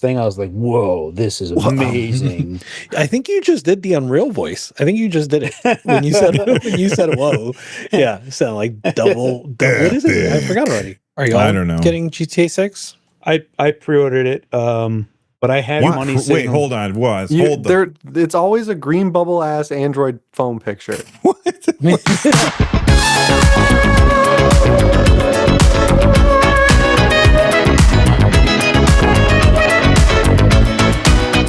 thing, I was like, whoa, this is amazing. I think you just did the Unreal voice. I think you just did it when you said whoa. Yeah, it sounded like double. What is it? I forgot already. Are y'all I don't know. getting GTA 6? I pre-ordered it, but I had money sitting. Wait, hold on. It's always a green bubble ass Android phone picture. What?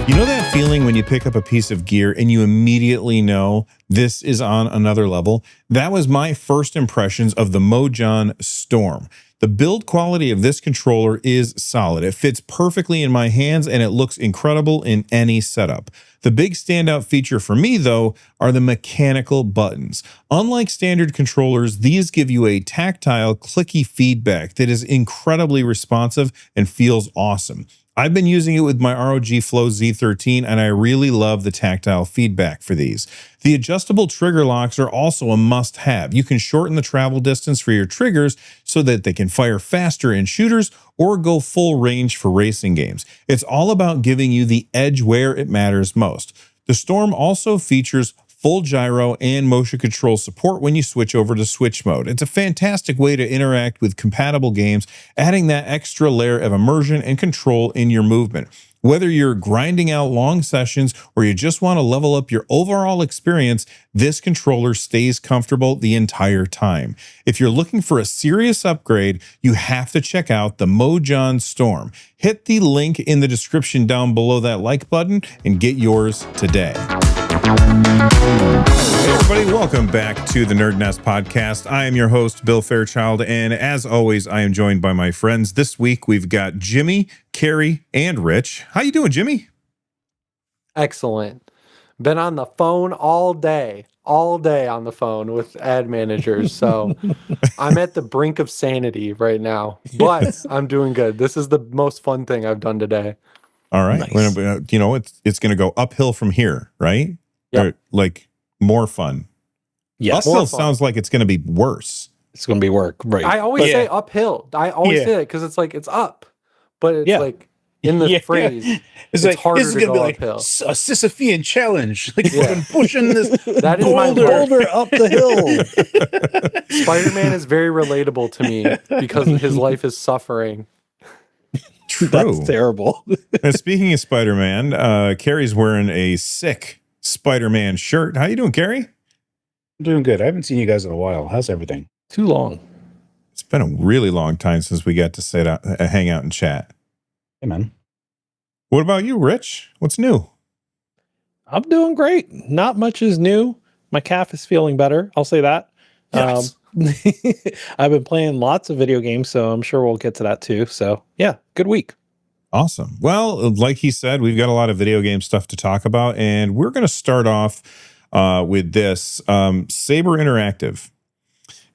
You know that feeling when you pick up a piece of gear and you immediately know this is on another level? That was my first impressions of the Mojang Storm. The build quality of this controller is solid. It fits perfectly in my hands and it looks incredible in any setup. The big standout feature for me, though, are the mechanical buttons. Unlike standard controllers, these give you a tactile, clicky feedback that is incredibly responsive and feels awesome. I've been using it with my ROG Flow Z13, and I really love the tactile feedback for these. The adjustable trigger locks are also a must-have. You can shorten the travel distance for your triggers so that they can fire faster in shooters or go full range for racing games. It's all about giving you the edge where it matters most. The Storm also features full gyro and motion control support when you switch over to Switch mode. It's a fantastic way to interact with compatible games, adding that extra layer of immersion and control in your movement. Whether you're grinding out long sessions or you just want to level up your overall experience, this controller stays comfortable the entire time. If you're looking for a serious upgrade, you have to check out the Mojang Storm. Hit the link in the description down below that like button and get yours today. Hey everybody, welcome back to the NerdNest podcast. I am your host, Bill Fairchild, and as always, I am joined by my friends. This week, we've got Jimmy, Carrie, and Rich. How you doing, Jimmy? Excellent. Been on the phone all day on the phone with ad managers, so I'm at the brink of sanity right now, but I'm doing good. This is the most fun thing I've done today. All right. Nice. You know, it's going to go uphill from here, right? Yep. Like more fun. Yes. Uphill sounds like it's going to be worse. It's going to be work. Right. I always say uphill. I always say it because it's like it's up, but it's like in the phrase, it's like harder this is to gonna go be like uphill. a Sisyphean challenge, like fucking pushing this That is my boulder up the hill. Spider-Man is very relatable to me because his life is suffering. True. That's terrible. And speaking of Spider-Man, Carrie's wearing a sick Spider-Man shirt. How you doing, Carrie? I'm doing good. I haven't seen you guys in a while. How's everything? Too long. It's been a really long time since we got to hang out and chat. Hey, man. What about you, Rich? What's new? I'm doing great. Not much is new. My calf is feeling better. I'll say that. Yes. I've been playing lots of video games, so I'm sure we'll get to that too. So yeah, good week. Awesome. Well, like he said, we've got a lot of video game stuff to talk about, and we're going to start off with this. Saber Interactive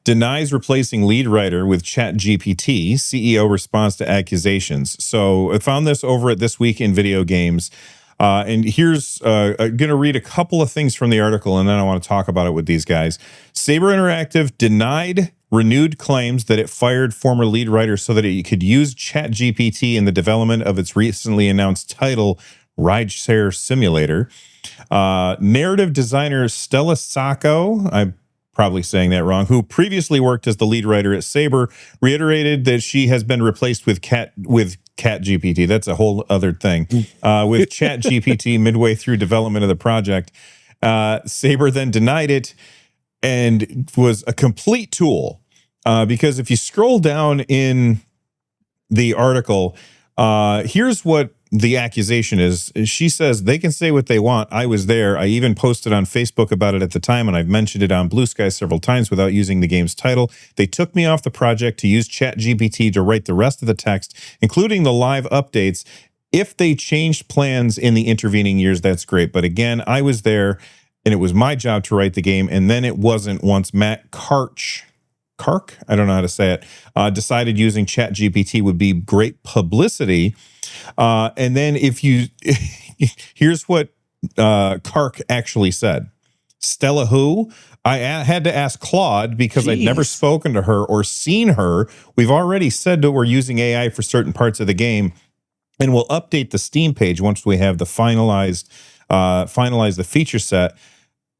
denies replacing lead writer with ChatGPT. CEO responds to accusations. So I found this over at This Week in Video Games. And here's I'm going to read a couple of things from the article, and then I want to talk about it with these guys. Saber Interactive denied renewed claims that it fired former lead writer so that it could use ChatGPT in the development of its recently announced title, Rideshare Simulator. Narrative designer Stella Sacco, I'm probably saying that wrong, who previously worked as the lead writer at Saber, reiterated that she has been replaced with ChatGPT. That's a whole other thing. With ChatGPT midway through development of the project. Saber then denied it and was a complete tool. Because if you scroll down in the article, here's what the accusation is. She says, they can say what they want. I was there. I even posted on Facebook about it at the time, and I've mentioned it on Blue Sky several times without using the game's title. They took me off the project to use ChatGPT to write the rest of the text, including the live updates. If they changed plans in the intervening years, that's great. But again, I was there, and it was my job to write the game, and then it wasn't once Matt Karch, I don't know how to say it, decided using ChatGPT would be great publicity. And then if you, here's what Kark actually said. Stella who? I had to ask Claude because I'd never spoken to her or seen her. We've already said that we're using AI for certain parts of the game. and we'll update the Steam page once we have the finalize the feature set.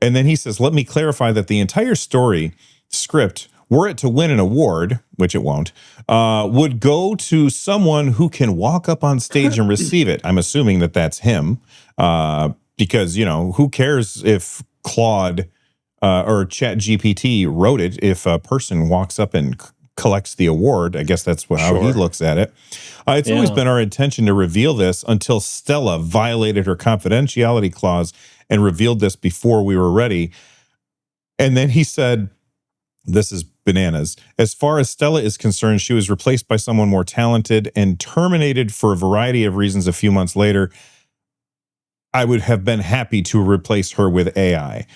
And then he says, let me clarify that the entire story script, were it to win an award, which it won't, would go to someone who can walk up on stage and receive it. I'm assuming that that's him, because, you know, who cares if Claude or ChatGPT wrote it if a person walks up and collects the award. I guess that's how he looks at it. It's always been our intention to reveal this until Stella violated her confidentiality clause and revealed this before we were ready. And then he said, this is bananas. As far as Stella is concerned, she was replaced by someone more talented and terminated for a variety of reasons a few months later. I would have been happy to replace her with AI.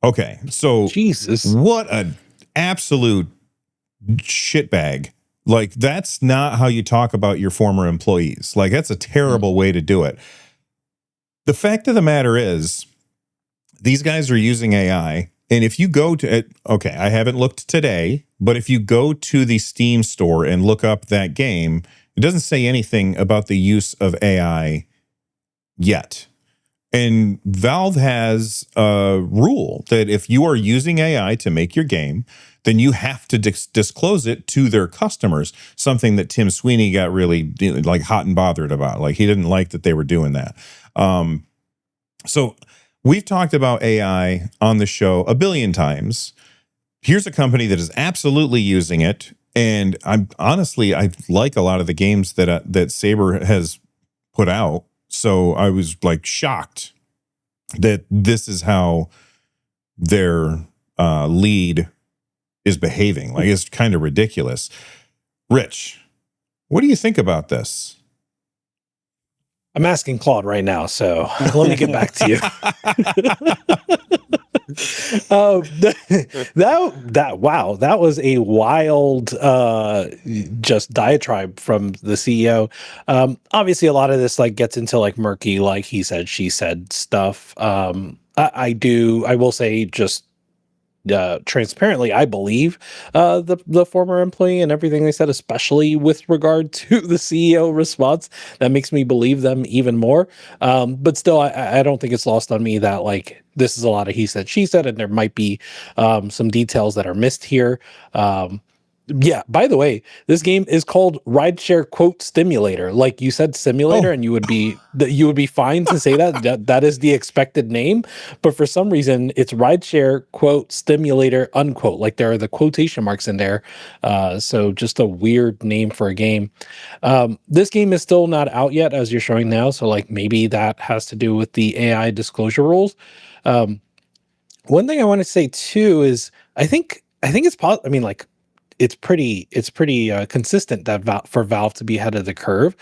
Okay, so Jesus, what an absolute shitbag. Like, that's not how you talk about your former employees. Like, that's a terrible way to do it. The fact of the matter is, these guys are using AI. And if you go to it, okay, I haven't looked today, but if you go to the Steam store and look up that game, it doesn't say anything about the use of AI yet. And Valve has a rule that if you are using AI to make your game, then you have to disclose it to their customers, something that Tim Sweeney got really like hot and bothered about. Like, he didn't like that they were doing that. So we've talked about AI on the show a billion times. Here's a company that is absolutely using it. And I like a lot of the games that Saber has put out. So I was like shocked that this is how their lead is behaving. Like, it's kind of ridiculous. Rich, what do you think about this? I'm asking Claude right now, so let me get back to you. That was a wild just diatribe from the CEO. Obviously a lot of this like gets into like murky, like he said, she said stuff. I will say just transparently, I believe the former employee and everything they said, especially with regard to the CEO response. That makes me believe them even more. But still, I don't think it's lost on me that like this is a lot of he said, she said, and there might be some details that are missed here. Yeah, by the way, this game is called Rideshare Quote Stimulator. Like you said simulator, and you would be fine to say that is the expected name, but for some reason it's Rideshare Quote Stimulator unquote. Like there are the quotation marks in there. So just a weird name for a game. This game is still not out yet as you're showing now, so like maybe that has to do with the AI disclosure rules. One thing I want to say too is I think it's possible. I mean, like it's pretty consistent that for Valve to be ahead of the curve,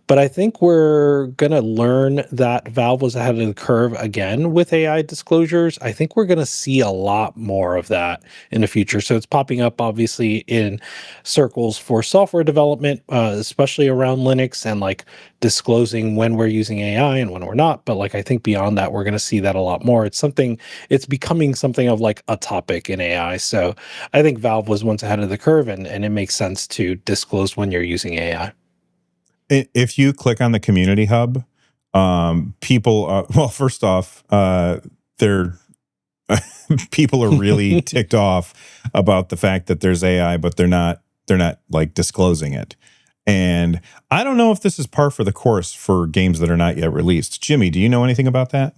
but I think we're gonna learn that Valve was ahead of the curve again with AI disclosures. I think we're gonna see a lot more of that in the future. So it's popping up obviously in circles for software development, especially around Linux and like disclosing when we're using AI and when we're not. But like I think beyond that, we're gonna see that a lot more. It's becoming something of like a topic in AI. So I think Valve was once ahead of the curve, and it makes sense to disclose when you're using AI. If you click on the community hub, people, well, first off, they're people are really ticked off about the fact that there's AI, but they're not like disclosing it. And I don't know if this is par for the course for games that are not yet released. Jimmy, do you know anything about that?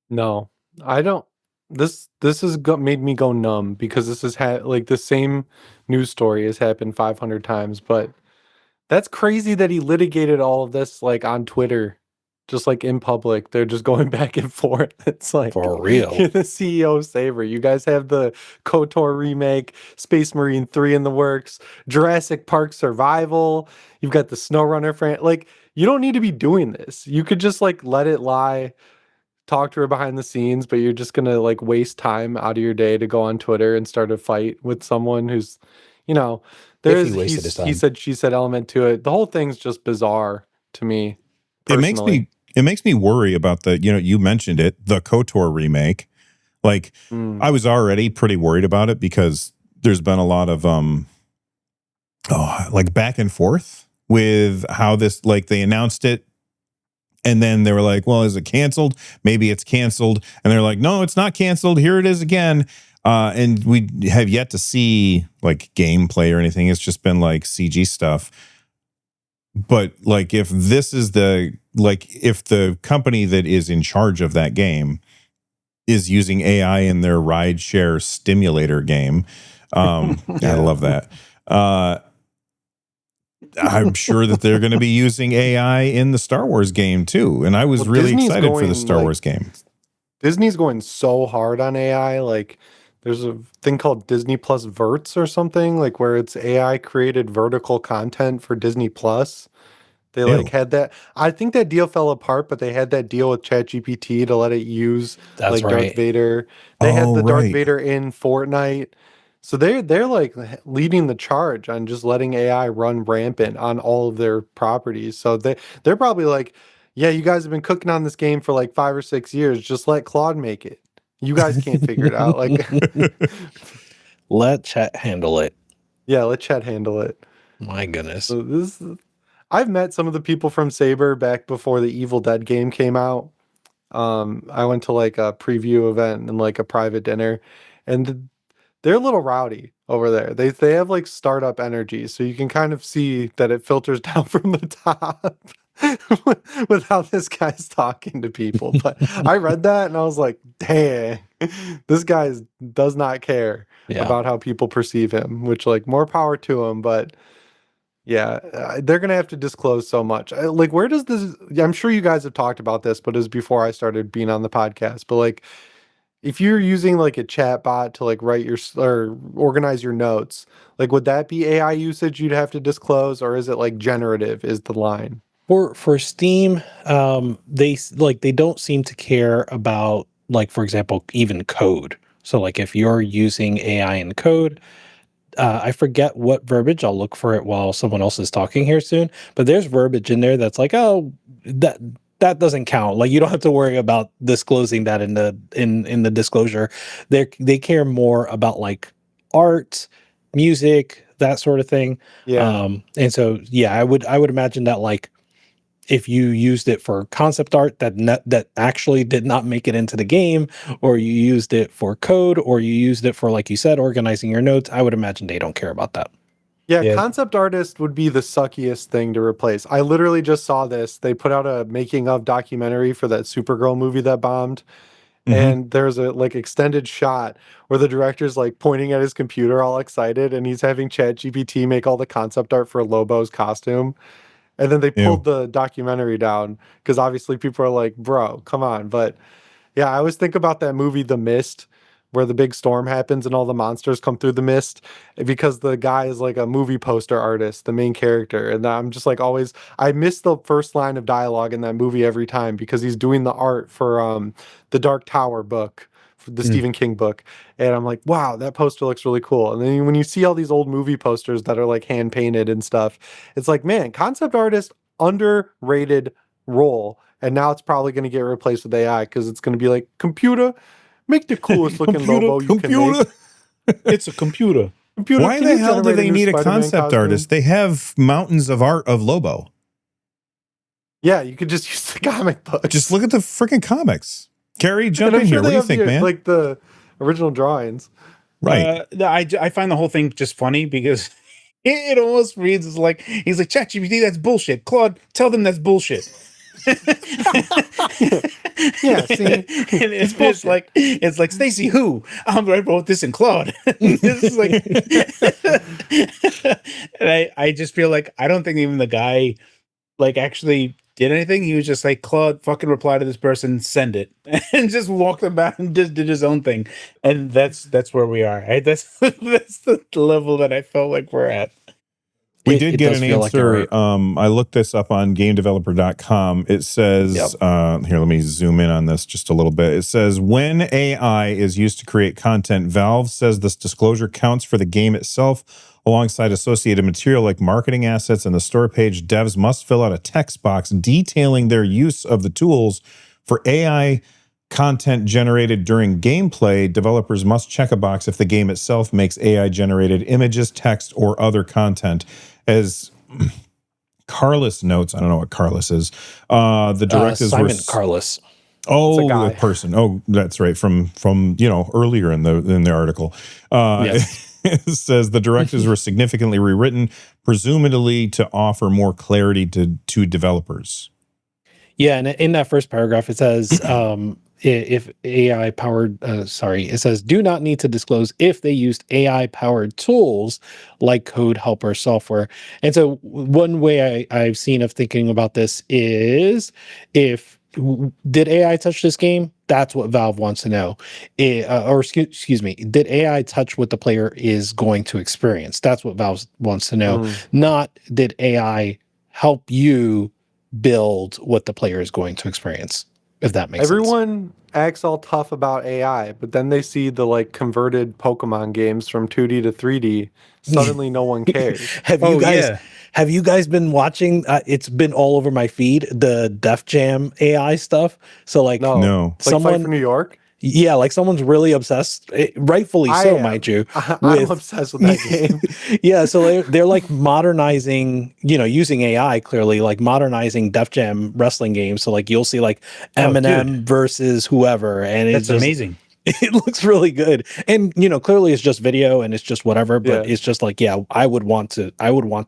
No, I don't. This has made me go numb because this has like the same news story has happened 500 times, but that's crazy that he litigated all of this like on Twitter, just like in public. They're just going back and forth. It's like, For real. you're the CEO of Saber. You guys have the KOTOR remake, Space Marine 3 in the works, Jurassic Park Survival. You've got the SnowRunner like, you don't need to be doing this. You could just like let it lie, talk to her behind the scenes, but you're just gonna like waste time out of your day to go on Twitter and start a fight with someone who's, you know, there's he said, she said element to it. The whole thing's just bizarre to me personally. It makes me worry about the, you mentioned it, the KOTOR remake. Like I was already pretty worried about it because there's been a lot of like back and forth with how this, like, they announced it. And then they were like, well, is it canceled? Maybe it's canceled. And they're like, no, it's not canceled. Here it is again. And we have yet to see like gameplay or anything. It's just been like CG stuff. But like, if this is if the company that is in charge of that game is using AI in their rideshare stimulator game, I love that. I'm sure that they're going to be using AI in the Star Wars game too. And I was really excited for the Star Wars game. Disney's going so hard on AI. Like there's a thing called Disney Plus Verts or something, like where it's AI created vertical content for Disney Plus. They like had that. I think that deal fell apart, but they had that deal with ChatGPT to let it use Darth Vader. They had the Darth Vader in Fortnite. So they're like leading the charge on just letting AI run rampant on all of their properties. So they're probably like, yeah, you guys have been cooking on this game for like 5 or 6 years. Just let Claude make it. You guys can't figure it out. Like, let Chat handle it. Yeah, let Chat handle it. My goodness. So I've met some of the people from Saber back before the Evil Dead game came out. I went to like a preview event and like a private dinner, and they're a little rowdy over there. They have like startup energy, so you can kind of see that it filters down from the top with how this guy's talking to people. But I read that and I was like, dang, this guy does not care about how people perceive him, which like more power to him. But yeah, they're going to have to disclose so much. Like, where does this, I'm sure you guys have talked about this, but it was before I started being on the podcast. But like, if you're using like a chat bot to like write or organize your notes, like, would that be AI usage you'd have to disclose, or is it like generative is the line? For Steam, they don't seem to care about, like, for example, even code. So like if you're using AI in code, I forget what verbiage. I'll look for it while someone else is talking here soon. But there's verbiage in there that's like, oh, that doesn't count. Like, you don't have to worry about disclosing that in the disclosure. They care more about like art, music, that sort of thing. Yeah. And so I would imagine that like if you used it for concept art that actually did not make it into the game, or you used it for code, or you used it for, like you said, organizing your notes, I would imagine they don't care about that. Yeah, concept artist would be the suckiest thing to replace. I literally just saw this. They put out a making of documentary for that Supergirl movie that bombed. And there's a like extended shot where the director's like pointing at his computer all excited, and he's having ChatGPT make all the concept art for Lobo's costume. And then they pulled the documentary down because obviously people are like, bro, come on. But yeah, I always think about that movie, The Mist, where the big storm happens and all the monsters come through the mist, because the guy is like a movie poster artist, the main character. And I'm just like always, I miss the first line of dialogue in that movie every time because he's doing the art for the Dark Tower book, the Stephen King book. And I'm like, wow, that poster looks really cool. And then when you see all these old movie posters that are like hand painted and stuff, it's like, man, concept artist, underrated role. And now it's probably going to get replaced with AI because it's going to be like, computer, make the coolest looking Lobo you can make. It's a computer. Why the hell do they need a concept artist? They have mountains of art of Lobo. Yeah, you could just use the comic book. Just look at the freaking comics. Carrie, jump in here. What do you think, man? Like the original drawings. Right. I find the whole thing just funny because it almost reads like he's like, ChatGPT, that's bullshit. Claude, tell them that's bullshit. Yeah, see, and it's like Stacy, who? I wrote this in Claude. This is like, and I just feel like I don't think even the guy like actually did anything. He was just like, Claude, fucking reply to this person, send it, and just walked them back and just did his own thing. And that's where we are. Right? That's the level that I felt like we're at. We did get an answer. Like I looked this up on gamedeveloper.com. It says, here, let me zoom in on this just a little bit. It says, when AI is used to create content, Valve says this disclosure counts for the game itself alongside associated material like marketing assets and the store page. Devs must fill out a text box detailing their use of the tools. For AI content generated during gameplay, developers must check a box if the game itself makes AI-generated images, text, or other content. As Carlos notes, I don't know what Carlos is. The directives were Simon Carlos. Oh, It's a guy. the person. Oh, that's right. From earlier in the article. Yes. It says the directives were significantly rewritten, presumably to offer more clarity to developers. Yeah, and in that first paragraph, it says if AI powered, it says do not need to disclose if they used AI powered tools like code helper software. And so one way I've seen of thinking about this is did AI touch this game? That's what Valve wants to know. Excuse me, did AI touch what the player is going to experience? That's what Valve wants to know. Not did AI help you build what the player is going to experience, if that makes sense. Everyone acts all tough about AI, but then they see the like converted Pokemon games from 2D to 3D. Suddenly no one cares. Have you guys been watching it's been all over my feed, the Def Jam AI stuff? So like No. Like Fight for New York? Yeah, like someone's really obsessed, rightfully so, mind you. I'm obsessed with that game. Yeah, so they're like modernizing, using AI clearly, like modernizing Def Jam wrestling games. So like you'll see like Eminem versus whoever, and That's amazing. It looks really good, and clearly it's just video and it's just whatever. But it's just like, yeah, I would want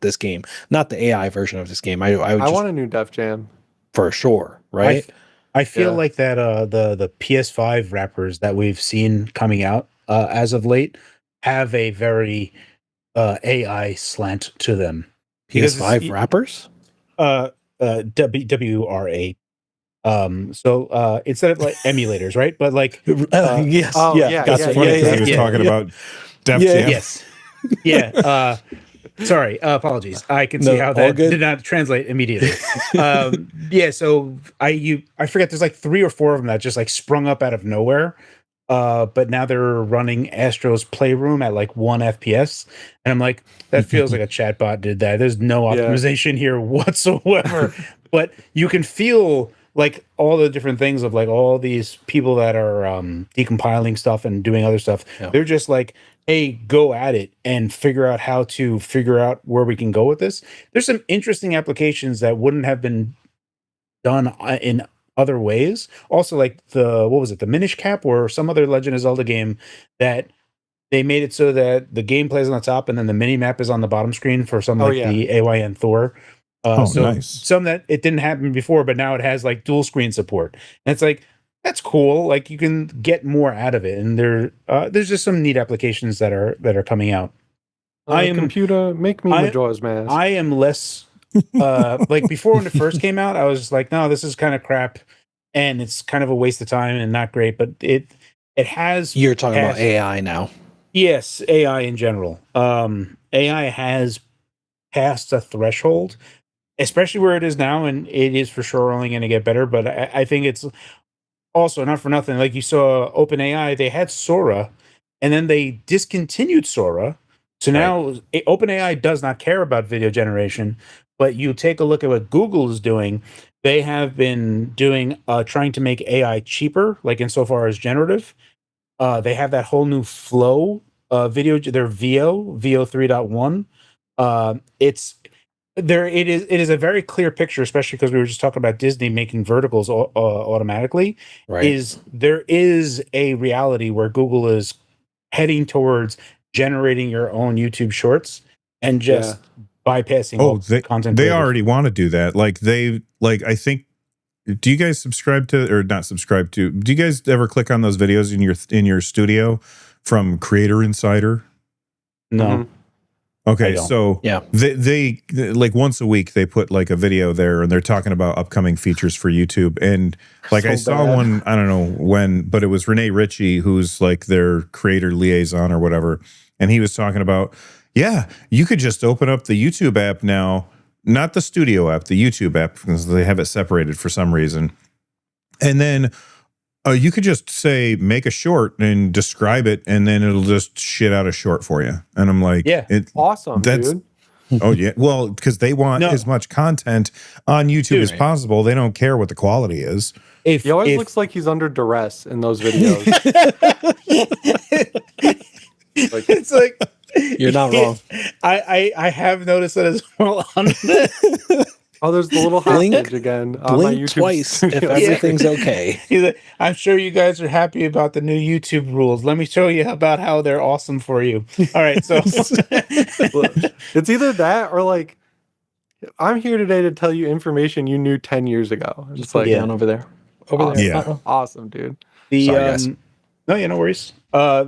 this game, not the AI version of this game. I want a new Def Jam for sure, right? I feel like that the PS5 wrappers that we've seen coming out as of late have a very AI slant to them. PS5 wrappers? WRA. So instead of like emulators, right? But like yes. Oh, yeah. That's funny because he was talking about Def Jam. Yes. Yeah. Sorry, apologies. I can see how that did not translate immediately. So I forget, there's like 3 or 4 of them that just like sprung up out of nowhere. But now they're running Astro's Playroom at like 1 FPS. And I'm like, that feels like a chatbot did that. There's no optimization here whatsoever. But you can feel like all the different things of like all these people that are decompiling stuff and doing other stuff. Yeah. They're just like, hey, go at it and figure out how to figure out where we can go with this. There's some interesting applications that wouldn't have been done in other ways. Also, like the Minish Cap or some other Legend of Zelda game that they made it so that the gameplay is on the top and then the mini map is on the bottom screen for some the AYN Thor. Nice. Some that it didn't happen before, but now it has like dual screen support. And it's like, that's cool. Like you can get more out of it. And there's just some neat applications that are coming out. Computer, make me Majora's Mask. I am less like before when it first came out, I was just like, no, this is kind of crap and it's kind of a waste of time and not great. But it has. You're talking about AI now. Yes, AI in general. AI has passed a threshold, especially where it is now, and it is for sure only going to get better. But I think it's also not for nothing. Like you saw OpenAI, they had Sora, and then they discontinued Sora. So now OpenAI does not care about video generation. But you take a look at what Google is doing. They have been doing trying to make AI cheaper, like insofar as generative. They have that whole new flow video, their VO 3.1. It is a very clear picture, especially because we were just talking about Disney making verticals automatically. Right. There is a reality where Google is heading towards generating your own YouTube shorts and just bypassing all content. They already want to do that. I think. Do you guys subscribe to, or not subscribe to? Do you guys ever click on those videos in your studio from Creator Insider? No. Mm-hmm. Okay, so they like once a week they put like a video there and they're talking about upcoming features for YouTube. And like I saw one, I don't know when, but it was Renee Ritchie, who's like their creator liaison or whatever. And he was talking about, you could just open up the YouTube app now, not the studio app, the YouTube app, because they have it separated for some reason. And then you could just say, make a short and describe it, and then it'll just shit out a short for you. And I'm like, awesome, dude. Oh, yeah. Well, because they want as much content on YouTube as possible. They don't care what the quality is. He always looks like he's under duress in those videos. It's like, You're not wrong. I have noticed that as well on the Oh, there's the little Blink- hostage again on my Blink YouTube twice if studio. everything's okay. He's like, I'm sure you guys are happy about the new YouTube rules. Let me show you about how they're awesome for you. All right, so Look, it's either that or like, I'm here today to tell you information you knew 10 years ago. It's Just put like, it Yeah. down over there. Over awesome. there. Yeah. Uh-uh. Awesome, dude. the Sorry, guys. no, yeah, no worries. Yeah,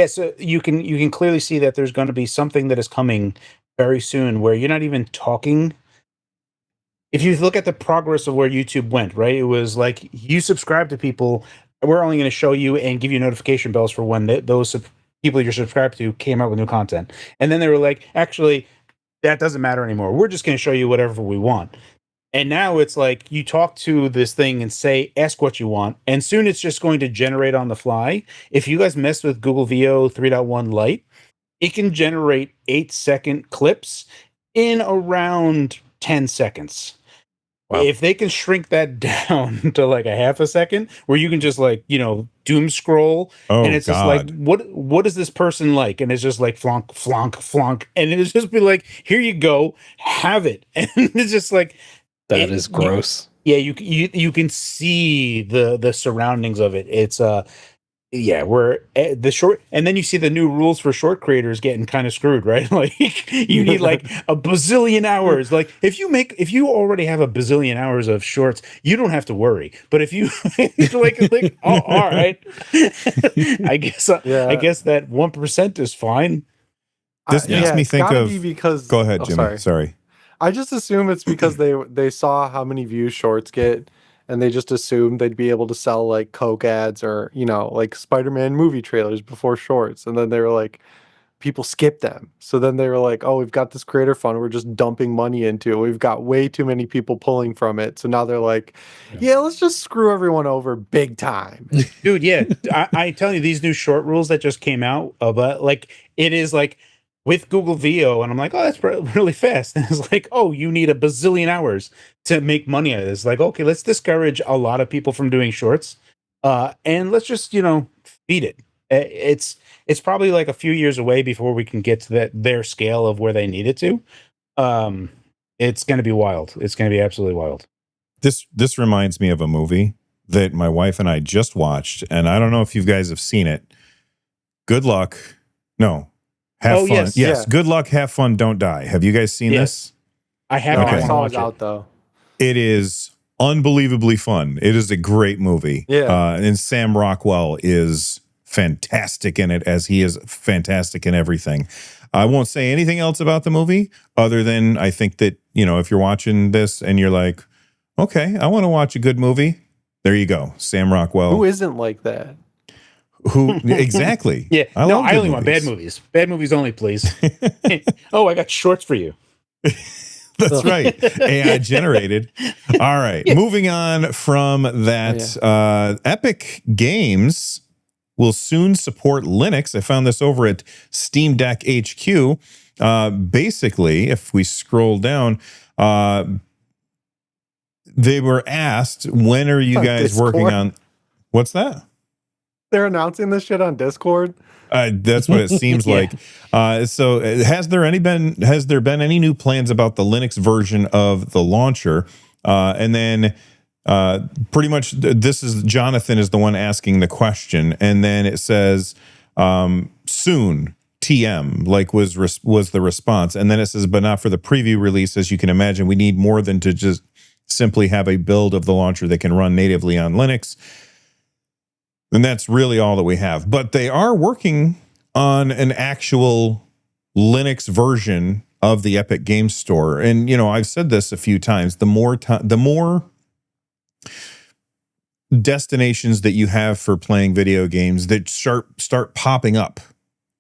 so you can clearly see that there's going to be something that is coming very soon where you're not even talking. If you look at the progress of where YouTube went, right? It was like you subscribe to people. We're only going to show you and give you notification bells for when those people you're subscribed to came out with new content. And then they were like, actually, that doesn't matter anymore. We're just going to show you whatever we want. And now it's like you talk to this thing and say, ask what you want. And soon it's just going to generate on the fly. If you guys mess with Google VO 3.1 Lite, it can generate 8-second clips in around 10 seconds. Wow. If they can shrink that down to like a half a second where you can just like, doom scroll Oh, and it's just God. like, what is this person like? And it's just like flonk, flonk, flonk. And it's just be like, here you go, have it. And it's just like, That is gross. you can see the surroundings of it. It's we're the short, and then you see the new rules for short creators getting kind of screwed, right? Like you need like a bazillion hours. Like if you already have a bazillion hours of shorts, you don't have to worry. But if you like oh, all right, I guess that 1% is fine. This makes me it's think gotta of. be because. Go ahead, oh, Jimmy. Sorry. I just assume it's because they saw how many views shorts get, and they just assumed they'd be able to sell like Coke ads or like Spider-Man movie trailers before shorts, and then they were like, people skip them. So then they were like, oh, we've got this creator fund we're just dumping money into. We've got way too many people pulling from it. So now they're like, yeah, let's just screw everyone over big time. Dude, yeah. I tell you, these new short rules that just came out about like it is like with Google VO, and I'm like, oh, that's really fast. And it's like, oh, you need a bazillion hours to make money out of this. Like, okay, let's discourage a lot of people from doing shorts, and let's just feed it. It's probably like a few years away before we can get to their scale of where they need it to. It's going to be wild. It's going to be absolutely wild. This reminds me of a movie that my wife and I just watched, and I don't know if you guys have seen it. Good luck. No. Have fun. Yes. Yes. Yeah. Good luck. Have fun. Don't die. Have you guys seen this? I No, haven't. Okay. I I saw want it to watch out though. It is unbelievably fun. It is a great movie. Yeah. And Sam Rockwell is fantastic in it, as he is fantastic in everything. I won't say anything else about the movie other than I think that, if you're watching this and you're like, okay, I want to watch a good movie, there you go. Sam Rockwell. Who isn't like that? Who exactly? Yeah. I No, love I good only want bad movies. Bad movies only, please. Oh, I got shorts for you. That's right. AI generated. All right. Moving on from that, Epic Games will soon support Linux. I found this over at Steam Deck HQ. Basically, if we scroll down, they were asked, when are you guys working on... What's that? They're announcing this shit on Discord. That's what it seems like. So has there been any new plans about the Linux version of the launcher? And then pretty much this is Jonathan is the one asking the question. And then it says soon TM like was the response. And then it says, but not for the preview release. As you can imagine, we need more than to just simply have a build of the launcher that can run natively on Linux. And that's really all that we have. But they are working on an actual Linux version of the Epic Games Store. And, I've said this a few times. The more destinations that you have for playing video games that start popping up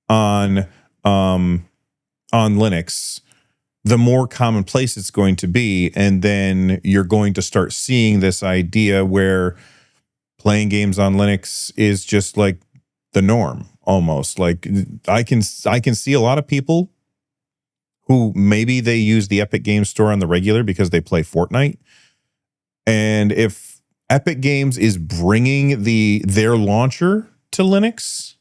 on Linux, the more commonplace it's going to be. And then you're going to start seeing this idea where playing games on Linux is just like the norm almost. Like I can see a lot of people who maybe they use the Epic Games Store on the regular because they play Fortnite. And if Epic Games is bringing their launcher to Linux,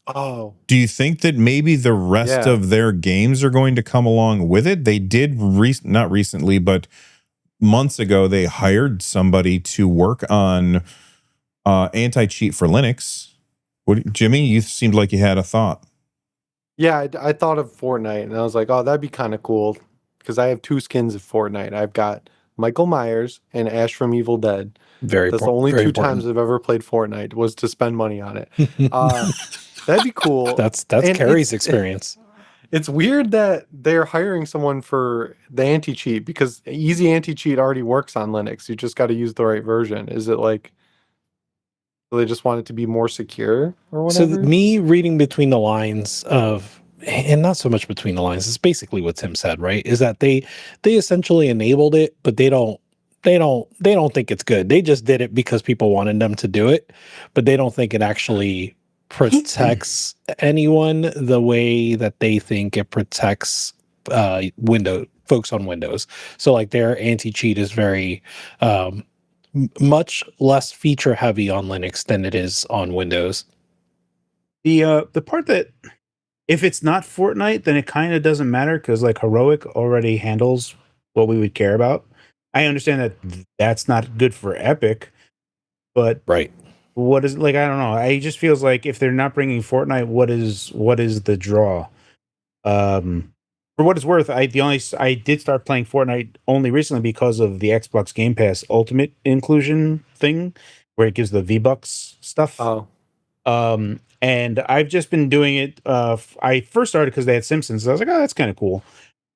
Oh, Do you think that maybe the rest yeah. of their games are going to come along with it? They did not recently, but months ago, they hired somebody to work on anti-cheat for Linux. Jimmy, you seemed like you had a thought. Yeah, I thought of Fortnite and I was like, oh, that'd be kind of cool because I have 2 skins of Fortnite. I've got Michael Myers and Ash from Evil Dead. That's the only Very 2 important. times I've ever played Fortnite was to spend money on it. That'd be cool. That's And Carrie's experience. It's weird that they're hiring someone for the anti-cheat because easy anti-cheat already works on Linux. You just got to use the right version. Is it like do they just want it to be more secure or So whatever? me reading between the lines of, and not so much between the lines, it's basically what Tim said, right? Is that they essentially enabled it, but they don't think it's good. They just did it because people wanted them to do it, but they don't think it actually protects anyone the way that they think it protects folks on Windows. So like their anti-cheat is very much less feature heavy on Linux than it is on Windows. The part that if it's not Fortnite, then it kind of doesn't matter because like Heroic already handles what we would care about. I understand that that's not good for Epic, but Right. what is like I don't know. I just feels like if they're not bringing Fortnite, what is the draw? For what it's worth, I did start playing Fortnite only recently because of the Xbox Game Pass Ultimate inclusion thing, where it gives the V-Bucks stuff. Oh, And I've just been doing it. I first started because they had Simpsons. So I was like, oh, that's kind of cool.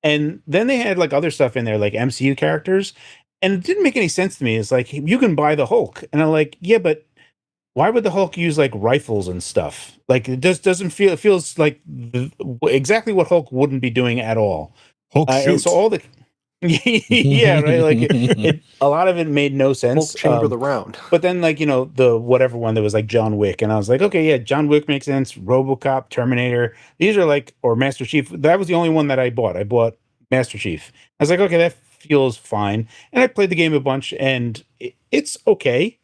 And then they had like other stuff in there, like MCU characters, and it didn't make any sense to me. It's like you can buy the Hulk, and I'm like, yeah, but why would the Hulk use like rifles and stuff? Like it just doesn't feel. It feels like exactly what Hulk wouldn't be doing at all. Hulk And so shoot. all the yeah, right. Like a lot of it made no Hulk sense. chamber the round. But then, like, the whatever one that was like John Wick, and I was like, okay, yeah, John Wick makes sense. Robocop, Terminator, these are like, or Master Chief. That was the only one that I bought. I bought Master Chief. I was like, okay, that feels fine. And I played the game a bunch, and it's okay.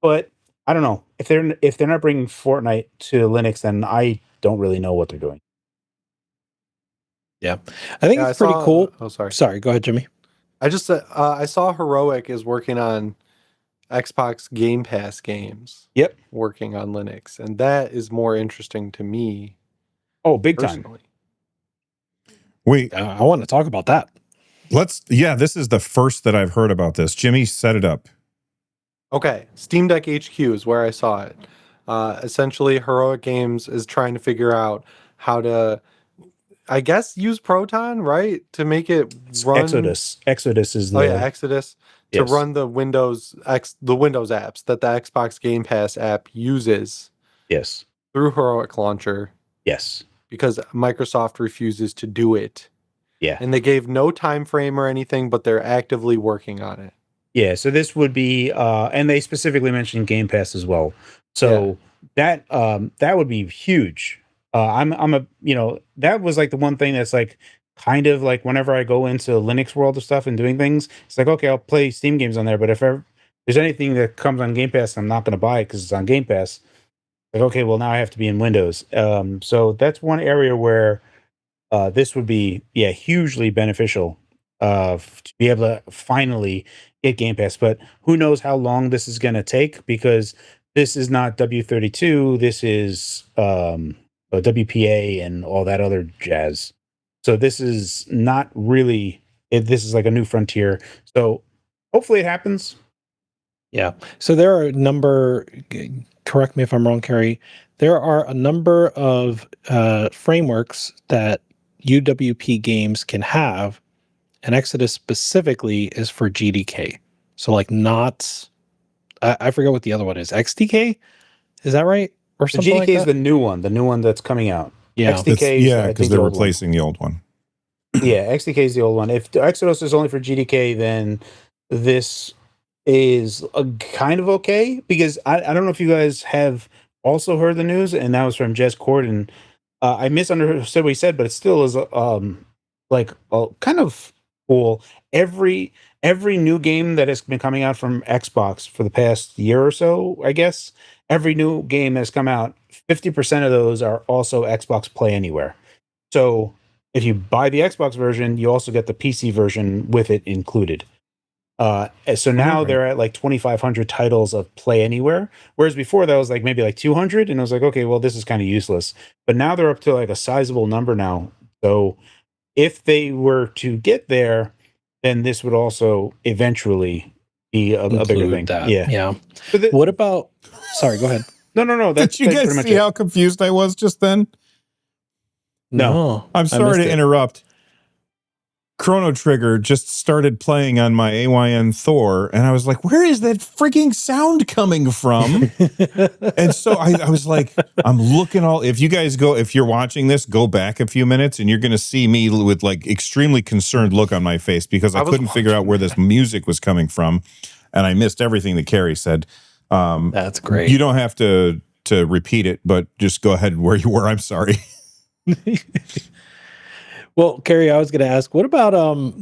But I don't know if they're not bringing Fortnite to Linux, then I don't really know what they're doing. Yeah. I think Yeah, it's pretty cool. Oh, sorry. Sorry, go ahead, Jimmy. I saw Heroic is working on Xbox Game Pass games. Yep. Working on Linux, and that is more interesting to me Oh, big time. personally. Wait, I want to talk about that. this is the first that I've heard about this. Jimmy, set it up. Okay, Steam Deck HQ is where I saw it. Essentially, Heroic Games is trying to figure out how to, I guess, use Proton, right, to make it run. Exodus is the. Oh yeah, Exodus to Yes. run the Windows apps that the Xbox Game Pass app uses Yes. through Heroic Launcher Yes. because Microsoft refuses to do it. Yeah. And they gave no time frame or anything, but they're actively working on it. Yeah, so this would be and they specifically mentioned Game Pass as well. So that would be huge. I'm a that was like the one thing that's like kind of like whenever I go into Linux world of stuff and doing things, it's like okay, I'll play Steam games on there, but if ever there's anything that comes on Game Pass, I'm not going to buy it because it's on Game Pass. Like okay, well now I have to be in Windows. So that's one area where this would be hugely beneficial to be able to finally get Game Pass. But who knows how long this is going to take because this is not W32. This is WPA and all that other jazz. So this is not really. This is like a new frontier. So hopefully it happens. Yeah. So there are a number, correct me if I'm wrong, Carrie. There are a number of frameworks that UWP games can have, and Exodus specifically is for GDK. So like not, I forget what the other one is. XDK? Is that right? Or The something GDK like is that? the new one that's coming out. Yeah. XDK is I Because think they're the old one. replacing the old one. Yeah, XDK is the old one. If the Exodus is only for GDK, then this is kind of okay because I don't know if you guys have also heard the news, and that was from Jez Corden. I misunderstood what he said, but it still is like kind of cool. Every new game that has been coming out from Xbox for the past year or so, I guess, every new game that's come out, 50% of those are also Xbox Play Anywhere. So if you buy the Xbox version, you also get the PC version with it included. So now they're at like 2,500 titles of Play Anywhere, whereas before that was like maybe like 200, and I was like, okay, well, this is kind of useless. But now they're up to like a sizable number now. So if they were to get there, then this would also eventually be a bigger thing. That. Yeah. Yeah. So What about? Sorry, go ahead. No. Did you guys see how confused I was just then? No. I'm sorry to interrupt. Chrono Trigger just started playing on my AYN Thor, and I was like, where is that freaking sound coming from? And so I was like, I'm looking if you guys if you're watching this, go back a few minutes and you're going to see me with like extremely concerned look on my face because I couldn't figure out where this music was coming from. And I missed everything that Carrie said. That's great. You don't have to repeat it, but just go ahead where you were. I'm sorry. Well, Carrie, I was going to ask, what about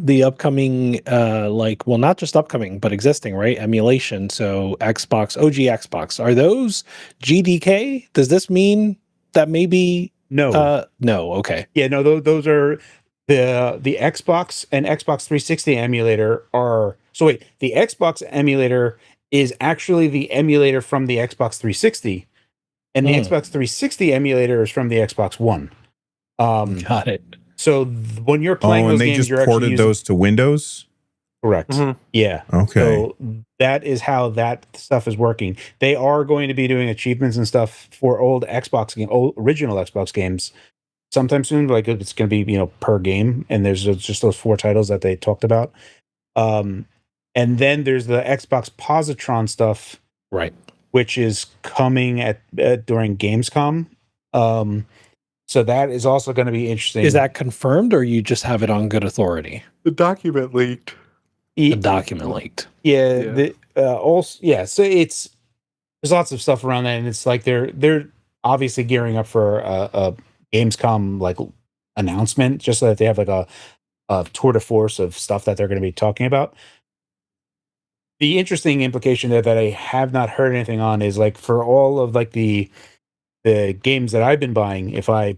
the upcoming, not just upcoming, but existing, right? Emulation. So Xbox, OG Xbox, are those GDK? Does this mean that maybe? No. No. Okay. Yeah, no, those are the Xbox and Xbox 360 emulator are. So wait, the Xbox emulator is actually the emulator from the Xbox 360, and the Xbox 360 emulator is from the Xbox One. Got it. So when you're playing those and they games, just you're ported those to Windows? Correct. Yeah. Okay. So that is how that stuff is working. They are going to be doing achievements and stuff for old original Xbox games sometime soon. Like it's going to be, per game. And there's just those 4 titles that they talked about. And then there's the Xbox Positron stuff, right? Which is coming at during Gamescom. So that is also going to be interesting. Is that confirmed, or you just have it on good authority? The document leaked. The document leaked. Yeah. So there's lots of stuff around that, and it's like they're obviously gearing up for a Gamescom like announcement, just so that they have like a tour de force of stuff that they're going to be talking about. The interesting implication there that I have not heard anything on is like for all of like the games that I've been buying, if I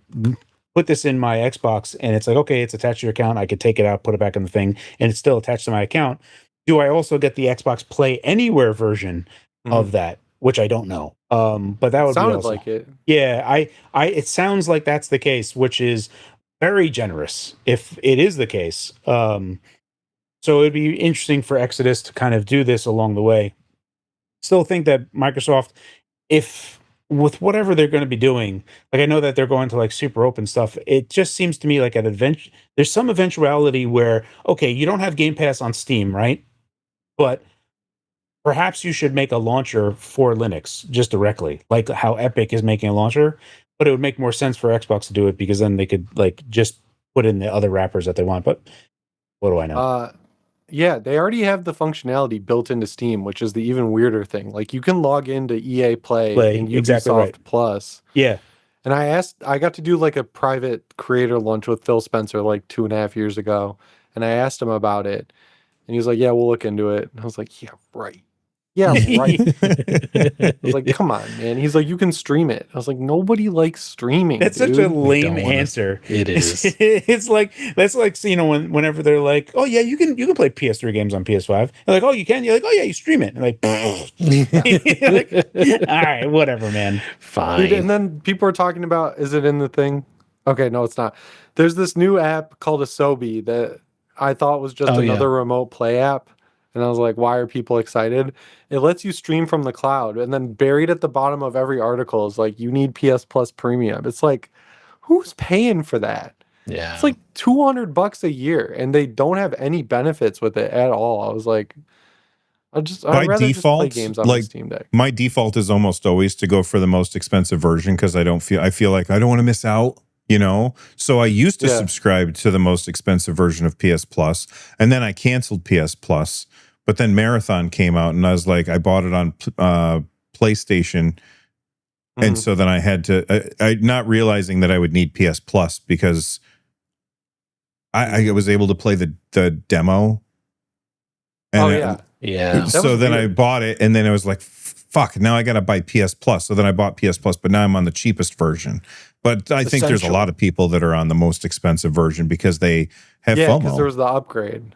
put this in my Xbox and it's like, okay, it's attached to your account, I could take it out, put it back in the thing, and it's still attached to my account. Do I also get the Xbox Play Anywhere version of that? Which I don't know. But that would sounded be awesome. like it. Yeah, it sounds like that's the case, which is very generous if it is the case. So it'd be interesting for Exodus to kind of do this along the way. Still think that Microsoft, if with whatever they're going to be doing, like I know that they're going to like super open stuff. It just seems to me like there's some eventuality where, okay, you don't have Game Pass on Steam, right? But perhaps you should make a launcher for Linux just directly, like how Epic is making a launcher. But it would make more sense for Xbox to do it because then they could like just put in the other wrappers that they want. But what do I know? Yeah, they already have the functionality built into Steam, which is the even weirder thing. Like you can log into EA Play and Ubisoft exactly Plus. Yeah. And I got to do like a private creator lunch with Phil Spencer like 2.5 years ago. And I asked him about it. And he was like, yeah, we'll look into it. And I was like, yeah, right. Yeah, right. I was like, come on, man. He's like, you can stream it. I was like, nobody likes streaming. That's dude. such a lame answer. It is. It's like that's like whenever they're like, oh yeah, you can play PS3 games on PS5. They're like, oh you can. You're like, oh yeah, you stream it. And like, like, all right, whatever, man. Fine. Dude, and then people are talking about, is it in the thing? Okay, no, it's not. There's this new app called Asobi that I thought was just another remote play app. And I was like, why are people excited? It lets you stream from the cloud. And then buried at the bottom of every article is like, you need PS Plus Premium. It's like, who's paying for that? Yeah. It's like $200 a year. And they don't have any benefits with it at all. I was like, I'd rather just play games on my Steam Deck. My default is almost always to go for the most expensive version because I feel like I don't want to miss out. So I used to subscribe to the most expensive version of PS Plus, and then I canceled PS Plus. But then Marathon came out, and I was like, I bought it on PlayStation, and so then I had to, I not realizing that I would need PS Plus because I was able to play the demo. And yeah. So then I bought it, and then I was like, fuck, now I got to buy PS Plus. So then I bought PS Plus, but now I'm on the cheapest version. But I think there's a lot of people that are on the most expensive version because they have Yeah, because there FOMO. was the upgrade.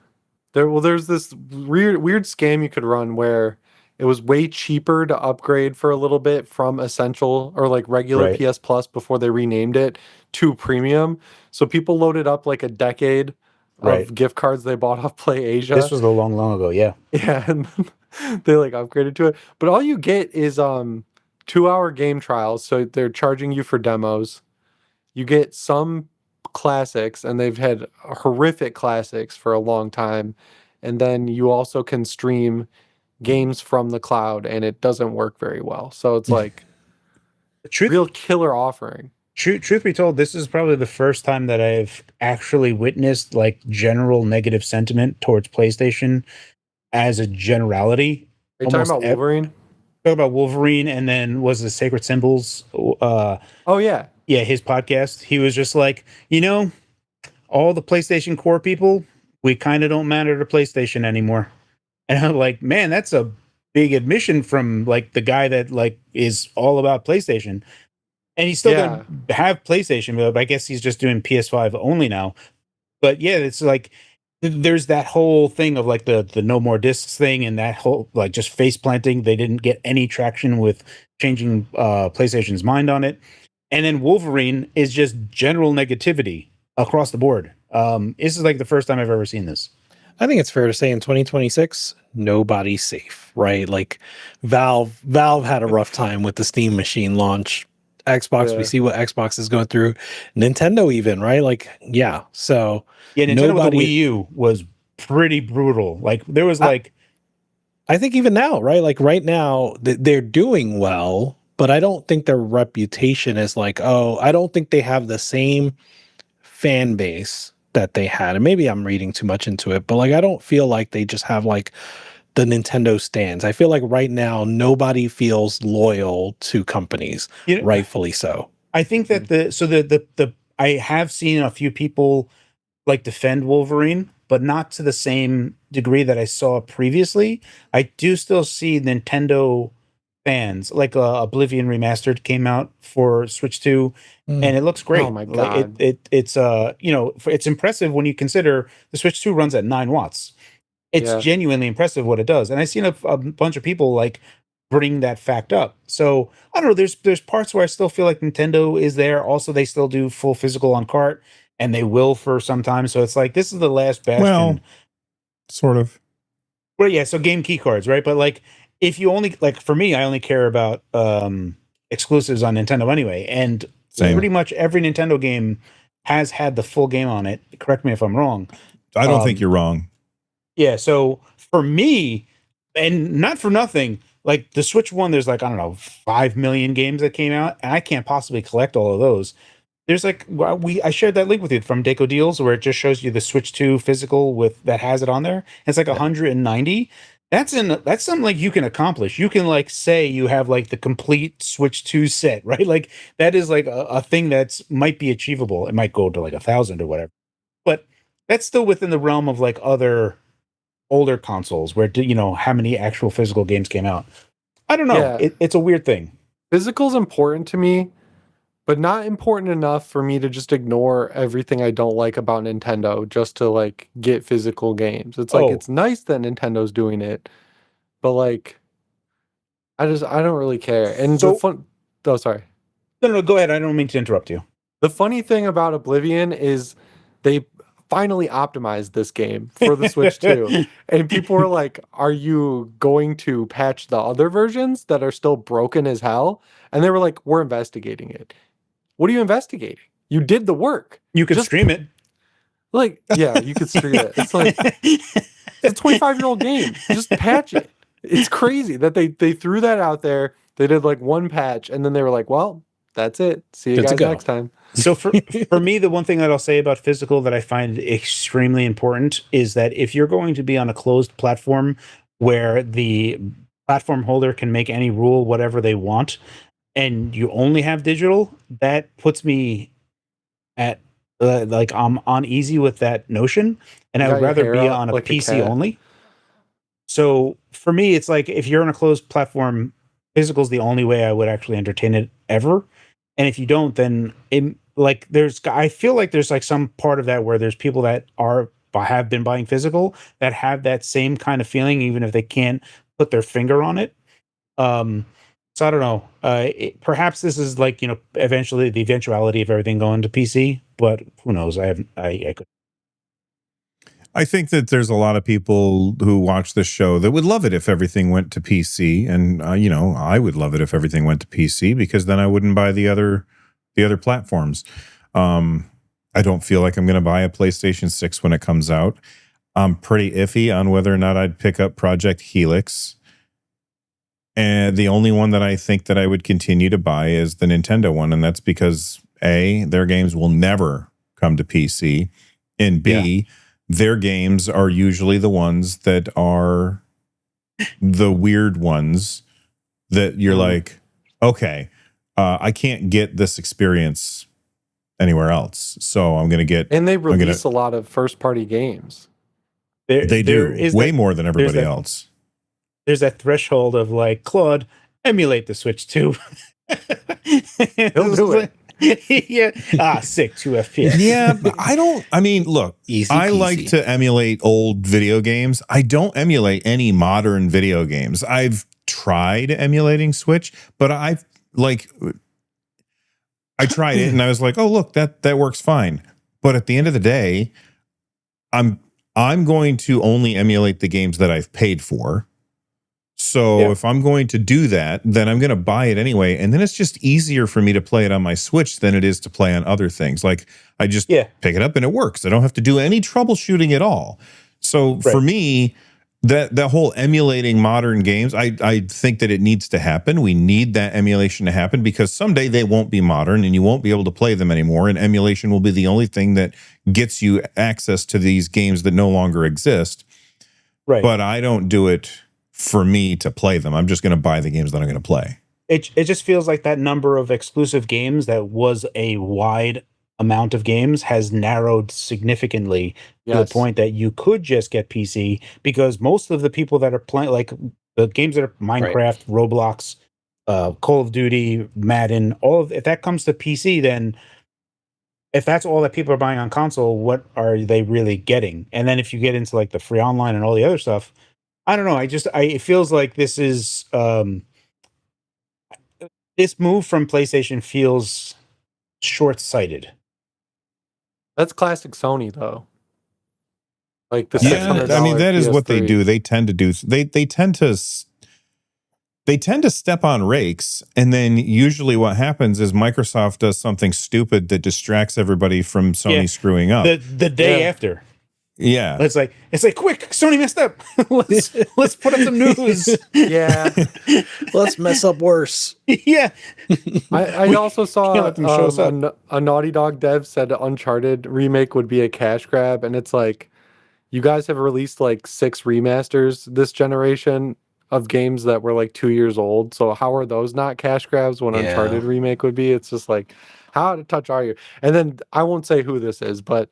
There's this weird scam you could run where it was way cheaper to upgrade for a little bit from Essential or like regular Right. PS Plus before they renamed it to Premium. So people loaded up like a decade Right. of gift cards they bought off Play Asia. This was a long ago. Yeah. Yeah, and they like upgraded to it. But all you get is 2-hour game trials. So they're charging you for demos. You get some classics, and they've had horrific classics for a long time. And then you also can stream games from the cloud, and it doesn't work very well. So it's like real killer offering. Truth be told, this is probably the first time that I've actually witnessed like general negative sentiment towards PlayStation as a generality. Are you talking about Wolverine? Talk about Wolverine, and then was the Sacred Symbols. Oh yeah, yeah, his podcast. He was just like, all the PlayStation Core people, we kind of don't matter to PlayStation anymore. And I'm like, man, that's a big admission from like the guy that like is all about PlayStation. And he's still gonna have PlayStation, but I guess he's just doing PS5 only now. But yeah, it's like there's that whole thing of like the no more discs thing, and that whole like just face planting. They didn't get any traction with changing PlayStation's mind on it. And then Wolverine is just general negativity across the board. This is like the first time I've ever seen this. I think it's fair to say in 2026, nobody's safe, right? Like Valve had a rough time with the Steam machine launch. Xbox, we see what Xbox is going through. Nintendo even, right? Like, yeah. So yeah, Nintendo with the Wii U was pretty brutal. Like there was like I think even now, right? Like right now, they're doing well, but I don't think their reputation is like, I don't think they have the same fan base that they had. And maybe I'm reading too much into it, but like I don't feel like they just have like the Nintendo stands. I feel like right now nobody feels loyal to companies, rightfully so. I think that I have seen a few people like defend Wolverine, but not to the same degree that I saw previously. I do still see Nintendo fans, like Oblivion Remastered came out for Switch 2, and it looks great. Oh my god! It's it's impressive when you consider the Switch 2 runs at 9 watts. It's genuinely impressive what it does, and I've seen a bunch of people like bring that fact up. So I don't know. There's parts where I still feel like Nintendo is there. Also, they still do full physical on cart, and they will for some time. So it's like this is the last bastion. Well, sort of. Well, yeah. So game key cards, right? But like, if you only like for me, I only care about exclusives on Nintendo anyway, and pretty much every Nintendo game has had the full game on it. Correct me if I'm wrong. I don't think you're wrong. Yeah, so for me, and not for nothing, like the Switch 1, there's like, I don't know, 5 million games that came out, and I can't possibly collect all of those. There's like, I shared that link with you from Deco Deals, where it just shows you the Switch 2 physical with that has it on there. It's like 190. That's something like you can accomplish. You can like say you have like the complete Switch 2 set, right? Like that is like a thing that's might be achievable. It might go to like 1,000 or whatever, but that's still within the realm of like other older consoles where how many actual physical games came out. I don't know. It's a weird thing. Physical's important to me, but not important enough for me to just ignore everything I don't like about Nintendo just to like get physical games. It's like it's nice that Nintendo's doing it, but like I don't really care. And so, sorry. No, go ahead. I don't mean to interrupt you. The funny thing about Oblivion is they finally optimized this game for the Switch 2. And people were like, are you going to patch the other versions that are still broken as hell? And they were like, we're investigating it. What are you investigating? You did the work. You could stream it. Like, yeah, you could stream it. It's like it's a 25-year-old game. Just patch it. It's crazy that they threw that out there. They did like one patch and then they were like, well, that's it. See you guys next time. So for me, the one thing that I'll say about physical that I find extremely important is that if you're going to be on a closed platform where the platform holder can make any rule whatever they want, and you only have digital, that puts me at like I'm uneasy with that notion, and I would rather be on a PC only. So for me, it's like if you're on a closed platform, physical is the only way I would actually entertain it ever. And if you don't, then I feel like there's like some part of that where there's people that have been buying physical that have that same kind of feeling, even if they can't put their finger on it. So I don't know. Perhaps this is like, eventually the eventuality of everything going to PC, but who knows? I could. I think that there's a lot of people who watch this show that would love it if everything went to PC, and I would love it if everything went to PC, because then I wouldn't buy the other platforms. I don't feel like I'm going to buy a PlayStation 6 when it comes out. I'm pretty iffy on whether or not I'd pick up Project Helix. And the only one that I think that I would continue to buy is the Nintendo one, and that's because A, their games will never come to PC, and B, their games are usually the ones that are the weird ones that you're like, okay, I can't get this experience anywhere else, so I'm going to get... And they release a lot of first-party games. They do, way more than everybody else. There's that threshold of like, Claude, emulate the Switch 2. He'll do it. Yeah. Sick, 2 FPS. Yeah, but look, Easy I peasy. like to emulate old video games. I don't emulate any modern video games. I've tried emulating Switch, but I tried it and I was like, oh, look, that works fine. But at the end of the day, I'm going to only emulate the games that I've paid for. So if I'm going to do that, then I'm going to buy it anyway. And then it's just easier for me to play it on my Switch than it is to play on other things. Like, I just pick it up and it works. I don't have to do any troubleshooting at all. So for me, that whole emulating modern games, I think that it needs to happen. We need that emulation to happen, because someday they won't be modern and you won't be able to play them anymore. And emulation will be the only thing that gets you access to these games that no longer exist. Right. But I don't do it for me to play them. I'm just going to buy the games that I'm going to play. It just feels like that number of exclusive games that was a wide amount of games has narrowed significantly to the point that you could just get PC, because most of the people that are playing, like the games that are Minecraft, Roblox, Call of Duty, Madden, if that comes to PC, then if that's all that people are buying on console, what are they really getting? And then if you get into like the free online and all the other stuff, I don't know. It feels like this is this move from PlayStation feels short-sighted. That's classic Sony, though. Like the $600. I mean, that is what they do. They tend to do. They tend to step on rakes, and then usually what happens is Microsoft does something stupid that distracts everybody from Sony screwing up. The day after. Yeah, it's like quick, Sony messed up. let's put up some news. Yeah, let's mess up worse. Yeah, I also saw a Naughty Dog dev said Uncharted remake would be a cash grab, and it's like, you guys have released like 6 remasters this generation of games that were like 2 years old. So how are those not cash grabs when Uncharted remake would be? It's just like, how out of touch are you? And then I won't say who this is, but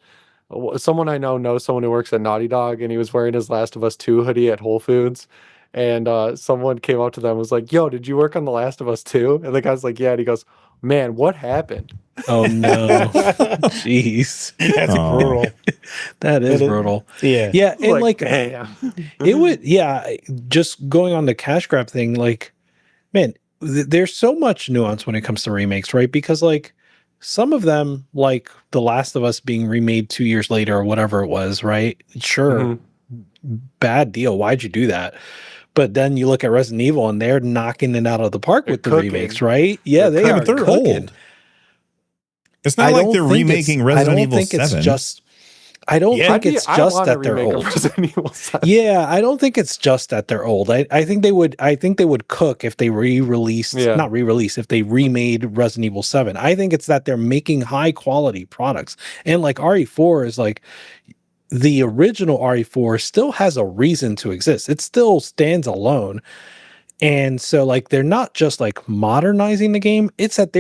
someone I know knows someone who works at Naughty Dog, and he was wearing his Last of Us 2 hoodie at Whole Foods. And someone came up to them and was like, yo, did you work on The Last of Us 2? And the guy's like, yeah. And he goes, man, what happened? Oh, no. Jeez. That's brutal. That is brutal. Yeah. Yeah. And like damn. It would, just going on the cash grab thing, like, man, there's so much nuance when it comes to remakes, right? Because like, some of them, like The Last of Us being remade 2 years later or whatever it was, right? Sure, bad deal. Why'd you do that? But then you look at Resident Evil and they're knocking it out of the park with the remakes, right? Yeah, they're they're old. It's not like they're remaking Resident Evil 7. I don't think it's just that they're old. Yeah, I don't think it's just that they're old. I think they would cook if they if they remade Resident Evil 7. I think it's that they're making high quality products. And like RE4 is like, the original RE4 still has a reason to exist. It still stands alone. And so like, they're not just like modernizing the game, it's that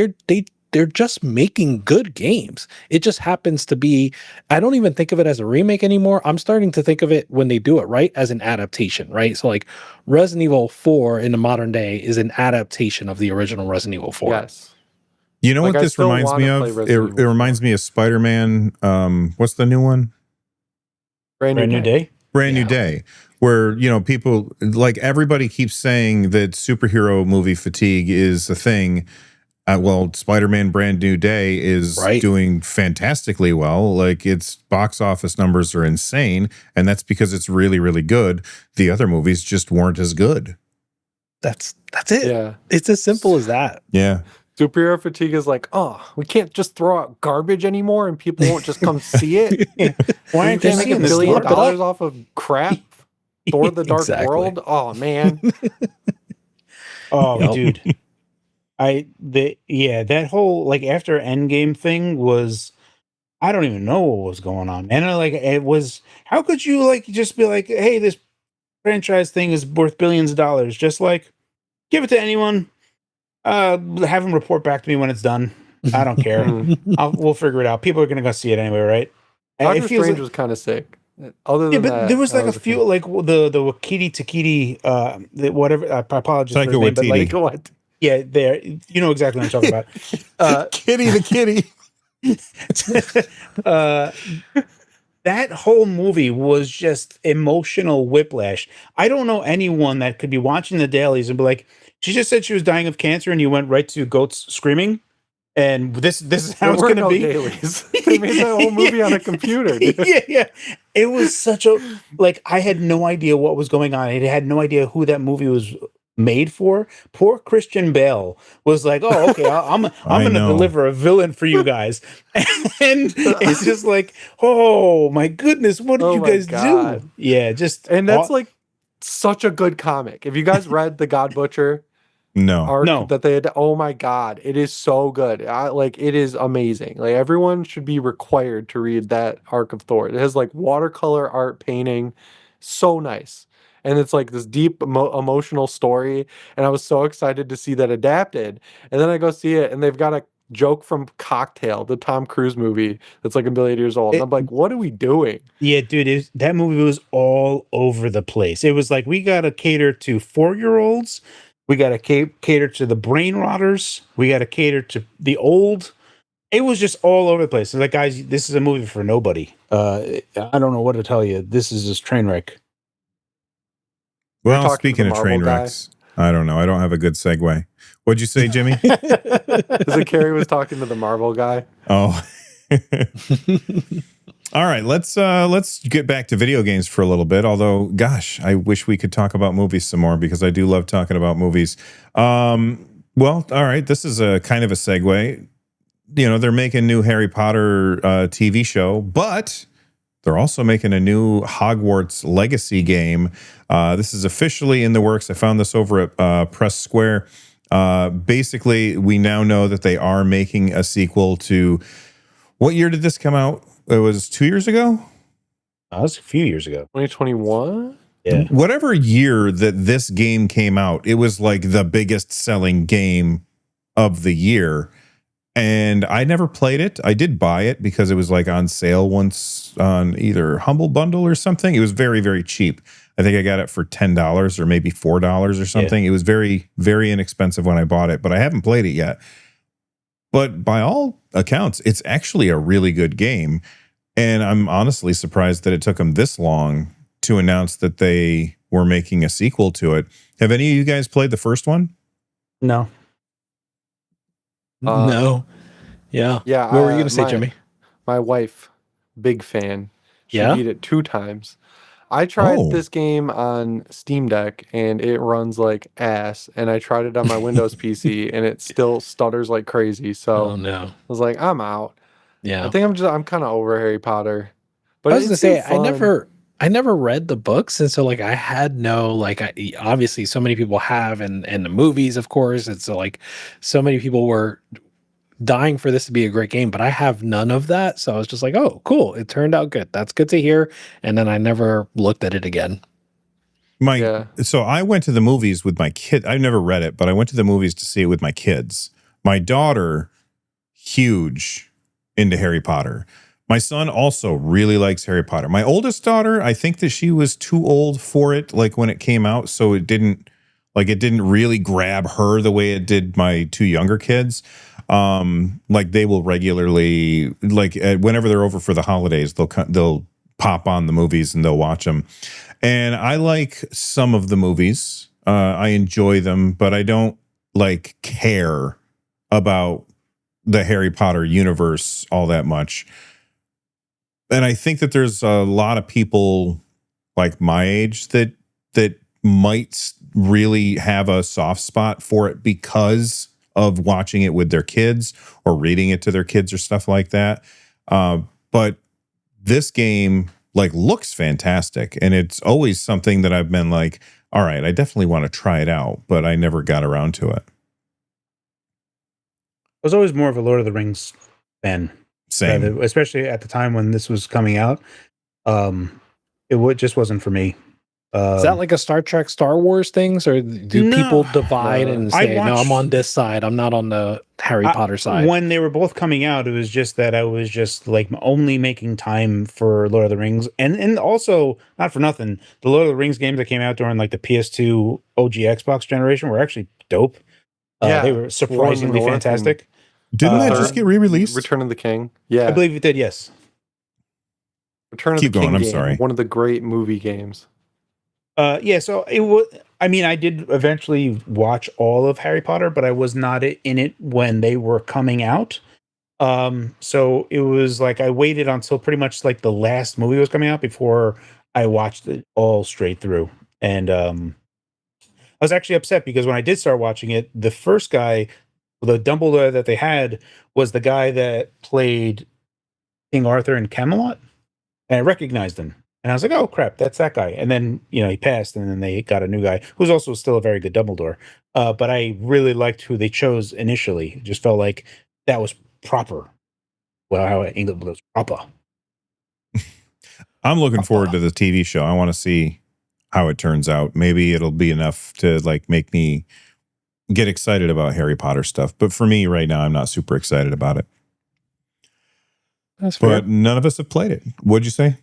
they're just making good games. It just happens to be, I don't even think of it as a remake anymore. I'm starting to think of it, when they do it right, as an adaptation, right? So like Resident Evil 4 in the modern day is an adaptation of the original Resident Evil 4. Yes. You know what I this still reminds me wanna play of? Resident It Evil reminds 4. me of Spider-Man. What's the new one? Brand Brand new day. Brand New Day, where, you know, people, like, everybody keeps saying that superhero movie fatigue is a thing. Well, Spider-Man Brand New Day is Right. doing fantastically well. Like, its box office numbers are insane, and that's because it's really, really good. The other movies just weren't as good. That's it. Yeah. It's as simple as that. Yeah. Superhero fatigue is like, oh, we can't just throw out garbage anymore and people won't just come see it. Yeah. Why We aren't you can't make seeing $1 this? billion Mark? off of crap. Thor the Dark Exactly. World. Oh man. Oh, Yep. dude. That whole, like, after Endgame thing was, I don't even know what was going on. And it was, how could you, like, just be like, hey, this franchise thing is worth billions of dollars. Just, like, give it to anyone. Have them report back to me when it's done. I don't care. We'll figure it out. People are gonna go see it anyway, right? Doctor It feels Strange like, was kind of sick. Other yeah, than but that, there was I like a was few, like the Wakiti Takiti, whatever. I apologize for his Taika name, but Waititi. like, what? yeah, there. You know exactly what I'm talking about. Kitty the kitty. That whole movie was just emotional whiplash. I don't know anyone that could be watching the dailies and be like, she just said she was dying of cancer, and you went right to goats screaming, and this is how There it's were gonna no be. dailies. They made that whole movie on a computer, dude. Yeah. It was such a, like, I had no idea what was going on. I had no idea who that movie was made for. Poor Christian Bale was like, "Oh, okay, I'm I going to know. deliver a villain for you guys," and it's just like, "Oh my goodness, what did Oh you my guys God. do?" Yeah, just And that's like such a good comic. If you guys read The God Butcher No. arc No. that they had, oh my God, it is so good. It is amazing. Like everyone should be required to read that arc of Thor. It has like watercolor art painting, so nice. And it's like this deep emotional story. And I was so excited to see that adapted. And then I go see it, and they've got a joke from Cocktail, the Tom Cruise movie that's like 1 billion years old. And I'm like, what are we doing? Yeah, dude, that movie was all over the place. It was like, we got to cater to 4-year-olds. We got to cater to the brain rotters. We got to cater to the old. It was just all over the place. So, like, guys, this is a movie for nobody. I don't know what to tell you. This is just train wreck. Well, talking to speaking the of train Marvel guy? wrecks, I don't know. I don't have a good segue. What'd you say, Jimmy? Is it Carrie was talking to the Marvel guy? Oh. All right, let's get back to video games for a little bit. Although, gosh, I wish we could talk about movies some more, because I do love talking about movies. Well, all right, this is a kind of a segue. You know, they're making new Harry Potter TV show, but they're also making a new Hogwarts Legacy game. This is officially in the works. I found this over at Press Square. Basically, we now know that they are making a sequel to, what year did this come out? It was 2 years ago? That was a few years ago. 2021? Yeah. Whatever year that this game came out, it was like the biggest selling game of the year. And I never played it. I did buy it because it was like on sale once on either Humble Bundle or something. It was very, very cheap. I think I got it for $10 or maybe $4 or something. It was very, very inexpensive when I bought it, but I haven't played it yet. But by all accounts, it's actually a really good game. And I'm honestly surprised that it took them this long to announce that they were making a sequel to it. Have any of you guys played the first one? No. No. Yeah. Yeah. What were you going to say, Jimmy? My wife, big fan. She Yeah? beat it 2 times. I tried Oh. this game on Steam Deck and it runs like ass. And I tried it on my Windows PC and it still stutters like crazy. So Oh, no. I was like, I'm out. Yeah. I think I'm kind of over Harry Potter. But I was it gonna say seemed fun. I never read the books, and so like I had no like obviously so many people have, and the movies, of course, and so like so many people were dying for this to be a great game, but I have none of that, so I was just like, oh, cool, it turned out good. That's good to hear. And then I never looked at it again. So I went to the movies with my kid. I never read it, but I went to the movies to see it with my kids. My daughter huge into Harry Potter. My son also really likes Harry Potter. My oldest daughter, I think that she was too old for it, like when it came out, so it didn't really grab her the way it did my two younger kids. Like they will regularly, like whenever they're over for the holidays, they'll pop on the movies and they'll watch them. And I like some of the movies. I enjoy them, but I don't like care about the Harry Potter universe all that much. And I think that there's a lot of people like my age that might really have a soft spot for it because of watching it with their kids or reading it to their kids or stuff like that. But this game like looks fantastic, and it's always something that I've been like, all right, I definitely want to try it out, but I never got around to it. I was always more of a Lord of the Rings fan. Same. Especially at the time when this was coming out. Just wasn't for me. Is that like a Star Trek, Star Wars things, or do No, people divide and say, no, I'm on watched- this side, I'm not on the Harry Potter side? When they were both coming out, it was just that I was just like only making time for Lord of the Rings, and also not for nothing, the Lord of the Rings games that came out during like the PS2 OG Xbox generation were actually dope. They were surprisingly fantastic. Didn't that just get re-released? Return of the King. Yeah, I believe it did. Yes. Return of Keep the King. going, I'm game, sorry. One of the great movie games. Yeah, so it was. I mean, I did eventually watch all of Harry Potter, but I was not in it when they were coming out. So it was like I waited until pretty much like the last movie was coming out before I watched it all straight through. And I was actually upset because when I did start watching it, the first guy, the Dumbledore that they had, was the guy that played King Arthur in Camelot, and I recognized him. And I was like, "Oh crap, that's that guy." And then he passed, and then they got a new guy who's also still a very good Dumbledore. But I really liked who they chose initially. It just felt like that was proper. Well, how England was proper. I'm looking forward to the TV show. I want to see how it turns out. Maybe it'll be enough to like make me get excited about Harry Potter stuff. But for me right now, I'm not super excited about it. That's fair. But none of us have played it. What'd you say?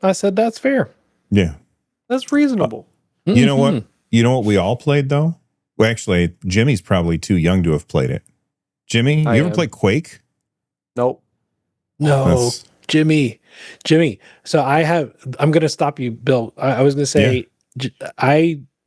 I said that's fair. Yeah. That's reasonable. You know what? Mhm. You know what we all played though? Well, actually, Jimmy's probably too young to have played it. Jimmy, I you ever am. play Quake? Nope. No, That's- Jimmy. So I'm going to stop you, Bill. I was going to say,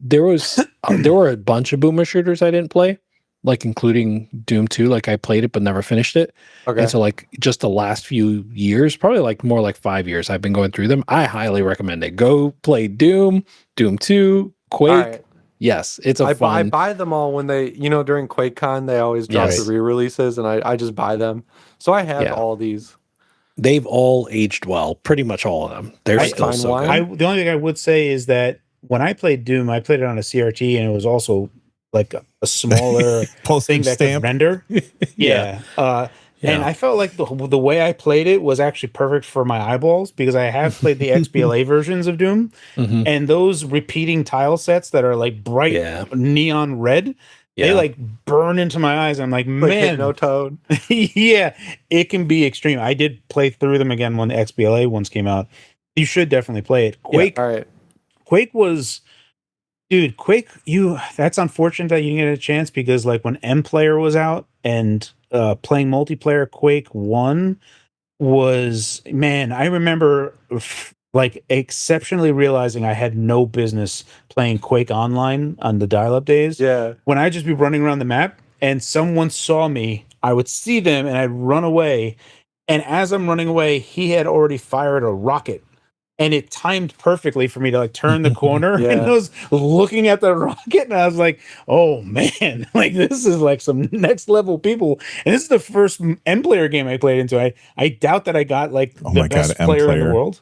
there were a bunch of boomer shooters I didn't play, like including Doom 2. Like I played it, but never finished it. Okay. And so like just the last few years, probably like more like 5 years, I've been going through them. I highly recommend it. Go play Doom 2, Quake. All right. Yes, it's I fun. buy them all when they, during QuakeCon, they always drop Yes. the re-releases, and I just buy them. So I have all these. They've all aged well, pretty much all of them. They're still Fine so wine. good. The only thing I would say is that when I played Doom, I played it on a CRT, and it was also like a smaller thing Postage that stamp. could render. Yeah. And I felt like the way I played it was actually perfect for my eyeballs because I have played the XBLA versions of Doom, Mhm. and those repeating tile sets that are like bright neon red, they like burn into my eyes. I'm like, Like man, Hypnotoad. yeah, it can be extreme. I did play through them again when the XBLA ones came out. You should definitely play it. Quake, All right. Quake was, dude, Quake. That's unfortunate that you didn't get a chance because like when M Player was out and playing multiplayer, Quake 1 was, man, I remember like exceptionally realizing I had no business playing Quake online on the dial-up days. Yeah. When I'd just be running around the map and someone saw me, I would see them and I'd run away. And as I'm running away, he had already fired a rocket. And it timed perfectly for me to like turn the corner. Yeah. And I was looking at the rocket and I was like, oh man, like this is like some next level people. And this is the first M player game I played into. I doubt that I got like the best player in the world.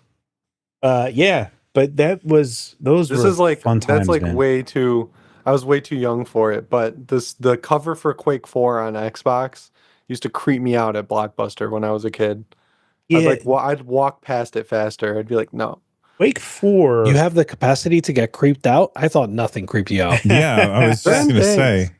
Yeah, but those This were is like fun times, that's like man. way too. I was way too young for it, but the cover for Quake 4 on Xbox used to creep me out at Blockbuster when I was a kid. Yeah, I'd walk past it faster. I'd be like, no. Quake 4. You have the capacity to get creeped out? I thought nothing creeped you out. Yeah, I was just Certain going to things. say.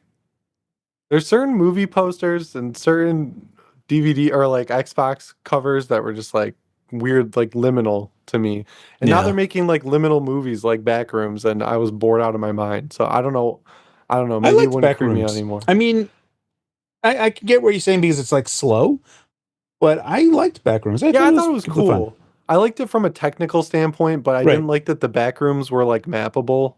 There's certain movie posters and certain DVD or like Xbox covers that were just like weird, like liminal to me. And now Yeah. they're making like liminal movies like Backrooms, and I was bored out of my mind. So I don't know. I Maybe it liked wouldn't creep me out Backrooms. anymore. I mean, I can get what you're saying because it's like slow, but I liked Backrooms. Yeah, I thought it was super fun. cool. I liked it from a technical standpoint, but I Right. didn't like that the Backrooms were like mappable.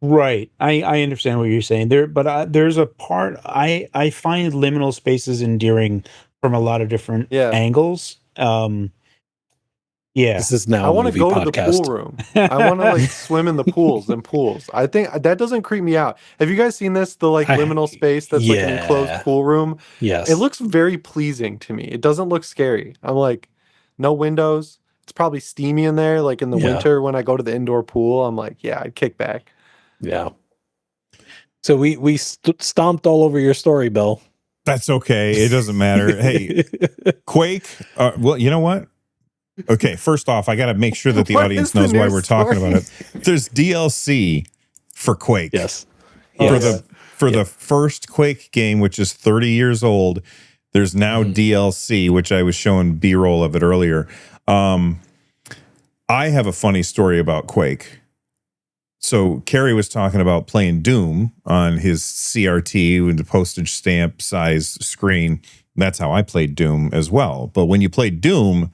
Right. I understand what you're saying there, but there's a part I find liminal spaces endearing from a lot of different Yeah. angles. Yeah. This is now I a want to movie go to the pool podcast. room. I want to like swim in the pools and pools. I think that doesn't creep me out. Have you guys seen this? The like liminal space that's like an enclosed Yeah. pool room. Yes. It looks very pleasing to me. It doesn't look scary. I'm like, no windows. It's probably steamy in there. Like in the Yeah. winter when I go to the indoor pool, I'm like, yeah, I'd kick back. Yeah. So we stomped all over your story, Bill. That's okay. It doesn't matter. Hey, Quake. Well, you know what? Okay, first off, I got to make sure that the What audience is the knows why news we're talking story? about it. There's DLC for Quake. Yes. For the first Quake game, which is 30 years old, there's now DLC, which I was showing B-roll of it earlier. I have a funny story about Quake. So Kerry was talking about playing Doom on his CRT with the postage stamp size screen. That's how I played Doom as well. But when you played Doom,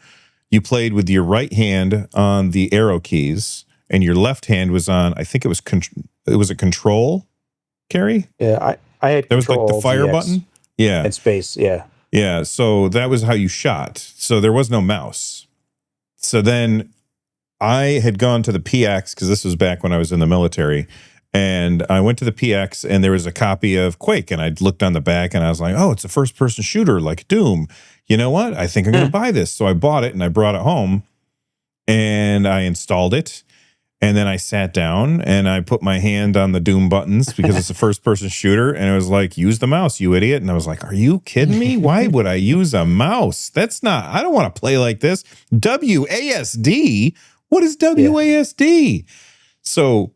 you played with your right hand on the arrow keys, and your left hand was on, I think it was a control, Kerry? Yeah, I had That was like the Control, fire ZX, button? Yeah. and space. Yeah. Yeah, so that was how you shot. So there was no mouse. So then I had gone to the PX, because this was back when I was in the military, and I went to the PX, and there was a copy of Quake, and I looked on the back, and I was like, oh, it's a first-person shooter like Doom. You know what? I think I'm going to buy this. So I bought it, and I brought it home, and I installed it, and then I sat down, and I put my hand on the Doom buttons because it's a first-person shooter, and it was like, use the mouse, you idiot. And I was like, are you kidding me? Why would I use a mouse? I don't want to play like this. WASD? What is WASD? So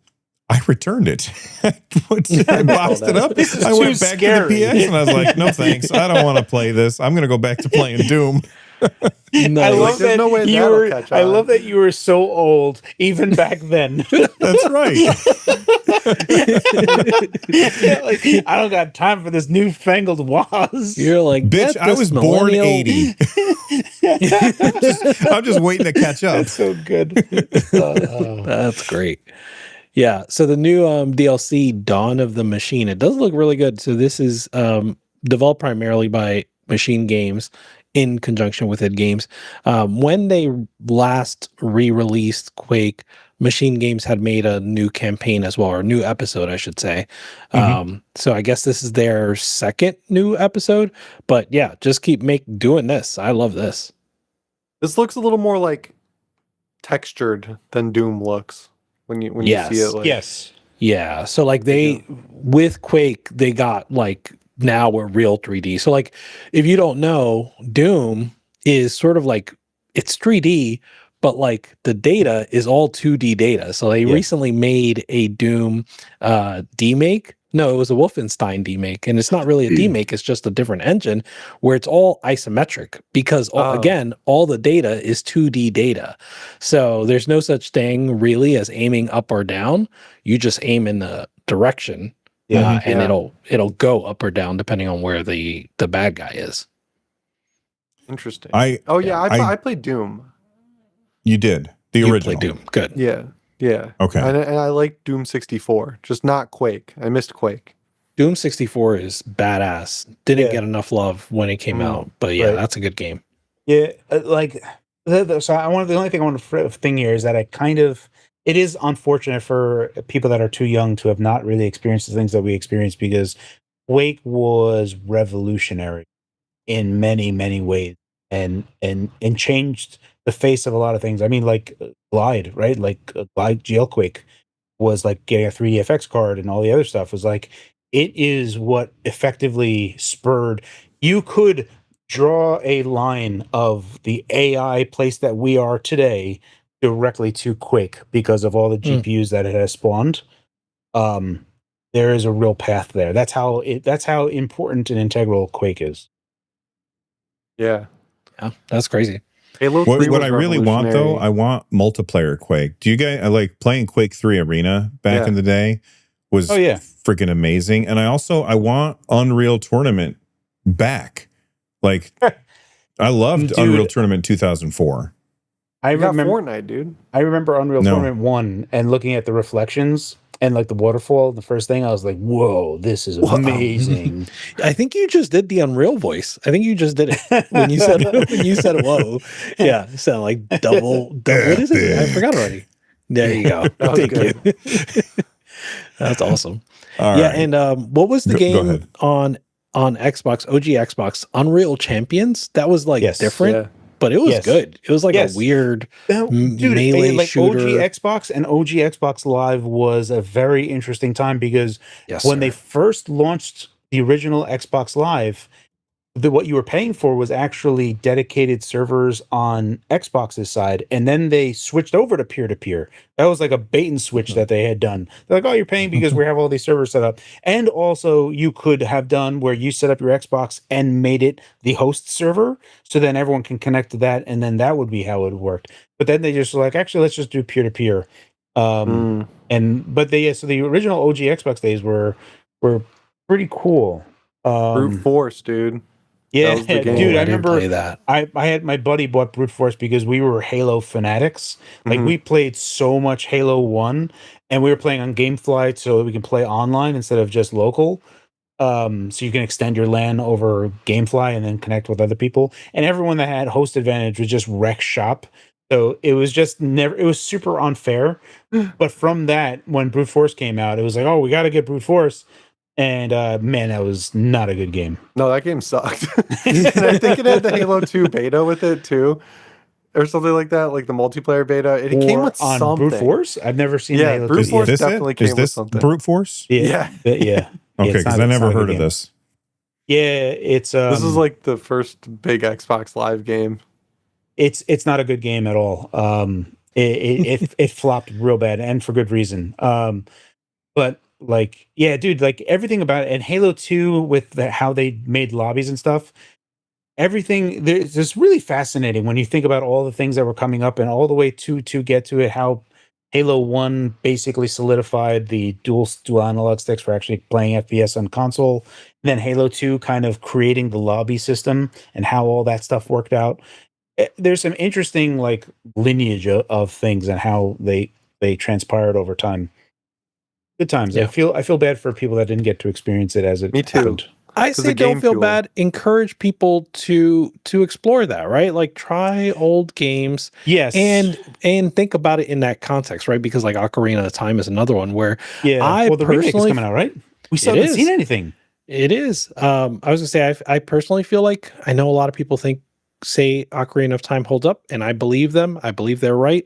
I returned it. I boxed it up. I went back to the PX and I was like, no thanks. I don't want to play this. I'm going to go back to playing Doom. No, I Like, love there's that no way you that'll were. catch I on. love that you were so old, even back then. That's right. Yeah, like, I don't got time for this newfangled WAS. You're like, Bitch, get I this was born millennial- 80. I'm just waiting to catch up. That's so good. That's great. Yeah. So the new DLC, Dawn of the Machine, it does look really good. So this is developed primarily by Machine Games in conjunction with id Games. When they last re-released Quake, Machine Games had made a new campaign as well, or a new episode, I should say. So I guess this is their second new episode. But yeah, just keep doing this. I love this. This looks a little more like textured than Doom looks when you see it. Yes. Like, Yes. Yeah. So like with Quake, they got like now we're real 3D. So like if you don't know, Doom is sort of like it's 3D, but like the data is all 2D data. So they recently made a Doom demake. No, it was a Wolfenstein demake, and it's not really a demake, it's just a different engine where it's all isometric because again, all the data is 2D data. So there's no such thing really as aiming up or down. You just aim in the direction. And it'll go up or down depending on where the bad guy is. Interesting. I played Doom. You did. The You original. played Doom. Good. Yeah. Okay. And I like Doom 64, just not Quake. I missed Quake. Doom 64 is badass. Didn't get enough love when it came out, but yeah, that's a good game. Yeah, so the only thing I want to thing here is that it is unfortunate for people that are too young to have not really experienced the things that we experienced, because Quake was revolutionary in many, many ways and changed the face of a lot of things. I mean, like Glide, right? Like Glide Jailquake was like getting a 3D FX card, and all the other stuff was like, it is what effectively spurred. You could draw a line of the AI place that we are today directly to Quake because of all the GPUs that it has spawned. There is a real path there. That's how important and integral Quake is. Yeah. Yeah, that's crazy. Halo 3 What was I really want though, revolutionary. I want multiplayer Quake. Do you guys I like playing Quake 3 Arena back Yeah. in the day was Oh, yeah. freaking amazing. And I want Unreal Tournament back. Like I loved Dude, Unreal Tournament 2004. I You got remember Fortnite, dude. I remember Unreal No. Tournament 1 and looking at the reflections and like the waterfall, the first thing I was like, whoa, this is amazing. I think you just did the Unreal voice. I think you just did it when you said whoa. Yeah, it sounded like double. What is it? I forgot already. There you go. That was Thank good. you. That's awesome. All Yeah, right. and what was the Go game ahead. on Xbox, OG Xbox, Unreal Champions? That was like Yes. different, Yeah. but it was Yes. good. It was like Yes. a weird Dude, melee like shooter. OG Xbox and OG Xbox Live was a very interesting time because Yes, when sir. they first launched the original Xbox Live, what you were paying for was actually dedicated servers on Xbox's side, and then they switched over to peer-to-peer. That was like a bait and switch that they had done. They're like, oh, you're paying because we have all these servers set up. And also you could have done where you set up your Xbox and made it the host server, so then everyone can connect to that, and then that would be how it worked. But then they just were like, actually, let's just do peer-to-peer. But so the original OG Xbox days were pretty cool. Brute Force, dude. Yeah, That was the game. dude, I I didn't remember play that. I had my buddy bought Brute Force because we were Halo fanatics. Like Mhm. we played so much Halo 1 and we were playing on GameFly so that we can play online instead of just local. So you can extend your LAN over GameFly and then connect with other people. And everyone that had host advantage would just wreck shop. So it was just never it was super unfair. But from that, when Brute Force came out, it was like, oh, we gotta get Brute Force. And man, that was not a good game. No, that game sucked. And I think it had the Halo 2 beta with it too, or something like that, like the multiplayer beta. It came Or with on something. Brute Force? I've never seen Yeah, Halo Brute 2 Force yet. Is this definitely it? came Is with this something. Brute Force? Yeah. Yeah. Yeah. Okay, It's not because I a- it's never not a good heard of game. this. Yeah, it's This is like the first big Xbox Live game. it's not a good game at all. It flopped real bad and for good reason. But like, yeah, dude, like everything about it and Halo 2 with how they made lobbies and stuff, everything there's just really fascinating when you think about all the things that were coming up and all the way to get to it, how Halo 1 basically solidified the dual analog sticks for actually playing FPS on console. And then Halo 2 kind of creating the lobby system and how all that stuff worked out. There's some interesting like lineage of things and how they transpired over time. Good times. Yeah. I feel bad for people that didn't get to experience it as it Me too. happened. I 'Cause say of don't game feel fuel. bad. Encourage people to explore that, right? Like try old games Yes. and think about it in that context, right? Because like Ocarina of Time is another one where yeah. I Well, the remake is personally coming out, right? We still It haven't is. seen anything. it is. I was gonna say I personally feel like I know a lot of people say Ocarina of Time holds up, and I believe them. I believe they're right.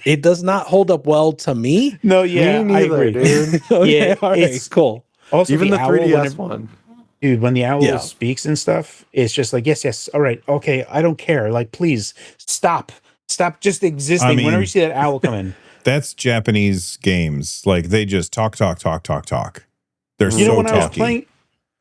It does not hold up well to me. No, yeah, Me neither, I agree. dude. Okay, Yeah, all right, it's cool. also Even the owl, 3DS whenever- one. Dude, when the owl Yeah. speaks and stuff, it's just like, yes, all right, okay, I don't care. Like, please stop just existing. I mean- Whenever you see that owl come in, That's Japanese games. Like they just talk. They're you know, so when talky.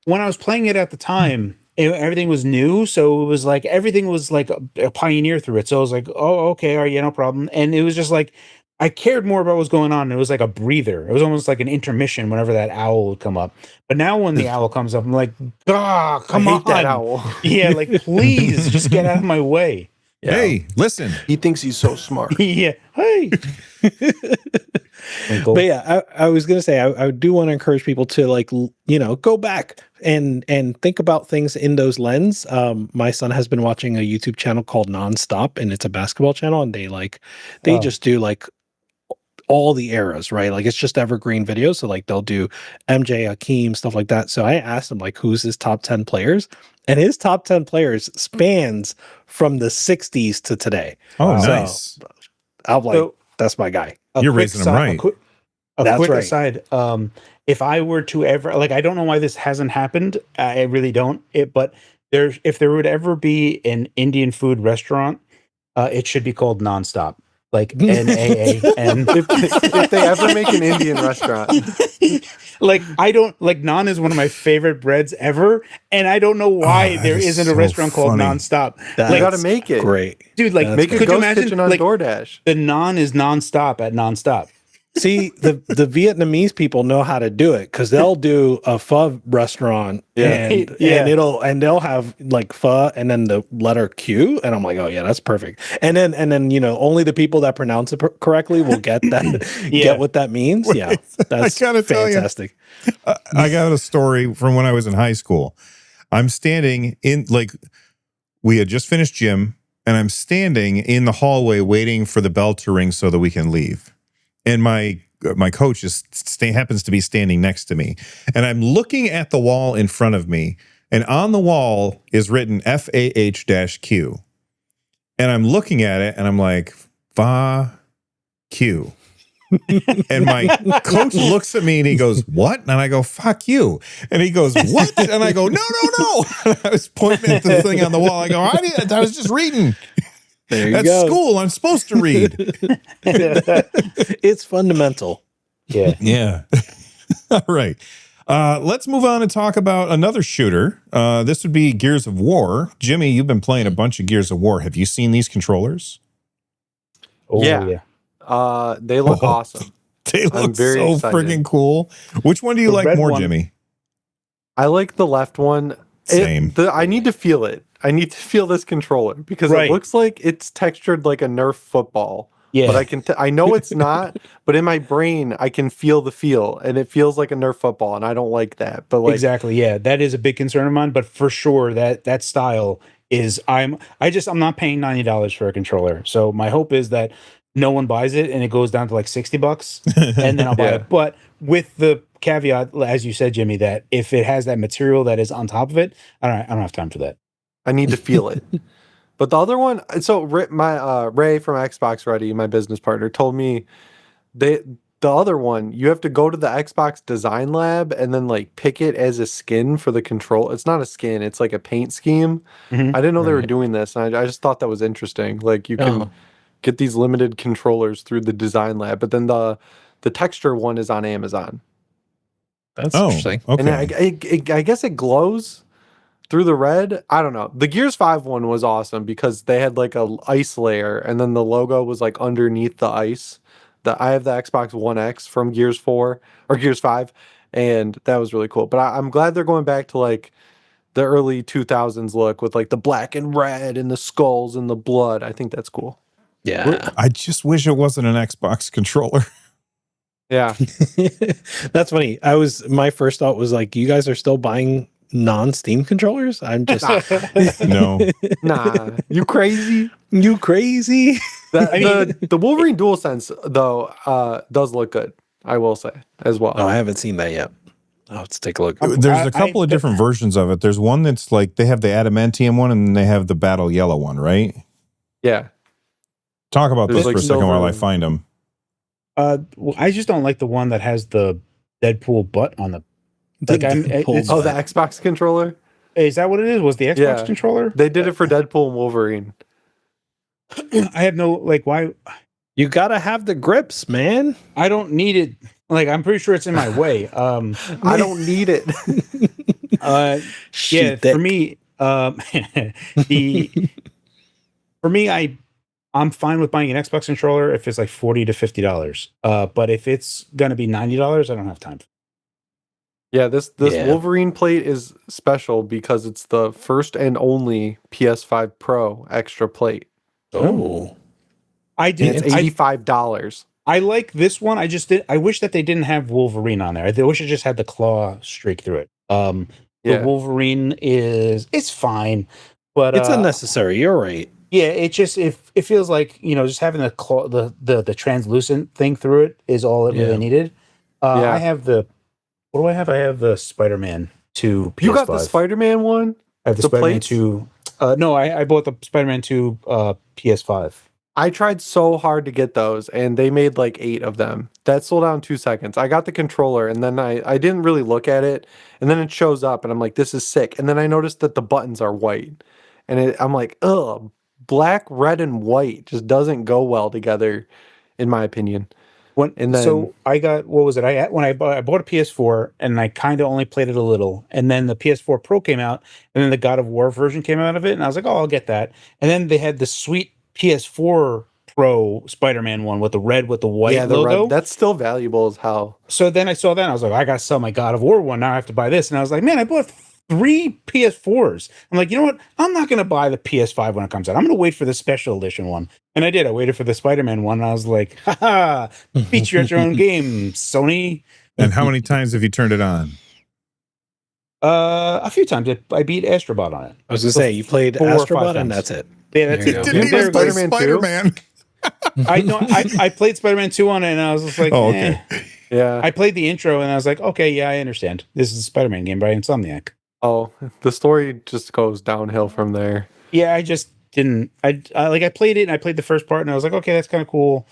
I was playing it at the time, everything was new, so it was like everything was like a pioneer through it. So I was like, oh, okay, all right, yeah, no problem. And it was just like I cared more about what was going on. It was like a breather. It was almost like an intermission whenever that owl would come up. But now when the owl comes up, I'm like, come I on, hate that owl. Yeah, like please just get out of my way. Yeah. Hey, listen. He thinks he's so smart. Yeah, hey. Twinkle. But yeah, I was gonna say I do want to encourage people to like go back and think about things in those lens. My son has been watching a YouTube channel called Nonstop, and it's a basketball channel, and they Oh. just do like all the eras, right? Like it's just evergreen videos. So like they'll do MJ, Hakeem, stuff like that. So I asked him like who's his top 10 players, and his top 10 players spans from the 60s to today. Oh, Wow. nice. I'm like, So- that's my guy. You're quick raising them right. A That's quick right. aside, if I were to ever like, I don't know why this hasn't happened. I really don't. But if there would ever be an Indian food restaurant, it should be called Nonstop. like NAAN. If they ever make an Indian restaurant. Like I don't like naan is one of my favorite breads ever, and I don't know why that there is isn't a so restaurant called funny. Nonstop. You gotta make it. Great. Dude, like That's Make a could you ghost imagine kitchen on like DoorDash. the naan is nonstop at Nonstop? See, the Vietnamese people know how to do it because they'll do a pho restaurant and Yeah. they'll have like pho and then the letter Q, and I'm like, oh yeah, that's perfect. And then only the people that pronounce it correctly will get that get what that means. Yeah, that's I gotta tell you. fantastic. I got a story from when I was in high school. I'm standing in, like, we had just finished gym, and I'm standing in the hallway waiting for the bell to ring so that we can leave. And my coach happens to be standing next to me, and I'm looking at the wall in front of me, and on the wall is written FAH-Q, and I'm looking at it, and I'm like, FA Q. And my coach looks at me and he goes, "What?" And I go, "Fuck you." And he goes, "What?" And I go, "No, no, no." And I was pointing at the thing on the wall. I go, I was just reading. There you At go. school, I'm supposed to read. It's fundamental. Yeah. Yeah. All right. Let's move on and talk about another shooter. This would be Gears of War. Jimmy, you've been playing a bunch of Gears of War. Have you seen these controllers? Oh Yeah. yeah. They look awesome. They look very so excited. freaking cool. Which one do you The like red more, one- Jimmy? I like the left one. Same. I need to feel it. I need to feel this controller because Right. it looks like it's textured like a Nerf football. Yeah. But I know it's not, but in my brain I can feel the feel, and it feels like a Nerf football, and I don't like that. But like, exactly. Yeah, that is a big concern of mine. But for sure, that style is I'm not paying $90 for a controller. So my hope is that no one buys it and it goes down to like $60, and then I'll buy Yeah. it. But with the caveat, as you said, Jimmy, that if it has that material that is on top of it, I don't have time for that. I need to feel it. But the other one, so Ray from Xbox Ready, my business partner, told me the other one, you have to go to the Xbox Design Lab and then like pick it as a skin for the control. It's not a skin; it's like a paint scheme. Mhm. I didn't know they were Right. doing this, and I just thought that was interesting. Like you can Oh. get these limited controllers through the Design Lab, but then the texture one is on Amazon, That's Oh, interesting. okay. and I guess it glows through the red. I don't know. The Gears 5 one was awesome because they had like a ice layer, and then the logo was like underneath the ice. I have the Xbox One X from Gears 4 or Gears 5, and that was really cool. But I'm glad they're going back to like the early 2000s look with like the black and red and the skulls and the blood. I think that's cool. Yeah. I just wish it wasn't an Xbox controller. Yeah. That's funny. My first thought was like, you guys are still buying non-Steam controllers? I'm just No. Nah, you crazy? you crazy. The Wolverine DualSense though does look good. I will say as well. Oh, I haven't seen that yet. I'll have to take a look. There's a couple of different versions of it. There's one that's like they have the adamantium one and then they have the battle yellow one, right? Yeah. Talk about There's those like for a second silver while I and- find them. Well, I just don't like the one that has the Deadpool butt on the. Like I'm. It's, Oh, the Xbox controller? is that what it is? Was the Xbox Yeah. controller? They did it for Deadpool and Wolverine. I have no like why. You gotta have the grips, man. I don't need it. Like I'm pretty sure it's in my way. I don't need it. Yeah, Shoot for me, I'm fine with buying an Xbox controller if it's like $40 to $50. But if it's gonna be $90, I don't have time. Yeah, this Yeah. Wolverine plate is special because it's the first and only PS5 Pro extra plate. Oh, I And did. it's $85. I like this one. I wish that they didn't have Wolverine on there. I wish it just had the claw streak through it. The Yeah. Wolverine it's fine, but it's unnecessary. You're right. yeah, it just it feels like just having the claw, the translucent thing through it is all it Yeah. really needed. Yeah. I have what do I have? I have the Spider-Man 2 PS5. You got the Spider-Man one? I have the the Spider-Man plates? 2. No, I bought the Spider-Man 2 PS5. I tried so hard to get those, and they made like 8 of them. That sold out in 2 seconds. I got the controller, and then I didn't really look at it, and then it shows up, and I'm like, this is sick. And then I noticed that the buttons are white, and I'm like, ugh, black, red, and white just doesn't go well together, in my opinion. And then So I got, what was it? I bought a PS4 and I kind of only played it a little, and then the PS4 Pro came out, and then the God of War version came out of it, and I was like, oh, I'll get that. And then they had the sweet PS4 Pro Spider-Man one with the red with the white the logo. red, that's still valuable as hell. So then I saw that and I was like, I gotta sell my God of War one. Now I have to buy this. And I was like, man, I bought 3 PS4s. I'm like, you know what? I'm not gonna buy the PS5 when it comes out. I'm gonna wait for the special edition one. And I did. I waited for the Spider-Man one. And I was like, haha, beat you at your own game, Sony. And how many times have you turned it on? A few times. I beat Astrobot on it. I was gonna say you played 4 or 5 Astrobot and times. that's it. Yeah, that's There you it. go. Didn't There even play goes. Spider-Man. I played Spider-Man 2 on it, and I was just like, Oh, okay. Yeah. I played the intro, and I was like, okay, yeah, I understand. This is a Spider-Man game by Insomniac. Oh, the story just goes downhill from there. Yeah, I just didn't. I played it, and I played the first part, and I was like, okay, that's kind of cool.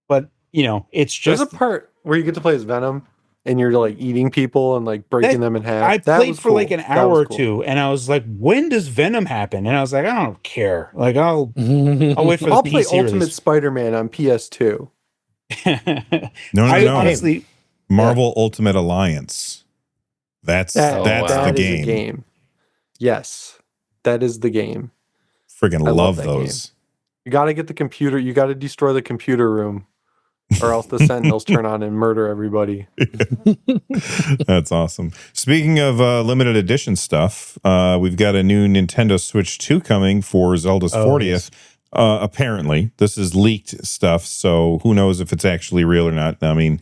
But it's There's just a part where you get to play as Venom, and you're like eating people and like breaking them in half. I That played was for cool. like an That hour was or cool. two, and I was like, when does Venom happen? And I was like, I don't care. Like, I'll wait for the I'll play PC Ultimate release. Spider-Man on PS2. No. Honestly, Marvel Ultimate Alliance. That's That the is game. a game. Yes, that is the game. Friggin' I love love that those. You got to get the computer. You got to destroy the computer room, or else the Sentinels turn on and murder everybody. That's awesome. Speaking of limited edition stuff, we've got a new Nintendo Switch 2 coming for Zelda's 40th. yes. Apparently, this is leaked stuff, so who knows if it's actually real or not. I mean,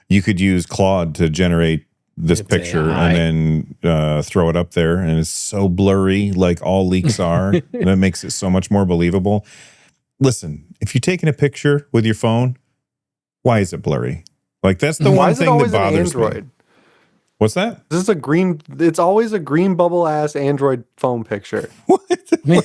you could use Claude to generate this It's picture AI. and then throw it up there, and it's so blurry, like all leaks are, and it makes it so much more believable. Listen, if you're taking a picture with your phone, why is it blurry? Like, that's the Why one is it thing that always an bothers me. Android? What's that? This is a green. It's always a green bubble ass Android phone picture. What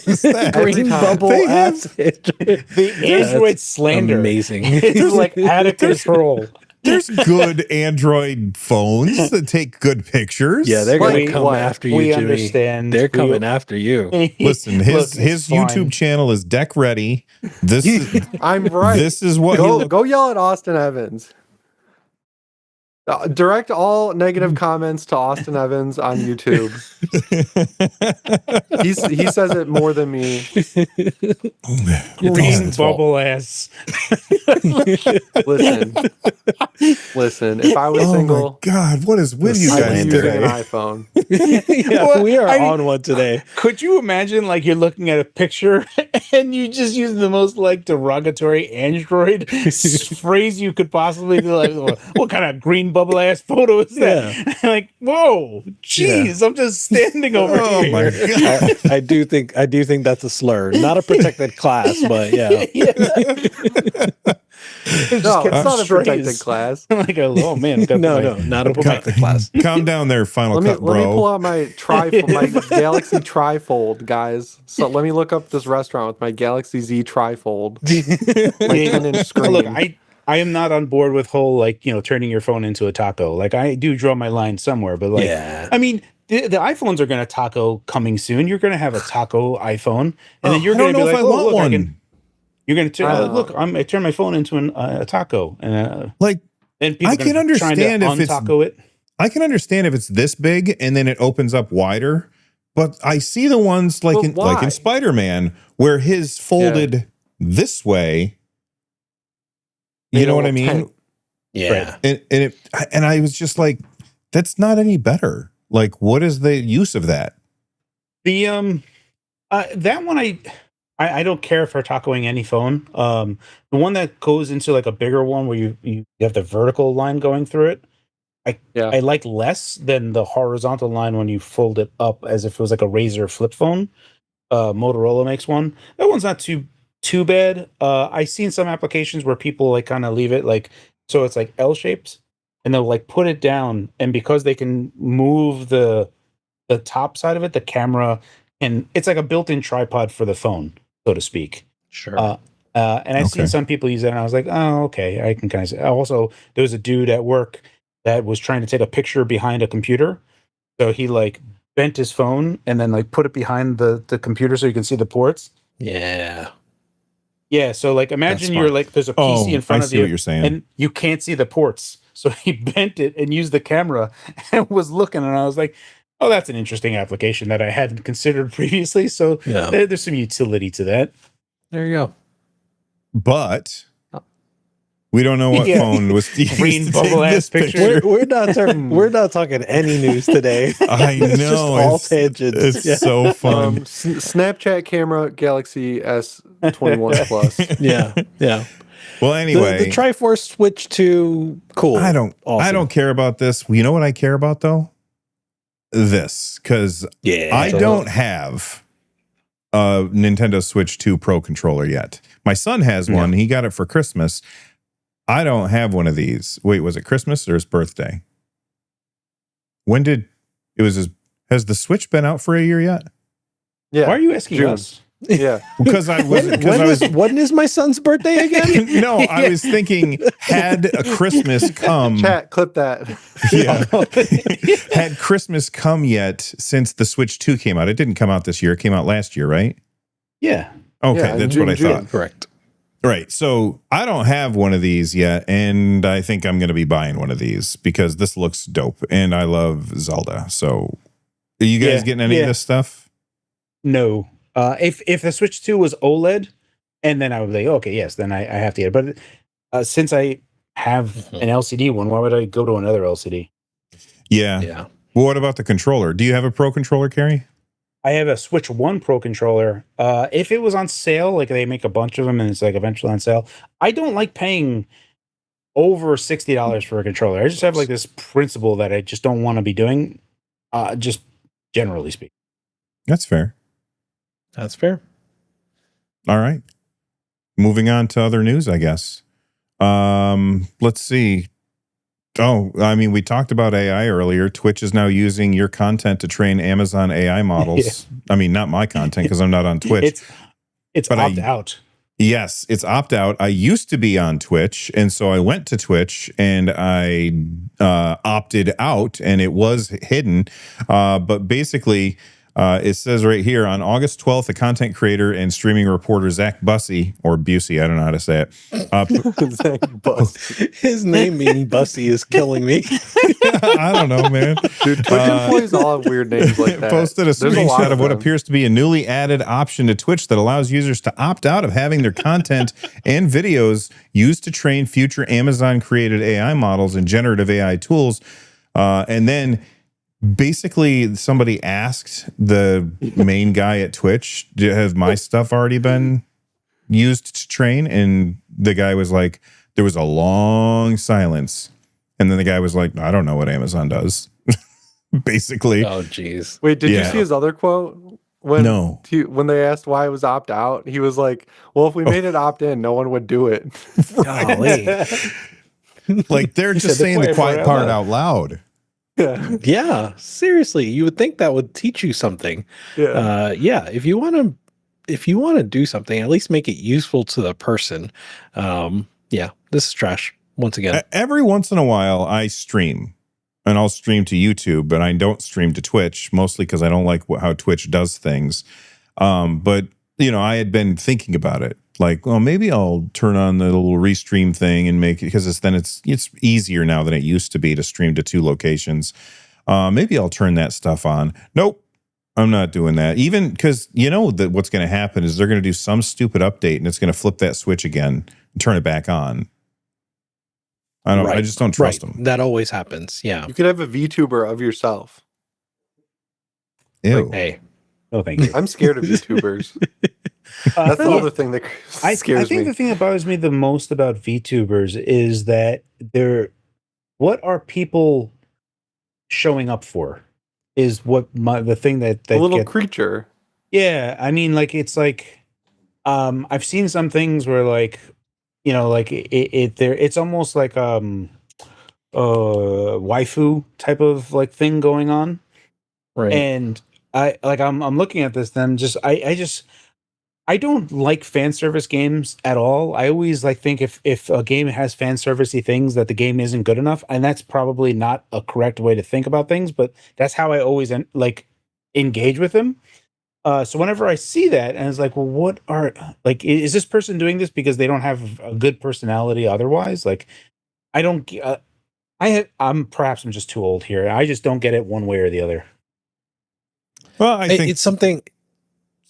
is that? Every Green time. bubble They have- ass. the Android slander. Amazing. It's like out of control. There's good Android phones that take good pictures. Yeah, they're What? gonna come What? after you, We Jimmy. understand. They're We- coming after you. Listen, Look, his it's fine. YouTube channel is Deck Ready. This is I'm right. this is what Go yell at Austin Evans. Direct all negative comments to Austin Evans on YouTube. He says it more than me. Green Austin's fault. bubble ass. Listen. If I was Oh single, my God, what is with you I'd guys be using an today? iPhone. Yeah, Well, we are I mean- on one today. Could you imagine, like, you're looking at a picture and you just use the most like derogatory Android phrase you could possibly do? Like, what kind of green bubble ass photo is that? Like, whoa, jeez, I'm just standing over Oh here. my God. I do think that's a slur, not a protected class, but yeah. No, it's not a protected class. Like, oh man, No, not a protected class. Calm down there, Final Let me Cut, bro. pull out my my Galaxy Trifold, guys. So let me look up this restaurant with my Galaxy Z Trifold, my 10-inch screen. Look, I am not on board with whole, like, turning your phone into a taco. Like, I do draw my line somewhere, but like, Yeah. I mean, the iPhones are going to taco coming soon. You're going to have a taco iPhone, and then you're I going don't to know be if like, I oh, want look, one. you're going to turn. I don't Look, know. I turned my phone into a taco, and Like, then people I are gonna can be trying to understand if it's- untaco it. I can understand if it's this big and then it opens up wider, but I see the ones like But why? in Spider-Man where his folded this way. You Made a know what I little mean? tent. Yeah. And I was just like, that's not any better. Like, what is the use of that? The that one I don't care for tacoing any phone. The one that goes into like a bigger one where you have the vertical line going through it. I like less than the horizontal line when you fold it up as if it was like a Razr flip phone. Motorola makes one. That one's not too bad. I've seen some applications where people like kind of leave it like so it's like L shaped, and they'll like put it down, and because they can move the top side of it, the camera, and it's like a built-in tripod for the phone, so to speak. Sure. And I've seen Okay. some people use it, and I was like, oh, okay, I can kind of see. Also, there was a dude at work that was trying to take a picture behind a computer. So he like bent his phone and then like put it behind the computer so you can see the ports. Yeah. Yeah, so like imagine That's you're smart. like there's a PC in I front of see you what you're saying. and you can't see the ports. So he bent it and used the camera and was looking, and I was like, "Oh, that's an interesting application that I hadn't considered previously." So Yeah. there's some utility to that. There you go. But we don't know what Yeah. phone was used Green to bubble take ass this picture. picture. We're not talking any news today. I It's know. just all it's tangents. It's Yeah. so fun. Snapchat camera Galaxy S21 Plus. Yeah. Yeah. Well, anyway, The Triforce Switch 2, cool. I don't Awesome. care about this. You know what I care about though? This, because Yeah. I don't have a Nintendo Switch 2 Pro controller yet. My son has one. He got it for Christmas. I don't have one of these. Wait, was it Christmas or his birthday? When did it was his? Has the Switch been out for a year yet? Yeah. Why are you asking June. us? Yeah. Because I was when is my son's birthday again? no, I was thinking, had a Christmas come? Chat, clip that. Yeah. Had Christmas come yet since the Switch 2 came out? It didn't come out this year. It came out last year, right? Yeah. Okay, Yeah, that's June, what I thought. Correct. Right. So I don't have one of these yet, and I think I'm going to be buying one of these because this looks dope, and I love Zelda. So are you guys getting any of this stuff? No. If the Switch 2 was OLED, and then I would be like, okay, yes, then I have to get it. But since I have an LCD one, why would I go to another LCD? Yeah. Yeah. Well, what about the controller? Do you have a Pro controller, Carrie? I have a Switch 1 Pro controller. If it was on sale, like they make a bunch of them and it's like eventually on sale, I don't like paying over $60 for a controller. I just have like this principle that I just don't want to be doing, just generally speaking. That's fair. That's fair. All right. Moving on to other news, I guess. Let's see. Oh, I mean, we talked about AI earlier. Twitch is now using your content to train Amazon AI models. I mean, not my content because I'm not on Twitch. It's but opt out. Yes, it's opt out. I used to be on Twitch, and so I went to Twitch and I opted out, and it was hidden. But basically, it says right here on August 12th, the content creator and streaming reporter Zach Bussey, or Busey, I don't know how to say it. Zach Bussey. His name being Bussey is killing me. I don't know, man. Dude, Twitch employees all have weird names like that. Posted a There's a lot screenshot of what them. appears to be a newly added option to Twitch that allows users to opt out of having their content and videos used to train future Amazon created AI models and generative AI tools. And then basically somebody asked the main guy at Twitch, has my stuff already been used to train? And the guy was like, there was a long silence. And then the guy was like, I don't know what Amazon does. Basically. Oh, geez. Wait, did you Yeah. see his other quote? When they asked why it was opt out, he was like, well, if we made it opt in, no one would do it. Golly. Like they're just said the saying the quiet quiet part part out loud. Yeah. Yeah, seriously, you would think that would teach you something. Yeah. If you want to do something, at least make it useful to the person. Yeah, this is trash once again. Every once in a while, I stream, and I'll stream to YouTube, but I don't stream to Twitch, mostly because I don't like how Twitch does things. But I had been thinking about it, like, well, maybe I'll turn on the little restream thing and make it, because it's easier now than it used to be to stream to two locations. Maybe I'll turn that stuff on. Nope. I'm not doing that. Even because that what's going to happen is they're going to do some stupid update and it's going to flip that switch again and turn it back on. I just don't trust them. That always happens. Yeah. You could have a VTuber of yourself. Ew. Hey. Oh, thank you. I'm scared of VTubers. That's the other thing that scares I think me. the thing that bothers me the most about VTubers is that what are people showing up for? Is what the thing that A little creature. Yeah, I mean, like it's like, I've seen some things where like, like it's almost like waifu type of like thing going on, Right. and I'm looking at this, then I don't like fan service games at all. I always think if a game has fan servicey things, that the game isn't good enough, and that's probably not a correct way to think about things, but that's how I always engage with them. So whenever I see that, and it's like, well, what are like, is this person doing this because they don't have a good personality otherwise? Like, I don't. I'm just too old here. I just don't get it one way or the other. Well, I think It's something.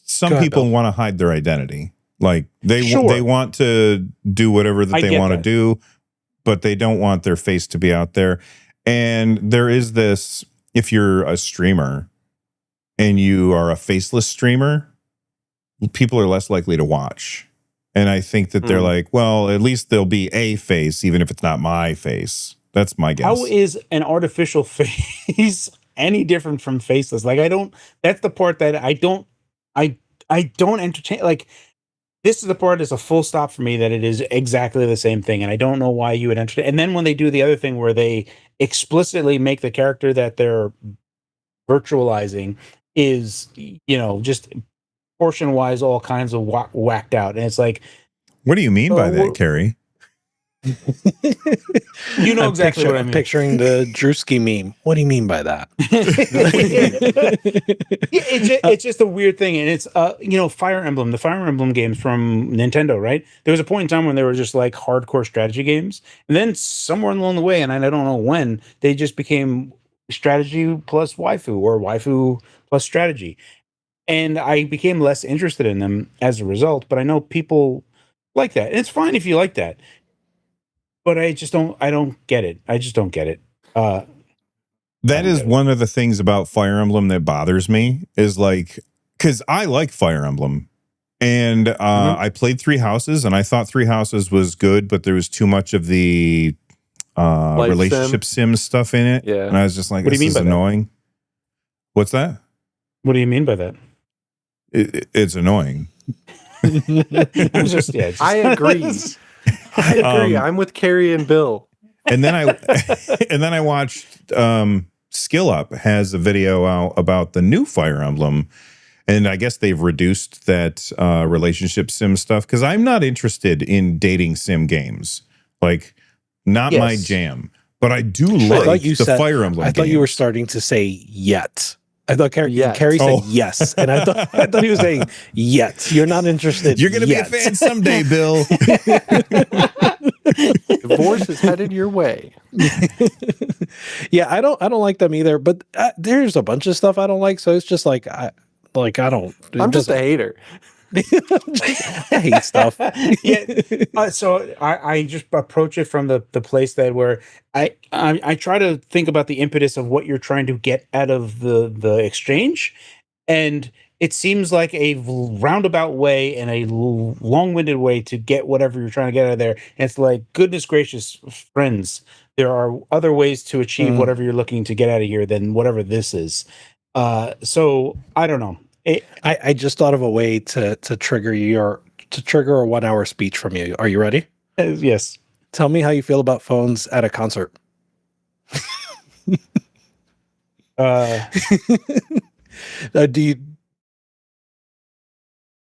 some Go ahead, people Bill. want to hide their identity. Like they Sure. they want to do whatever that I they get want to that. do, but they don't want their face to be out there. And there is this, if you're a streamer and you are a faceless streamer, people are less likely to watch. And I think that they're like, well, at least there'll be a face, even if it's not my face. That's my guess. How is an artificial face any different from faceless? Like, I don't. That's the part that I don't. I don't entertain. Like, this is the part that's a full stop for me. That it is exactly the same thing, and I don't know why you would entertain. And then when they do the other thing where they explicitly make the character that they're virtualizing is, just portion wise all kinds of whacked out, and it's like, What do you mean by that, what- Carrie? you know exactly what I I'm mean. picturing the Drewski meme. What do you mean by that? Yeah, it's just a weird thing, and it's Fire Emblem, the Fire Emblem games from Nintendo, right? There was a point in time when they were just like hardcore strategy games, and then somewhere along the way, and I don't know when, they just became strategy plus waifu or waifu plus strategy, and I became less interested in them as a result. But I know people like that, and it's fine if you like that, but I don't get it. I just don't get it. That is one of the things about Fire Emblem that bothers me is like, because I like Fire Emblem, and I played Three Houses, and I thought Three Houses was good, but there was too much of the relationship sim stuff in it. Yeah. And I was just like, What do you this mean is by that? annoying. What's that? What do you mean by that? It's annoying. I was just, I agree. I agree. I'm with Carrie and Bill. And then I watched Skill Up has a video out about the new Fire Emblem, and I guess they've reduced that relationship sim stuff, because I'm not interested in dating sim games. Like, not my jam. But I do like the Fire Emblem I thought you games. were starting to say yet. I thought Carrie Yet. said yes, and I thought he was saying yet. You're not interested. You're going to be a yet. fan someday, Bill. Divorce is headed your way. Yeah, I don't like them either. But there's a bunch of stuff I don't like. So it's just like I don't. I'm just a hater. I hate stuff. So I just approach it from the place that where I try to think about the impetus of what you're trying to get out of the exchange, and it seems like a roundabout way and a long-winded way to get whatever you're trying to get out of there. And it's like, goodness gracious, friends, there are other ways to achieve whatever you're looking to get out of here than whatever this is. So I don't know. I just thought of a way to trigger a 1 hour speech from you. Are you ready? Yes. Tell me how you feel about phones at a concert. Do you?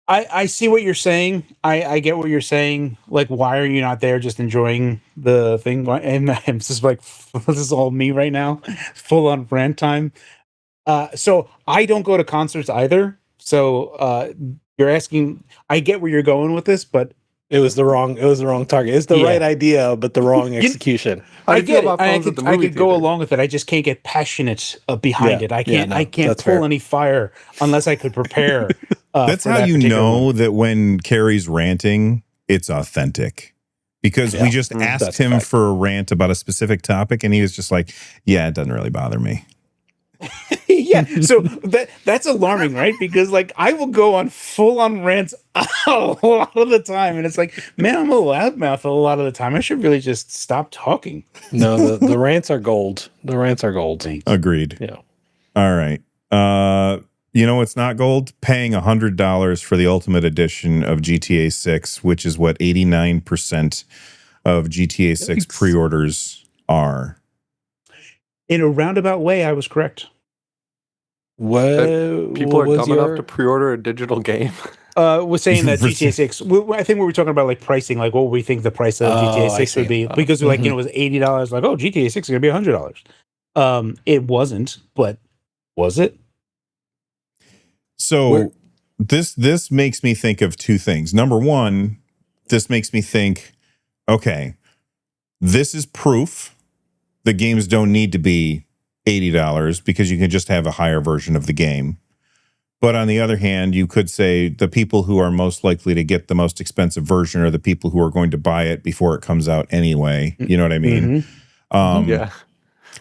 I see what you're saying. I get what you're saying. Like, why are you not there just enjoying the thing? And I'm just like, this is all me right now, full on rant time. So I don't go to concerts either. So you're asking, I get where you're going with this, but It was the wrong target. It's the right idea, but the wrong execution. I get it. I could go along with it. I just can't get passionate behind it. I can't pull any fire unless I could prepare. That's how you know that when Carrie's ranting, it's authentic. Because we just asked him for a rant about a specific topic, and he was just like, yeah, it doesn't really bother me. Yeah, so that's alarming, right? Because like I will go on full on rants a lot of the time, and it's like, man, I'm a loudmouth a lot of the time. I should really just stop talking. No, the rants are gold. The rants are gold. Agreed. Yeah. All right. You know what's not gold? Paying $100 for the Ultimate Edition of GTA 6, which is what 89% of GTA 6 pre-orders are. In a roundabout way, I was correct. What people are dumb enough to pre-order a digital game? Was saying that GTA 6. I think we were talking about like pricing, like what we think the price of GTA 6 would be, because like it was $80. Like, oh, GTA 6 is gonna be $100. It wasn't, but was it? So this makes me think of two things. Number one, this makes me think, okay, this is proof the games don't need to be $80 because you can just have a higher version of the game. But on the other hand, you could say the people who are most likely to get the most expensive version are the people who are going to buy it before it comes out anyway. You know what I mean? Yeah.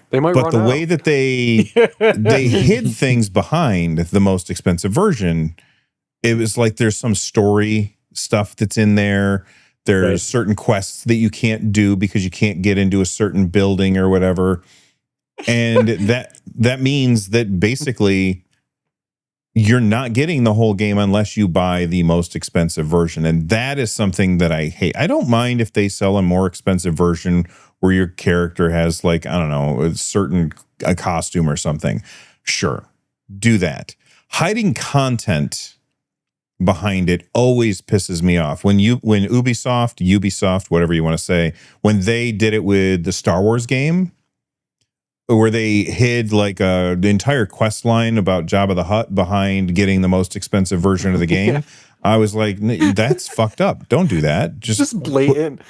They might But run the out. way that they hid things behind the most expensive version, it was like there's some story stuff that's in there. There's certain quests that you can't do because you can't get into a certain building or whatever. And that means that basically you're not getting the whole game unless you buy the most expensive version. And that is something that I hate. I don't mind if they sell a more expensive version where your character has, like, I don't know, a costume or something. Sure, do that. Hiding content behind it always pisses me off. When Ubisoft, whatever you want to say, when they did it with the Star Wars game, where they hid like the entire quest line about Jabba the Hutt behind getting the most expensive version of the game. I was like, that's fucked up. Don't do that. Just blatant.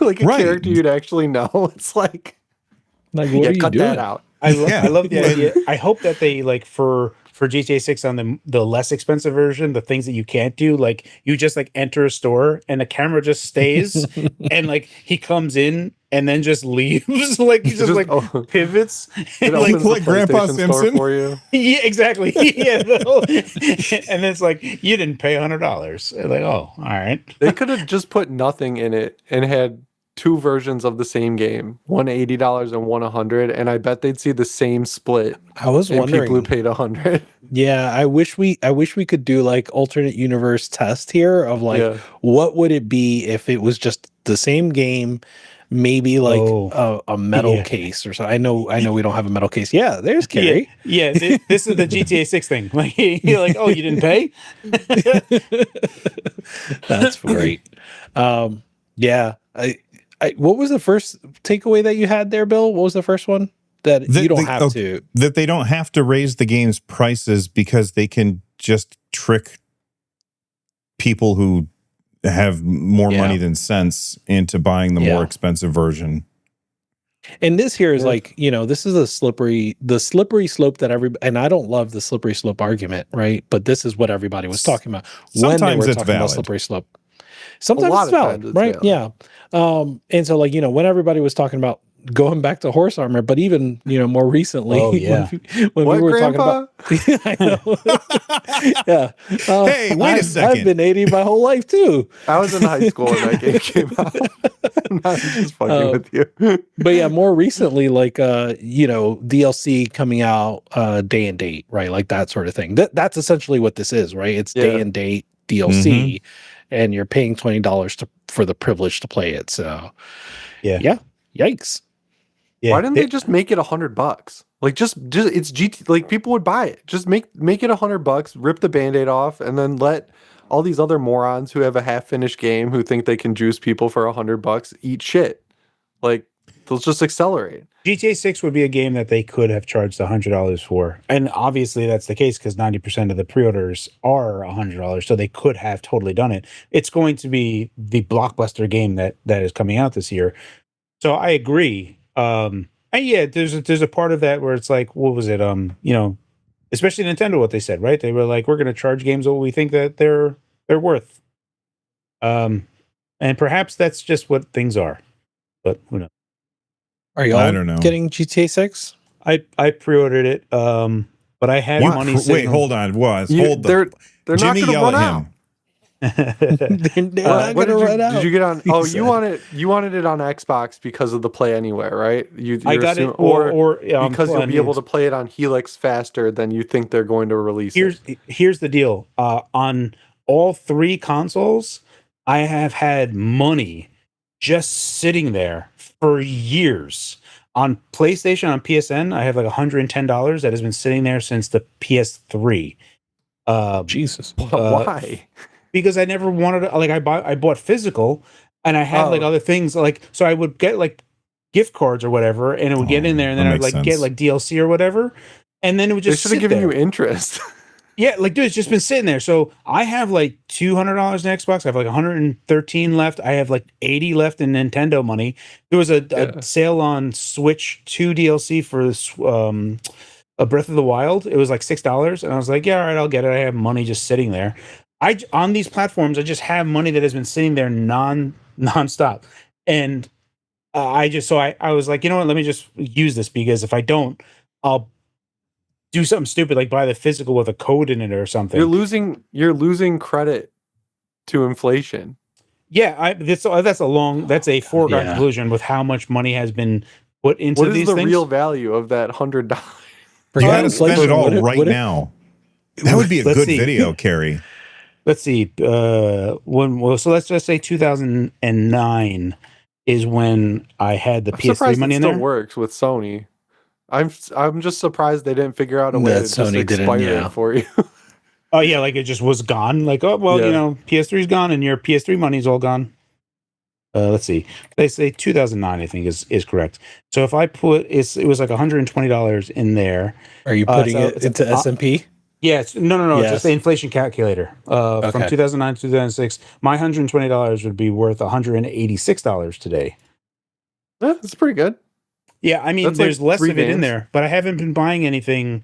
Like a character you'd actually know. It's like what are you cut doing? that out. I love the idea. I hope that they, like, for GTA 6 on the less expensive version, the things that you can't do, like you just like enter a store and the camera just stays and like he comes in and then just leaves. Like he just pivots. It like, opens the Grandpa PlayStation Simpson store for you. Yeah, exactly. Yeah. And then it's like, you didn't pay $100. Like, oh, all right. They could have just put nothing in it and had two versions of the same game, one $80 and one $100, and I bet they'd see the same split. I was wondering, people who paid $100. Yeah, I wish we could do like alternate universe test here of like what would it be if it was just the same game, maybe like a metal case or something. I know we don't have a metal case. Yeah, there's Carrie. Yeah, this is the GTA 6 thing. Like you're like, oh, you didn't pay? That's great. Yeah, what was the first takeaway that you had there, Bill? What was the first one? That you don't have to. That they don't have to raise the game's prices because they can just trick people who have more money than sense into buying the more expensive version. And this here is like, this is the slippery slope that and I don't love the slippery slope argument, right? But this is what everybody was talking about when they were talking about slippery slope. Sometimes it's valid, right? Yeah. And so like, when everybody was talking about going back to horse armor, but even, more recently, when we were talking about, I know. Yeah. Hey, wait a second. I've been 80 my whole life too. I was in high school when that game came out. I'm just fucking with you. But yeah, more recently, like, DLC coming out day and date, right? Like that sort of thing. That's essentially what this is, right? It's day and date DLC, and you're paying $20 for the privilege to play it. So yeah. Yikes. Yeah. Why didn't they just make it $100? Like just it's GT, like people would buy it. Just make it $100, rip the Band-Aid off, and then let all these other morons who have a half-finished game who think they can juice people for $100 eat shit. Like, they'll just accelerate. GTA 6 would be a game that they could have charged $100 for. And obviously that's the case because 90% of the pre-orders are $100. So they could have totally done it. It's going to be the blockbuster game that is coming out this year. So I agree. And yeah, there's a part of that where it's like, what was it? Especially Nintendo, what they said, right? They were like, we're going to charge games what we think that they're worth. And perhaps that's just what things are, but who knows? Are y'all I don't know. getting GTA 6? I pre-ordered it, but I had money. Wait, hold on. They're Jimmy, not going to run out. They're not going to run out. Did you get on? Oh, you wanted it on Xbox because of the Play Anywhere, right? I got it, or because you'll be able to play it on Helix faster than you think they're going to release it. Here's the deal. On all three consoles, I have had money just sitting there for years. On PlayStation, on PSN, I have like $110 that has been sitting there since the PS3. Jesus. Why? Because I never wanted to, like, I bought physical, and I had like other things, like, so I would get like gift cards or whatever, and it would get in there, and then I would like get like DLC or whatever, and then it would just they should have given you interest. Yeah, like dude, it's just been sitting there. So I have like $200 in Xbox. I have like 113 left. I have like 80 left in Nintendo money. There was a Yeah. sale on Switch 2 DLC for this a Breath of the Wild. It was like $6, and I was like, yeah, all right, I'll get it. I have money just sitting there. On these platforms, I just have money that has been sitting there nonstop, and I was like, you know what? Let me just use this because if I don't, I'll do something stupid like buy the physical with a code in it or something. You're losing credit to inflation. Yeah, that's a foregone Yeah. conclusion with how much money has been put into What is these the things. real value of that $100? You got to spend it all What if- right what if- now. That would be a Let's good see. video, Carrie. Let's see. So let's just say 2009 is when I had the I'm PS3 surprised money it in still there. works with Sony. I'm just surprised they didn't figure out a way That to just Sony didn't, expire yeah. it for you. Oh yeah, like it just was gone. Like, oh well, Yeah. PS3's gone and your PS3 money's all gone. Let's see. They say 2009, I think is correct. So if I put it was like $120 in there. Are you putting So it it's into S&P? yeah, no. It's just the Yes. inflation calculator. From Okay. 2009 to 2006, my $120 would be worth $186 today. Yeah, that's pretty good. Yeah, I mean, That's like there's less 3 of it in games. there, but I haven't been buying anything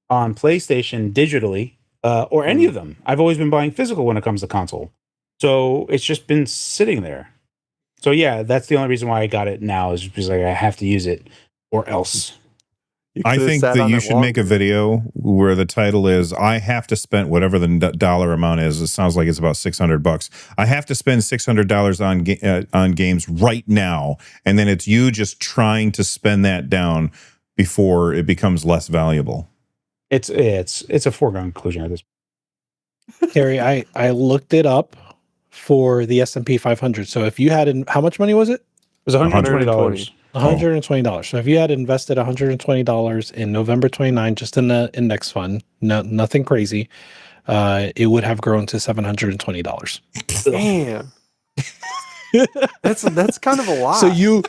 on PlayStation digitally or any of them. I've always been buying physical when it comes to console. So it's just been sitting there. So yeah, that's the only reason why I got it now is because like I have to use it or else. You I could've think sat that on you it should make a longer. video where the title is I have to spend whatever the dollar amount is. It sounds like it's about $600. I have to spend $600 on games right now, and then it's you just trying to spend that down before it becomes less valuable. It's a foregone conclusion at this. Carrie, I looked it up for the S&P 500. So if you had how much money was it? It was $120. $120. So if you had invested $120 in November 29 just in the index fund, nothing crazy, it would have grown to $720. Damn. That's kind of a lot. So you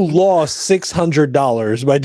lost $600 by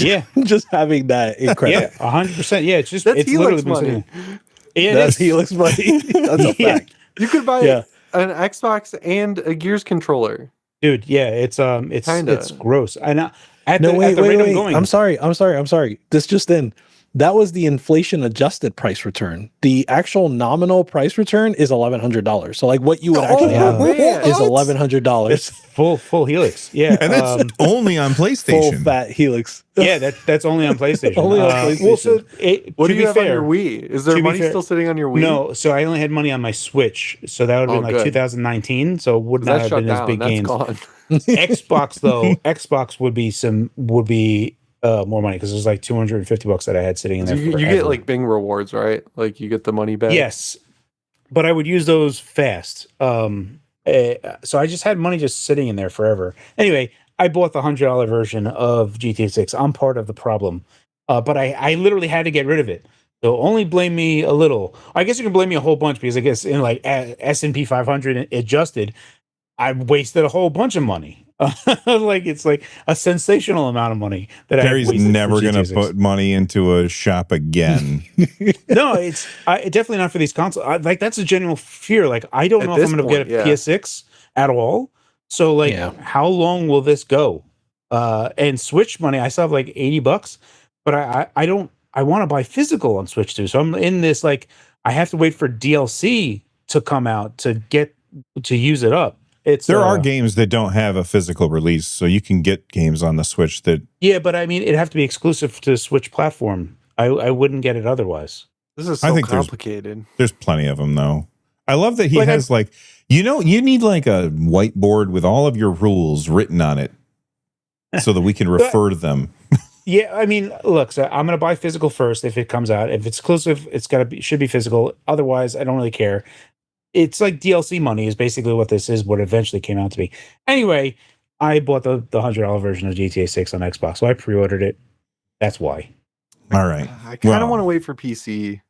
just having that in credit. Yeah, 100%. Yeah, it's That's literally Helix been money. sitting there. Yeah, That's Helix money. That's a Yeah. fact. You could buy Yeah. an Xbox and a Gears controller. dude. Yeah, it's Kinda. gross. And at No, the wait. rate I'm going, I'm sorry. This just in. That was the inflation adjusted price return. The actual nominal price return is $1,100. So like what you would actually have man. is What? $1,100. it's full Helix. Yeah, And that's only on Full PlayStation. fat Helix. yeah, that's only on PlayStation. Only on Well, so What to do be you have fair, on your Wii? Is there to be money fair- still sitting on your Wii? no. So I only had money on my Switch, so that would have been like good. 2019. So it would 'Cause not that have shut been as down. big That's games. gone. Xbox though, Xbox would be more money because it was like $250 that I had sitting in there. You get like Bing rewards, right? Like you get the money back. yes, but I would use those fast. So I just had money just sitting in there forever. Anyway, I bought the $100 version of GTA 6. I'm part of the problem, but I literally had to get rid of it. So only blame me a little. I guess you can blame me a whole bunch because I guess in like S&P 500 adjusted, I wasted a whole bunch of money. Like it's like a sensational amount of money that Carrie's I wasted never for going to GTA 6. put money into a shop again. No, it's definitely not for these consoles. Like that's a general fear. Like I don't At know if I'm this going to get a point, yeah. PS6 at all. So like, Yeah. how long will this go? And Switch money, I still have like $80, but I don't. I want to buy physical on Switch too. So I'm in this like I have to wait for DLC to come out to use it up. There are games that don't have a physical release, so you can get games on the Switch that. Yeah, but I mean, it'd have to be exclusive to the Switch platform. I wouldn't get it otherwise. This is I so think complicated. There's plenty of them though. I love that he Like, has like you need like a whiteboard with all of your rules written on it, so that we can refer to them. Yeah, I mean, look, so I'm gonna buy physical first if it comes out. If it's exclusive, should be physical. Otherwise, I don't really care. It's like DLC money is basically what this is, what eventually came out to be. Anyway, I bought the $100 version of GTA 6 on Xbox, so I pre-ordered it. That's why. All right. I kind of Well, want to wait for PC.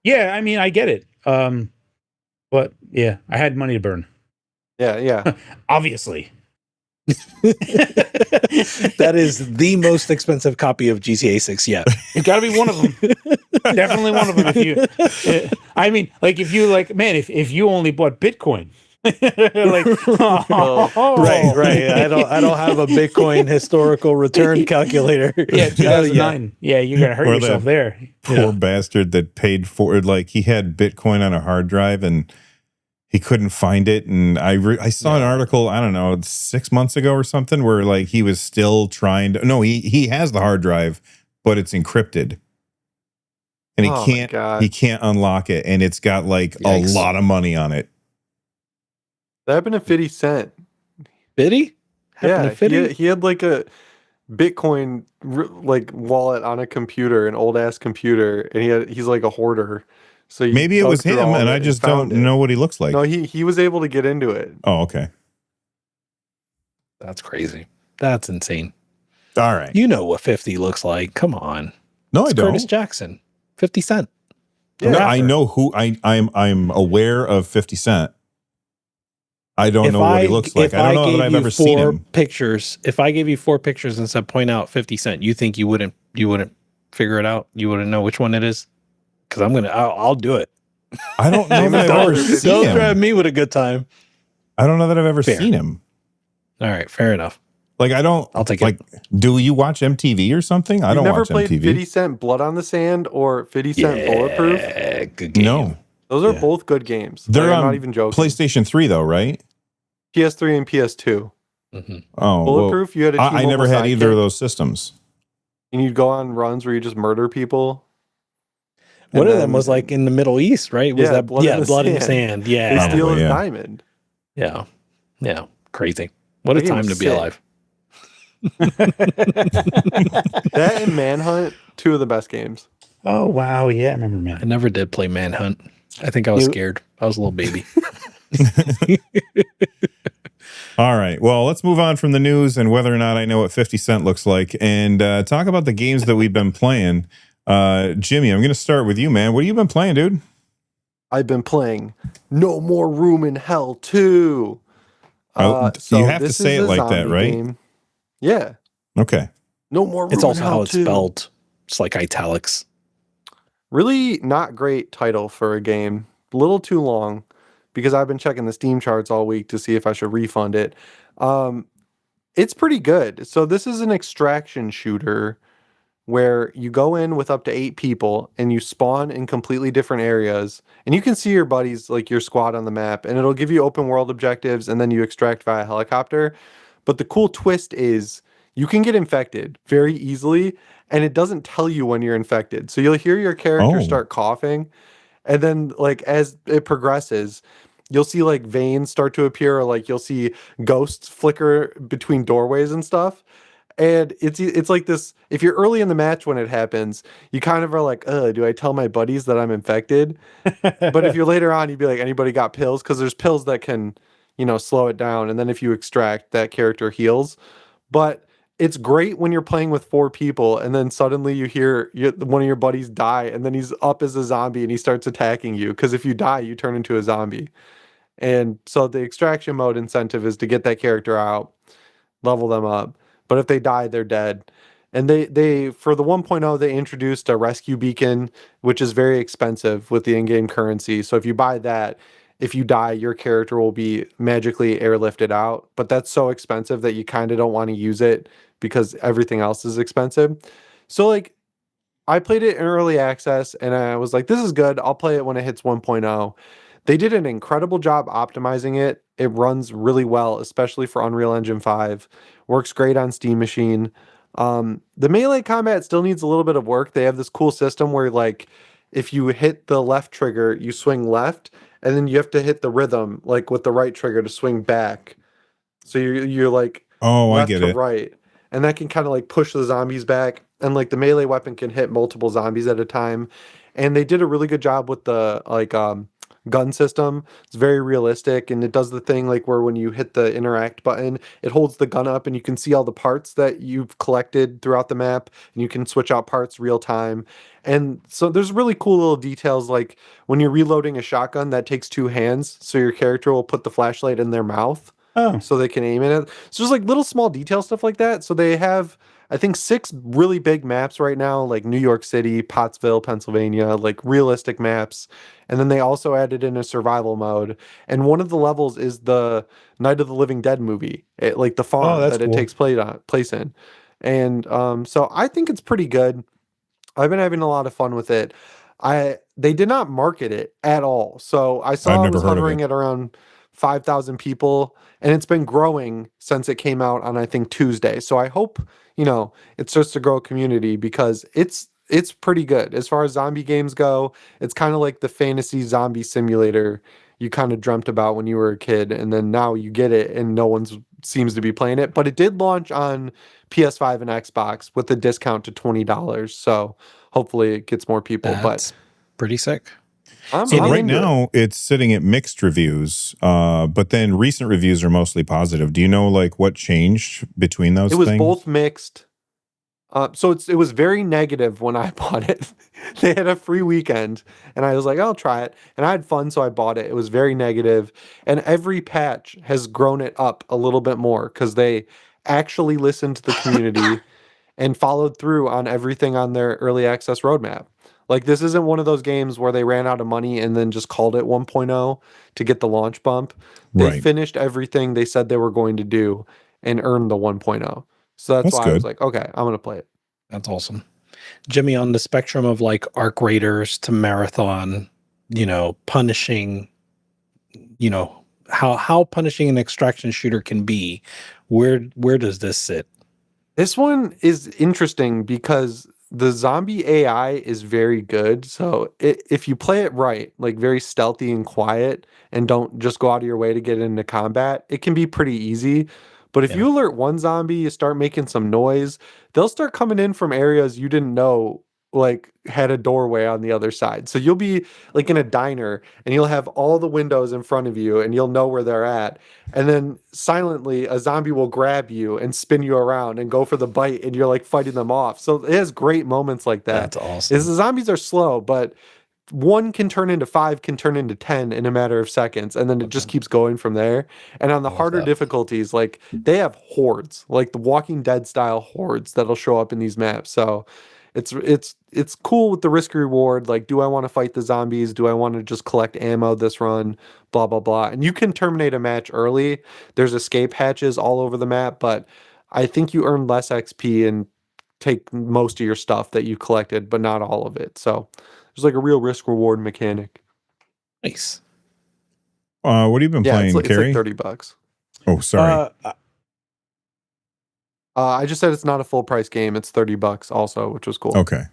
Yeah, I mean, I get it. But yeah, I had money to burn. Yeah. Obviously. That is the most expensive copy of GTA 6 yet. It's got to be one of them. Definitely one of them. I mean, like if you like, man, if you only bought Bitcoin, like, Right. I don't have a Bitcoin historical return calculator. Yeah, 2009. Yeah, you're gonna hurt Or yourself that there. Poor bastard that paid for it. Like he had Bitcoin on a hard drive and he couldn't find it. And I saw an article, I don't know, 6 months ago or something, where like he was still trying to. No, he has the hard drive, but it's encrypted, and he can't unlock it, and it's got like a lot of money on it. That happened to 50 Cent. Biddy? Yeah, he had like a Bitcoin like wallet on a computer, an old ass computer, and he's like a hoarder. So maybe it was him, and I just don't know what he looks like. No, he was able to get into it. Oh, okay. That's crazy. That's insane. All right. You know what 50 looks like. Come on. No, I don't. Curtis Jackson. 50 Cent. No, I know who I'm aware of 50 Cent. I don't know what he looks like. I don't know that I've ever seen him. Pictures. If I gave you 4 pictures and said point out 50 Cent, you think you wouldn't figure it out? You wouldn't know which one it is? Because I'll do it. I don't know that I've ever seen him. Don't drive me with a good time. I don't know that I've ever seen him. All right, fair enough. Like I'll take it. Do you watch MTV or something? I don't watch MTV. Never played 50 Cent Blood on the Sand or 50 Cent Bulletproof? Good game. No. Those are both good games. They're I'm not even joking. PlayStation 3 though, right? PS3 and PS2. Mm-hmm. Oh, Bulletproof, you had a I never had either of those systems. And you'd go on runs where you just murder people. One of them was like in the Middle East, right? Was that Blood in the Sand? Yeah. They steal his diamond. Yeah. Yeah. Crazy. What a time to be alive. That and Manhunt, 2 of the best games. Oh wow, yeah, I remember Manhunt. I never did play Manhunt. I think I was scared. I was a little baby. All right. Well, let's move on from the news and whether or not I know what 50 Cent looks like, and talk about the games that we've been playing. Jimmy, I'm going to start with you, man. What have you been playing, dude? I've been playing No More Room in Hell 2. So you have to say it like that, right? Game. Yeah. Okay. No More Room It's also in Hell how it's 2. spelled. It's like italics. Really not great title for a game. A little too long because I've been checking the Steam charts all week to see if I should refund it. It's pretty good. So this is an extraction shooter where you go in with up to 8 people and you spawn in completely different areas, and you can see your buddies, like your squad on the map, and it'll give you open world objectives, and then you extract via helicopter. But the cool twist is you can get infected very easily, and it doesn't tell you when you're infected. So you'll hear your character start coughing, and then like as it progresses, you'll see like veins start to appear, or like you'll see ghosts flicker between doorways and stuff. And it's like this, if you're early in the match when it happens, you kind of are like, do I tell my buddies that I'm infected? But if you're later on, you'd be like, anybody got pills? Because there's pills that can, slow it down. And then if you extract, that character heals. But it's great when you're playing with 4 people and then suddenly you hear one of your buddies die and then he's up as a zombie and he starts attacking you. Because if you die, you turn into a zombie. And so the extraction mode incentive is to get that character out, level them up. But if they die, they're dead. And they for the 1.0, they introduced a rescue beacon, which is very expensive with the in-game currency. So if you buy that, if you die, your character will be magically airlifted out. But that's so expensive that you kind of don't want to use it because everything else is expensive. So like, I played it in early access and I was like, this is good. I'll play it when it hits 1.0. They did an incredible job optimizing it. It runs really well, especially for Unreal Engine 5. Works great on Steam Machine. The melee combat still needs a little bit of work. They have this cool system where like if you hit the left trigger, you swing left, and then you have to hit the rhythm like with the right trigger to swing back. So you're like left to right. And that can kind of like push the zombies back. And like the melee weapon can hit multiple zombies at a time. And they did a really good job with the gun system. It's very realistic, and it does the thing like where when you hit the interact button, it holds the gun up and you can see all the parts that you've collected throughout the map, and you can switch out parts real time. And so there's really cool little details, like when you're reloading a shotgun that takes 2 hands, so your character will put the flashlight in their mouth Oh, so they can aim it. So just like little small detail stuff like that. So they have, I think, 6 really big maps right now, like New York City, Pottsville, Pennsylvania, like realistic maps. And then they also added in a survival mode. And one of the levels is the Night of the Living Dead movie, like the oh, farm that's that it cool. takes place in. And so I think it's pretty good. I've been having a lot of fun with it. They did not market it at all. So I I've saw it never was heard of hovering it. at around 5,000 people, and it's been growing since it came out on, I think, Tuesday. So I hope, it starts to grow a community because it's pretty good. As far as zombie games go, it's kind of like the fantasy zombie simulator you kind of dreamt about when you were a kid, and then now you get it and no one's seems to be playing it. But it did launch on PS5 and Xbox with a discount to $20. So hopefully it gets more people. But That's pretty sick. So I'm right into it. now it's sitting at mixed reviews, but then recent reviews are mostly positive. Do you know like what changed between those It was things? both mixed. So it was very negative when I bought it. They had a free weekend, and I was like, I'll try it, and I had fun, so I bought it. It was very negative, and every patch has grown it up a little bit more because they actually listened to the community and followed through on everything on their early access roadmap. Like this isn't one of those games where they ran out of money and then just called it 1.0 to get the launch bump. They Right. finished everything they said they were going to do and earned the 1.0. So that's That's why I was good. like, okay, I'm going to play it. That's awesome. Jimmy, on the spectrum of like arc raiders to marathon, punishing, how punishing an extraction shooter can be, where does this sit? This one is interesting because the zombie AI is very good. So if you play it right, like very stealthy and quiet, and don't just go out of your way to get into combat, it can be pretty easy. But if Yeah. you alert one zombie, you start making some noise, they'll start coming in from areas you didn't know like had a doorway on the other side. So you'll be like in a diner and you'll have all the windows in front of you and you'll know where they're at. And then silently a zombie will grab you and spin you around and go for the bite and you're like fighting them off. So it has great moments like that. That's Is awesome. the zombies are slow, but 1 can turn into 5, can turn into 10 in a matter of seconds, and then it Love just that. keeps going from there. And on the I love harder that. difficulties, like they have hordes, like the Walking Dead style hordes that'll show up in these maps. So it's cool with the risk reward. Like, do I want to fight the zombies? Do I want to just collect ammo this run? Blah blah blah. And you can terminate a match early. There's escape hatches all over the map, but I think you earn less XP and take most of your stuff that you collected, but not all of it. So there's like a real risk reward mechanic. Nice. What have you been Yeah, playing, it's like Carrie? $30. Oh, sorry. I just said it's not a full price game. It's $30 also, which was cool. Okay.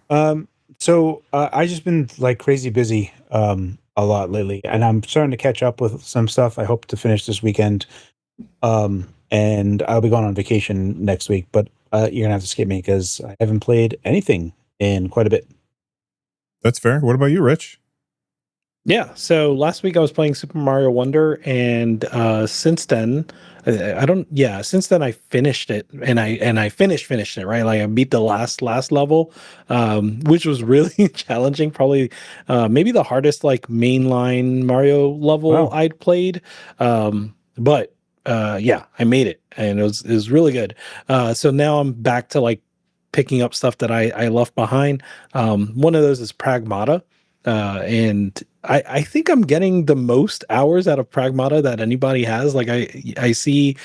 So I just been like crazy busy a lot lately, and I'm starting to catch up with some stuff. I hope to finish this weekend. And I'll be going on vacation next week, but you're gonna have to skip me because I haven't played anything in quite a bit. That's fair. What about you, Rich? Yeah. So last week I was playing Super Mario Wonder, and since then, I don't. Yeah, since then I finished it, and I finished it, right. Like I beat the last level, which was really challenging. Probably, maybe the hardest like mainline Mario level Wow. I'd played. But yeah, I made it, and it was really good. So now I'm back to like picking up stuff that I left behind. One of those is Pragmata. And I think I'm getting the most hours out of Pragmata that anybody has. Like I see,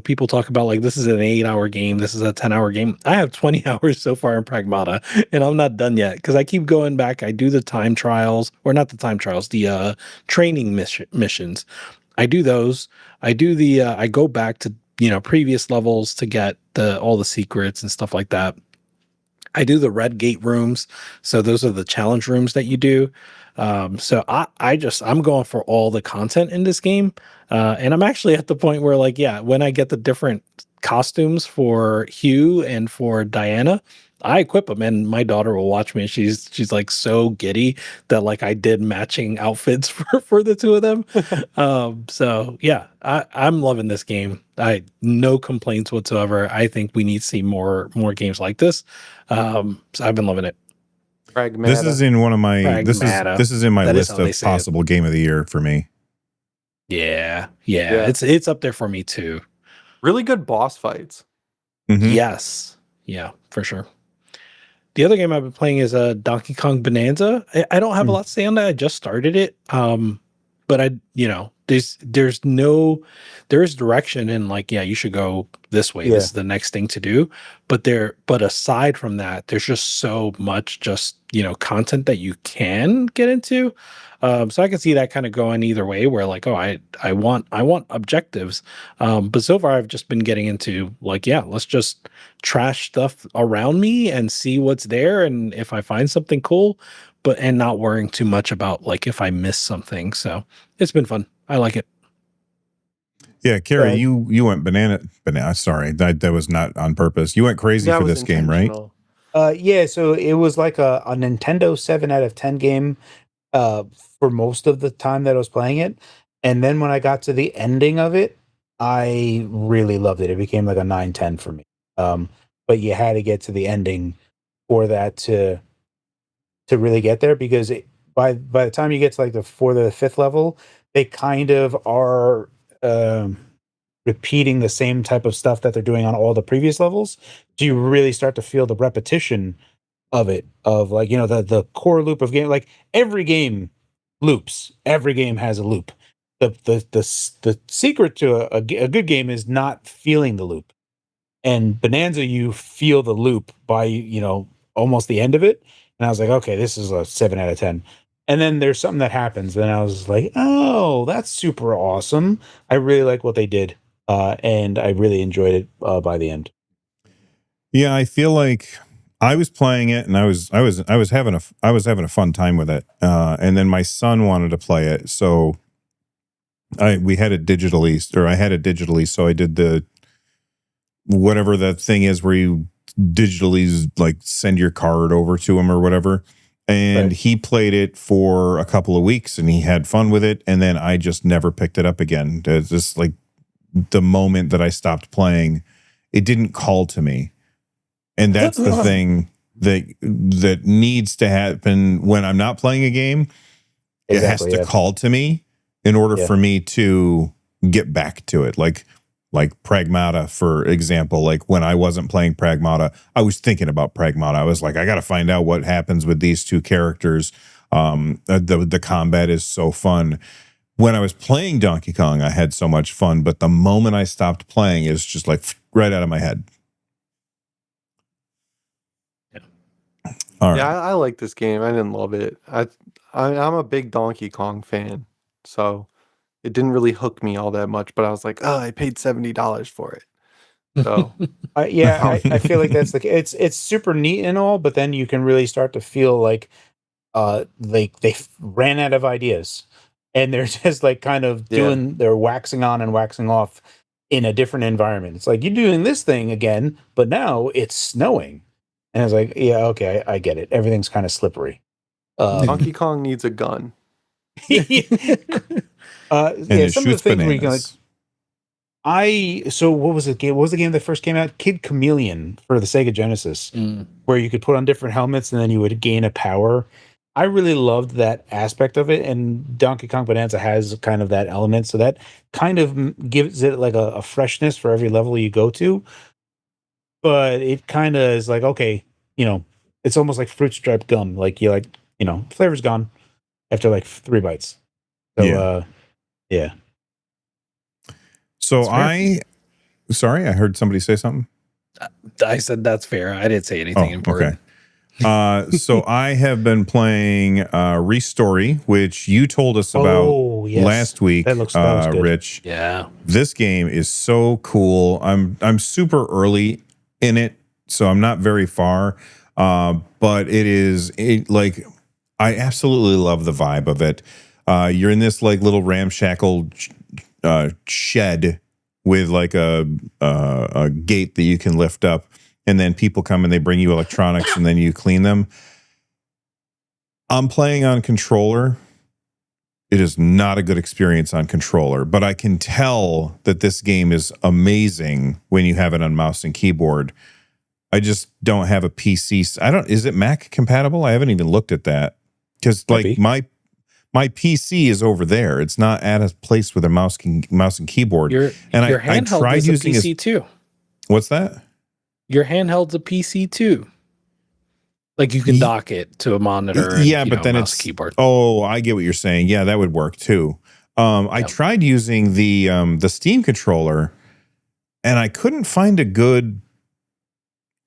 people talk about like this is an 8-hour game, this is a 10-hour game. I have 20 hours so far in Pragmata, and I'm not done yet because I keep going back. I do the time trials, or not the time trials, the training missions. I do those. I do the I go back to previous levels to get all the secrets and stuff like that. I do the red gate rooms. So those are the challenge rooms that you do. So I'm going for all the content in this game. And I'm actually at the point where like, yeah, when I get the different costumes for Hugh and for Diana, I equip them, and my daughter will watch me. She's like so giddy that like I did matching outfits for the two of them. So yeah, I'm loving this game. No complaints whatsoever. I think we need to see more games like this. So I've been loving it. This is Pragmata. in one of my Pragmata. this is in my That is list how they of say it. possible game of the year for me. Yeah. Yeah. It's up there for me too. Really good boss fights. Mhm. Yes. Yeah, for sure. The other game I've been playing is Donkey Kong Bonanza. I don't have a Hmm. lot to say on that. I just started it. But there is direction and like, yeah, you should go this way. This Yeah. is the next thing to do. But aside from that, there's just so much content that you can get into. So I can see that kind of going either way where like, oh, I want objectives. But so far I've just been getting into like, yeah, let's just trash stuff around me and see what's there. And if I find something cool, and not worrying too much about like if I miss something. So it's been fun. I like it. Yeah, Carrie, Yeah. you went banana. Sorry, that was not on purpose. You went crazy That for was this game, right? intentional. Yeah, so it was like a Nintendo 7 out of 10 game uh for most of the time that I was playing it. And then when I got to the ending of it, I really loved it. It became like a 9/10 for me. But you had to get to the ending for that to really get there because by the time you get to like the fifth level, they kind of are um repeating the same type of stuff that they're doing on all the previous levels. Do you really start to feel the repetition of it, of like, the core loop of game? Like every game loops, every game has a loop. The secret to a good game is not feeling the loop. And Bonanza, you feel the loop by almost the end of it. And I was like, okay, this is a 7 out of 10. And then there's something that happens, and I was like, oh, that's super awesome. I really like what they did, and I really enjoyed it by the end. Yeah, I feel like I was playing it and I was having a fun time with it. And then my son wanted to play it, so I had it digitally, so I did the whatever that thing is where you digitally like send your card over to him or whatever. And Right. he played it for a couple of weeks and he had fun with it. And then I just never picked it up again. It's just like the moment that I stopped playing, it didn't call to me. And that's the thing that needs to happen when I'm not playing a game. It has Exactly. to Yeah. call to me in order Yeah. for me to get back to it. Like Pragmata, for example. Like when I wasn't playing Pragmata, I was thinking about Pragmata. I was like, I got to find out what happens with these two characters. The combat is so fun. When I was playing Donkey Kong, I had so much fun, but the moment I stopped playing, it's just like right out of my head. All right. Yeah, I like this game. I didn't love it. I'm a big Donkey Kong fan, so it didn't really hook me all that much. But I was like, oh, I paid $70 for it. So I feel like that's like it's super neat and all, but then you can really start to feel like they ran out of ideas, and they're just like kind of Yeah. they're waxing on and waxing off in a different environment. It's like you're doing this thing again, but now it's snowing, and it's like, yeah, okay, I get it. Everything's kind of slippery. Donkey Kong needs a gun. And Yeah, it some of the shoots things where you can like, bananas. so what was the game? What was the game that first came out? Kid Chameleon for the Sega Genesis, where you could put on different helmets and then you would gain a power. I really loved that aspect of it, and Donkey Kong Bonanza has kind of that element, so that kind of gives it like a freshness for every level you go to. But it kind of is like, okay, it's almost like fruit stripe gum. Like you like, flavor's gone after like 3 bites. So Yeah. yeah. So That's sorry, I heard somebody say something. I said that's fair. I didn't say anything important. Okay. So I have been playing Restory, which you told us about Oh, yes. last week, That was good. Rich. Yeah. This game is so cool. I'm super early in it, so I'm not very far. But like I absolutely love the vibe of it. You're in this like little ramshackle shed with like a gate that you can lift up, and then people come and they bring you electronics and then you clean them. I'm playing on controller. It is not a good experience on controller, but I can tell that this game is amazing when you have it on mouse and keyboard. I just don't have a PC. Is it Mac compatible? I haven't even looked at that because like Maybe. my my PC is over there. It's not at a place with a mouse and keyboard. Your I handheld tried is a using PC too. What's that? Your handheld's a PC too. Like you can dock it to a monitor and yeah, but then mouse it's keyboard. Oh, I get what you're saying. Yeah, that would work too. I tried using the Steam controller, and I couldn't find a good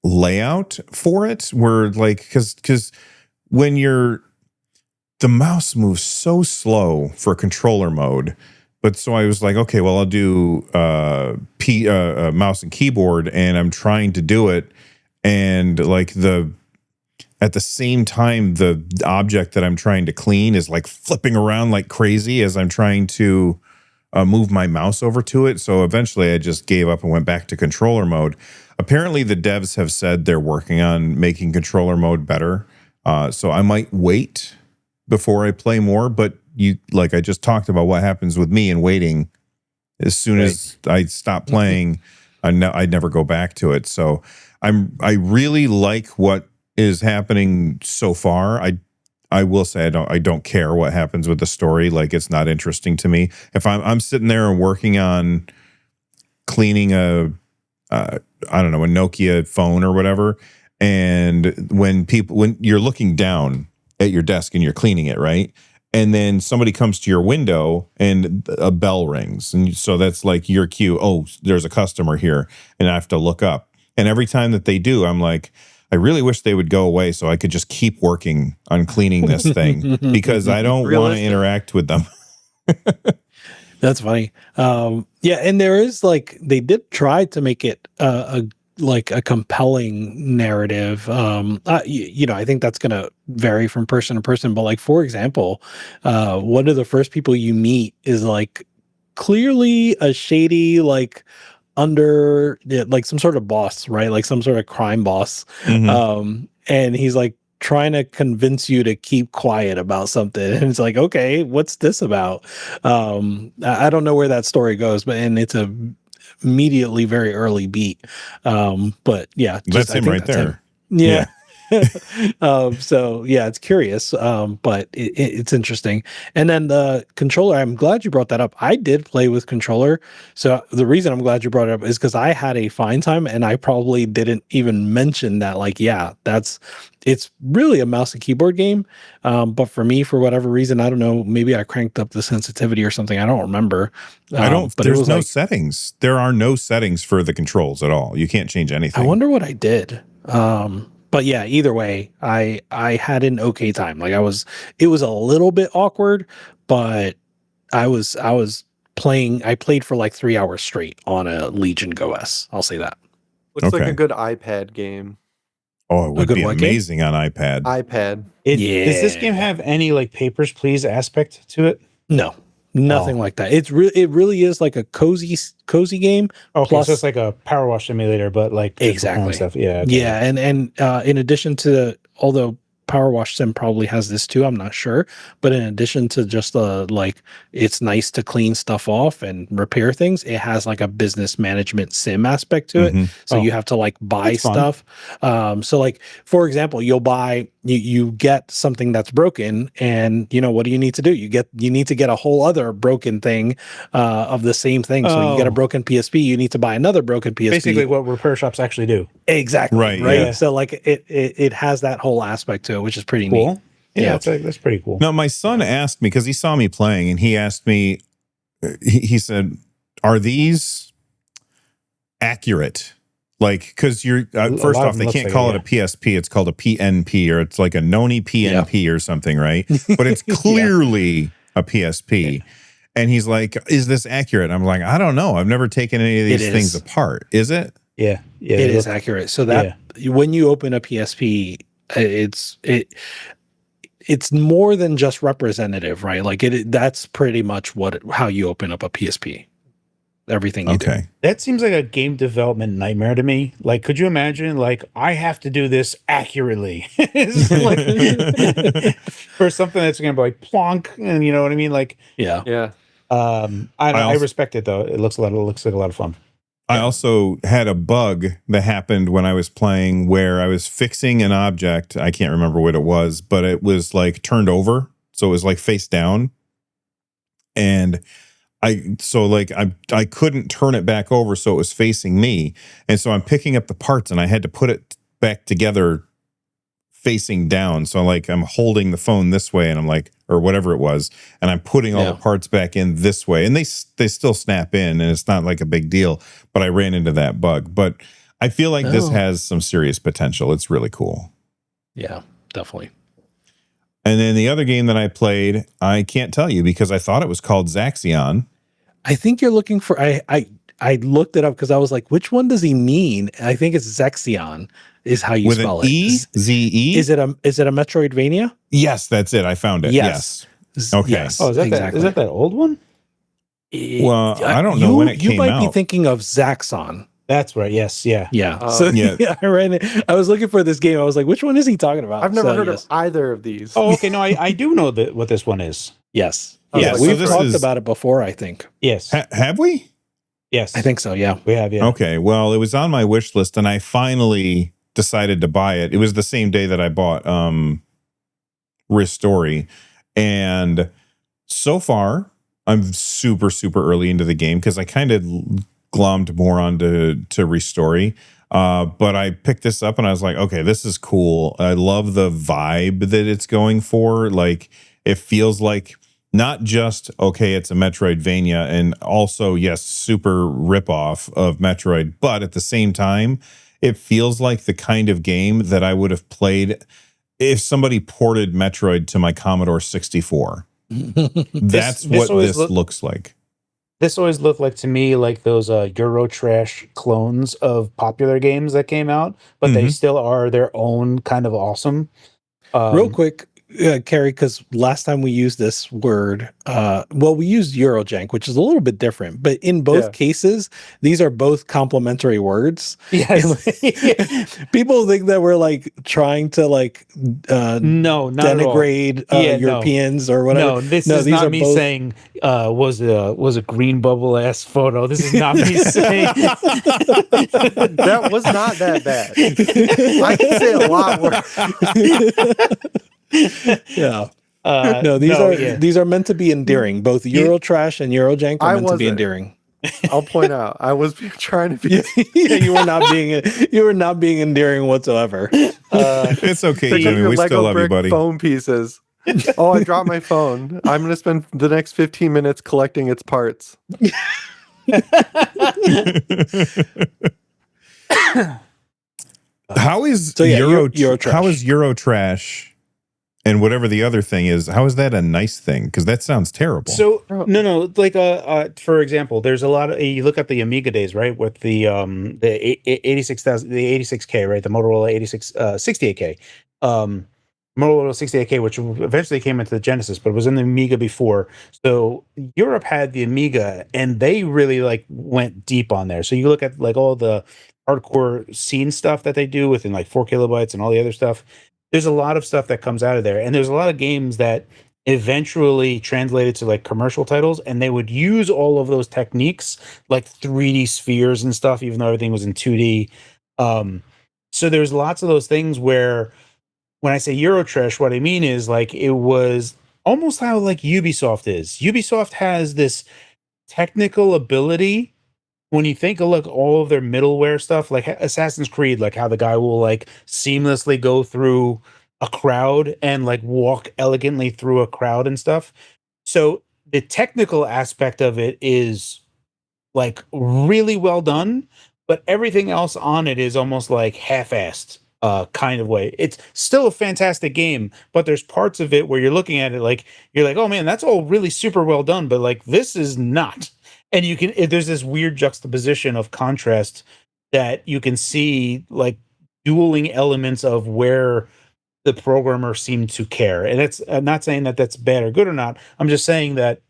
layout for it. Where like because when the mouse moves so slow for controller mode. But so I was like, okay, well, I'll do mouse and keyboard, and I'm trying to do it, and like at the same time, the object that I'm trying to clean is like flipping around like crazy as I'm trying to move my mouse over to it. So eventually I just gave up and went back to controller mode. Apparently the devs have said they're working on making controller mode better. So I might wait before I play more, but like I just talked about what happens with me and waiting. As soon as I stop playing, I'd never go back to it. So I really like what is happening so far. I will say I don't care what happens with the story. Like it's not interesting to me. If I'm sitting there and working on cleaning I don't know, a Nokia phone or whatever, and when you're looking down at your desk and you're cleaning it, right? And then somebody comes to your window and a bell rings, and so that's like your cue. Oh, there's a customer here, and I have to look up. And every time that they do, I'm like, I really wish they would go away so I could just keep working on cleaning this thing because I don't want to interact with them. That's funny. Yeah, and there is like they did try to make it a compelling narrative. I think that's going to vary from person to person. But like for example, one of the first people you meet is like clearly a shady like some sort of boss, right? Like some sort of crime boss. And he's like trying to convince you to keep quiet about something. And it's like, okay, what's this about? I don't know where that story goes, and it's a immediately very early beat. But yeah, That's him right there. Him. Yeah. So yeah, it's curious, but it's interesting. And then the controller, I'm glad you brought that up. I did play with controller. So the reason I'm glad you brought it up is because I had a fine time, and I probably didn't even mention that. Like, yeah, it's really a mouse and keyboard game. But for me, for whatever reason, I don't know, maybe I cranked up the sensitivity or something. I don't remember. But there's no settings. There are no settings for the controls at all. You can't change anything. I wonder what I did. But yeah, either way, I had an okay time. Like it was a little bit awkward, but I was playing. I played for like 3 hours straight on a Legion Go S. I'll say that. Looks like a good iPad game. Oh, it would be amazing on iPad. Does this game have any like Papers, Please aspect to it? No. Nothing like that. It really is like a cozy game. Okay, plus, so it's like a power wash simulator, but like exactly stuff. Yeah, okay. Yeah, and in addition to, although Power Wash Sim probably has this too, I'm not sure, but in addition to just like it's nice to clean stuff off and repair things, it has like a business management sim aspect to it. So you have to like buy stuff. So like for example, you get something that's broken, and what do you need to do? You need to get a whole other broken thing of the same thing. So you get a broken PSP, you need to buy another broken PSP. Basically what repair shops actually do. Exactly. Right. Yeah. So like it has that whole aspect to it, which is pretty cool. neat. Yeah, that's pretty cool. Now, my son asked me, because he saw me playing, and he asked me, he said, are these accurate? Like, because you're, first off, they can't call it a PSP. It's called a PNP, or it's like a Noni PNP or something, right? But it's clearly a PSP. And he's like, is this accurate? I'm like, I don't know. I've never taken any of these things apart. Is it? Yeah. It is accurate. So that when you open a PSP, it's more than just representative, right? Like that's pretty much how you open up a PSP. Everything you do. That seems like a game development nightmare to me. Like, could you imagine, like, I have to do this accurately for something that's going to be like plonk, and you know what I mean? Like, yeah. I respect it though. It looks like a lot of fun. I also had a bug that happened when I was playing where I was fixing an object. I can't remember what it was, but it was like turned over. so it was like face down, and I couldn't turn it back over, so it was facing me, and so I'm picking up the parts, and I had to put it back together facing down. So like I'm holding the phone this way, and I'm like, or whatever it was, and I'm putting all the parts back in this way, and they still snap in, and it's not like a big deal. But I ran into that bug. But I feel like this has some serious potential. It's really cool. Yeah, definitely. And then the other game that I played, I can't tell you because I thought it was called Zexion. I think you're looking for. I looked it up because I was like, which one does he mean? And I think it's Zexion is how you with spell an it. E-Z-E? Is it a Metroidvania? Yes, that's it. I found it. Yes. Okay. Yes, Oh, is that exactly. that old one? Well, I don't know when it came out. You might be thinking of Zaxxon. That's right. Yes. Yeah. Yeah. Yeah. I ran it. I was looking for this game. I was like, which one is he talking about? I've never heard of either of these. Oh, okay. No, I do know what this one is. Yes. Yeah, so We've this talked is- about it before, I think. Yes. Have we? Yes. I think so, yeah. we have. Yeah. Okay. Well, it was on my wish list, and I finally decided to buy it. It was the same day that I bought Restory, and so far I'm super early into the game because I kind of glommed more onto Restory. But I picked this up and I was like, okay, this is cool. I love the vibe that it's going for. Like, it feels like not just, okay, it's a Metroidvania, and also, yes, super ripoff of Metroid, but at the same time, it feels like the kind of game that I would have played if somebody ported Metroid to my Commodore 64. That's what this looks like. This always looked like to me like those Eurotrash clones of popular games that came out, but they still are their own kind of awesome. Real quick, Carrie, because last time we used this word, we used Eurojank, which is a little bit different, but in both cases, these are both complementary words. Yes. People think that we're like trying to like no, not denigrate Europeans or whatever. No, this is not me saying was a green bubble ass photo. This is not me saying That was not that bad. I can say a lot worse. Yeah. No, these are meant to be endearing. Both Eurotrash and Eurojank are meant to be endearing. I'll point out, I was trying to be. You were not being endearing whatsoever. It's okay, Jimmy. We still love you, buddy. Phone pieces. Oh, I dropped my phone. I'm going to spend the next 15 minutes collecting its parts. How is Eurotrash. How is Eurotrash and whatever the other thing is? How is that a nice thing? Because that sounds terrible. So no, like for example, there's a lot of you look at the Amiga days, right? With the 86,000, the 86K, right? The Motorola 68K, Motorola 68K, which eventually came into the Genesis, but it was in the Amiga before. So Europe had the Amiga, and they really like went deep on there. So you look at like all the hardcore scene stuff that they do within like 4 kilobytes and all the other stuff. There's a lot of stuff that comes out of there, and there's a lot of games that eventually translated to like commercial titles, and they would use all of those techniques like 3D spheres and stuff, even though everything was in 2D. So there's lots of those things where when I say Eurotrash, what I mean is like it was almost how like Ubisoft is. Ubisoft has this technical ability. When you think of like all of their middleware stuff, like Assassin's Creed, like how the guy will like seamlessly go through a crowd and like walk elegantly through a crowd and stuff. So the technical aspect of it is like really well done, but everything else on it is almost like half-assed kind of way. It's still a fantastic game, but there's parts of it where you're looking at it like you're like, oh man, that's all really super well done, but like this is not. And you can there's this weird juxtaposition of contrast that you can see like dueling elements of where the programmer seemed to care. And it's I'm not saying that that's bad or good or not. I'm just saying that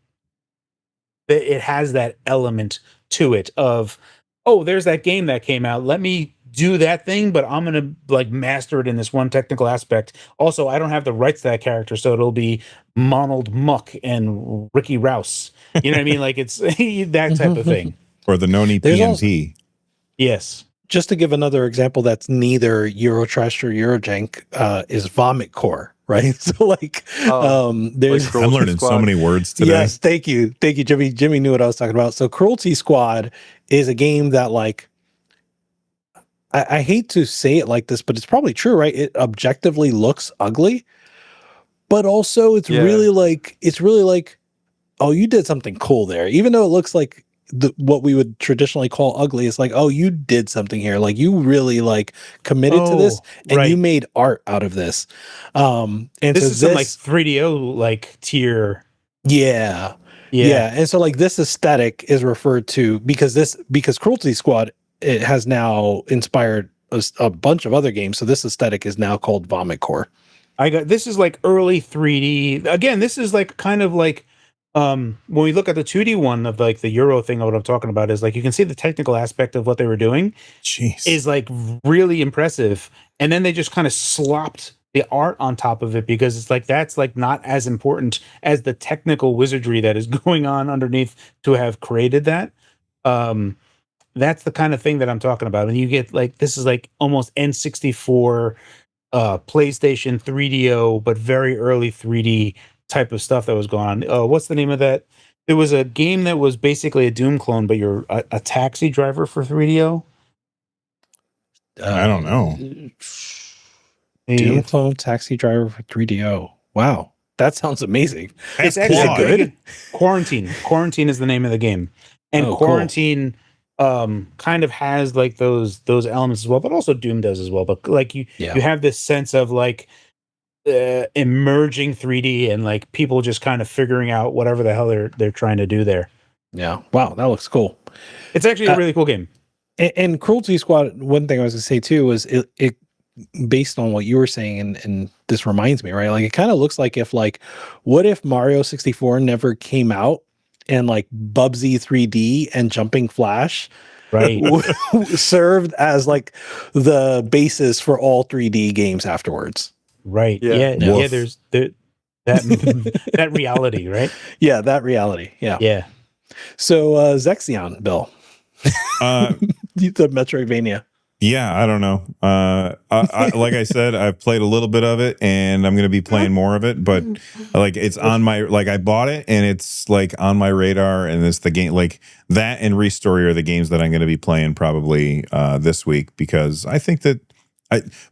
it has that element to it of, oh, there's that game that came out. Let me do that thing, but I'm going to like master it in this one technical aspect. Also, I don't have the rights to that character, so it'll be Monald Muck and Ricky Rouse. You know what I mean? Like it's that type of thing. Or the Noni PNP. Yes. Just to give another example that's neither Eurotrash or Eurojank is Vomit Core. right? So like, there's like I'm Cruelty learning so Squad. many words today. yes, thank you, Jimmy. Jimmy knew what I was talking about. So Cruelty Squad is a game that like I hate to say it like this, but it's probably true, right? It objectively looks ugly, but also it's Yeah. really like, oh, you did something cool there. Even though it looks like what we would traditionally call ugly, it's like, oh, you did something here. Like you really like committed to this, and you right. made art out of this. And This so is some like 3DO like tier. yeah. Yeah. And so like this aesthetic is referred to because Cruelty Squad, it has now inspired a bunch of other games. So this aesthetic is now called Vomit Core. This is like early 3D. Again, this is like kind of like when we look at the 2D one of like the Euro thing, what I'm talking about is like you can see the technical aspect of what they were doing Jeez. is like really impressive. And then they just kind of slopped the art on top of it because it's like that's like not as important as the technical wizardry that is going on underneath to have created that. That's the kind of thing that I'm talking about. And you get like this is like almost N64 PlayStation 3DO, but very early 3D type of stuff that was going on. What's the name of that? There was a game that was basically a Doom clone, but you're a taxi driver for 3DO. I don't know. Doom Clone Taxi Driver for 3DO. Wow, that sounds amazing. That's It's actually Claude. pretty good. Quarantine. Quarantine is the name of the game, and Oh, cool. Quarantine kind of has like those elements as well, but also Doom does as well. But like you have this sense of like emerging 3D and like people just kind of figuring out whatever the hell they're trying to do there. Yeah. Wow, that looks cool. It's actually a really cool game. And Cruelty Squad, one thing I was gonna say too was it based on what you were saying, and this reminds me, right? Like it kind of looks like what if Mario 64 never came out and like Bubsy 3D and Jumping Flash Right. served as like the basis for all 3D games afterwards. Right. Yeah. Yeah. There's that that reality, right? Yeah, that reality. Yeah. Yeah. So Zexion, Bill. The Metroidvania. Yeah, I don't know. I like I said, I've played a little bit of it, and I'm going to be playing more of it. But like, it's on my I bought it, and it's like on my radar. And it's the game like that and Restory are the games that I'm going to be playing probably this week because I think that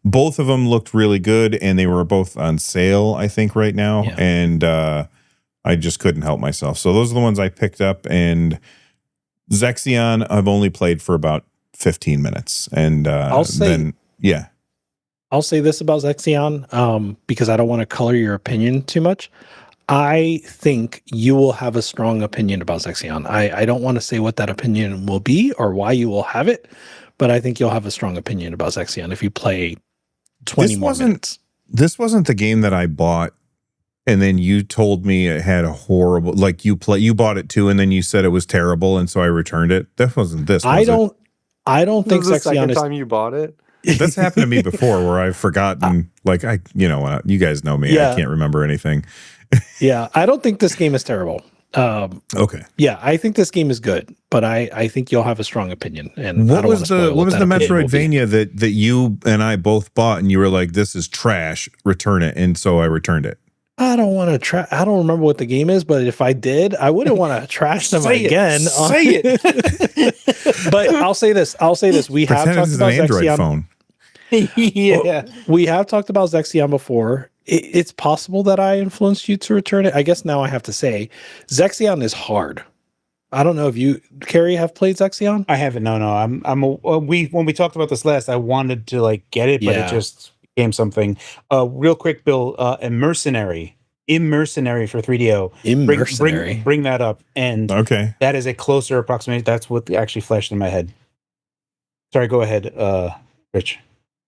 both of them looked really good, and they were both on sale. I think right now, and I just couldn't help myself. So those are the ones I picked up. And Zexion, I've only played for about 15 minutes, and I'll say this about Zexion, because I don't want to color your opinion too much. I think you will have a strong opinion about Zexion. I don't want to say what that opinion will be or why you will have it, but I think you'll have a strong opinion about Zexion if you play 20 more minutes. This wasn't the game that I bought, and then you told me it had a horrible, like you bought it too, and then you said it was terrible, and so I returned it. That wasn't this. I don't think This is the Zexion second is. time you bought it. That's happened to me before, where I've forgotten. You guys know me. Yeah. I can't remember anything. Yeah, I don't think this game is terrible. Okay. Yeah, I think this game is good, but I think you'll have a strong opinion. And what was the Metroidvania that you and I both bought, and you were like, "This is trash. Return it," and so I returned it. I don't want to try. I don't remember what the game is, but if I did, I wouldn't want to trash them again. Say it. But I'll say this. We have talked about an Android Zexion. phone. Yeah. We have talked about Zexion before. It's possible that I influenced you to return it. I guess now I have to say, Zexion is hard. I don't know if you, Carrie, have played Zexion. I haven't. No. When we talked about this last, I wanted to like get it, but it just became something. Real quick, Bill. Immercenary for 3DO. Immercenary. Bring that up, and that is a closer approximation. That's what actually flashed in my head. Sorry, go ahead, Rich.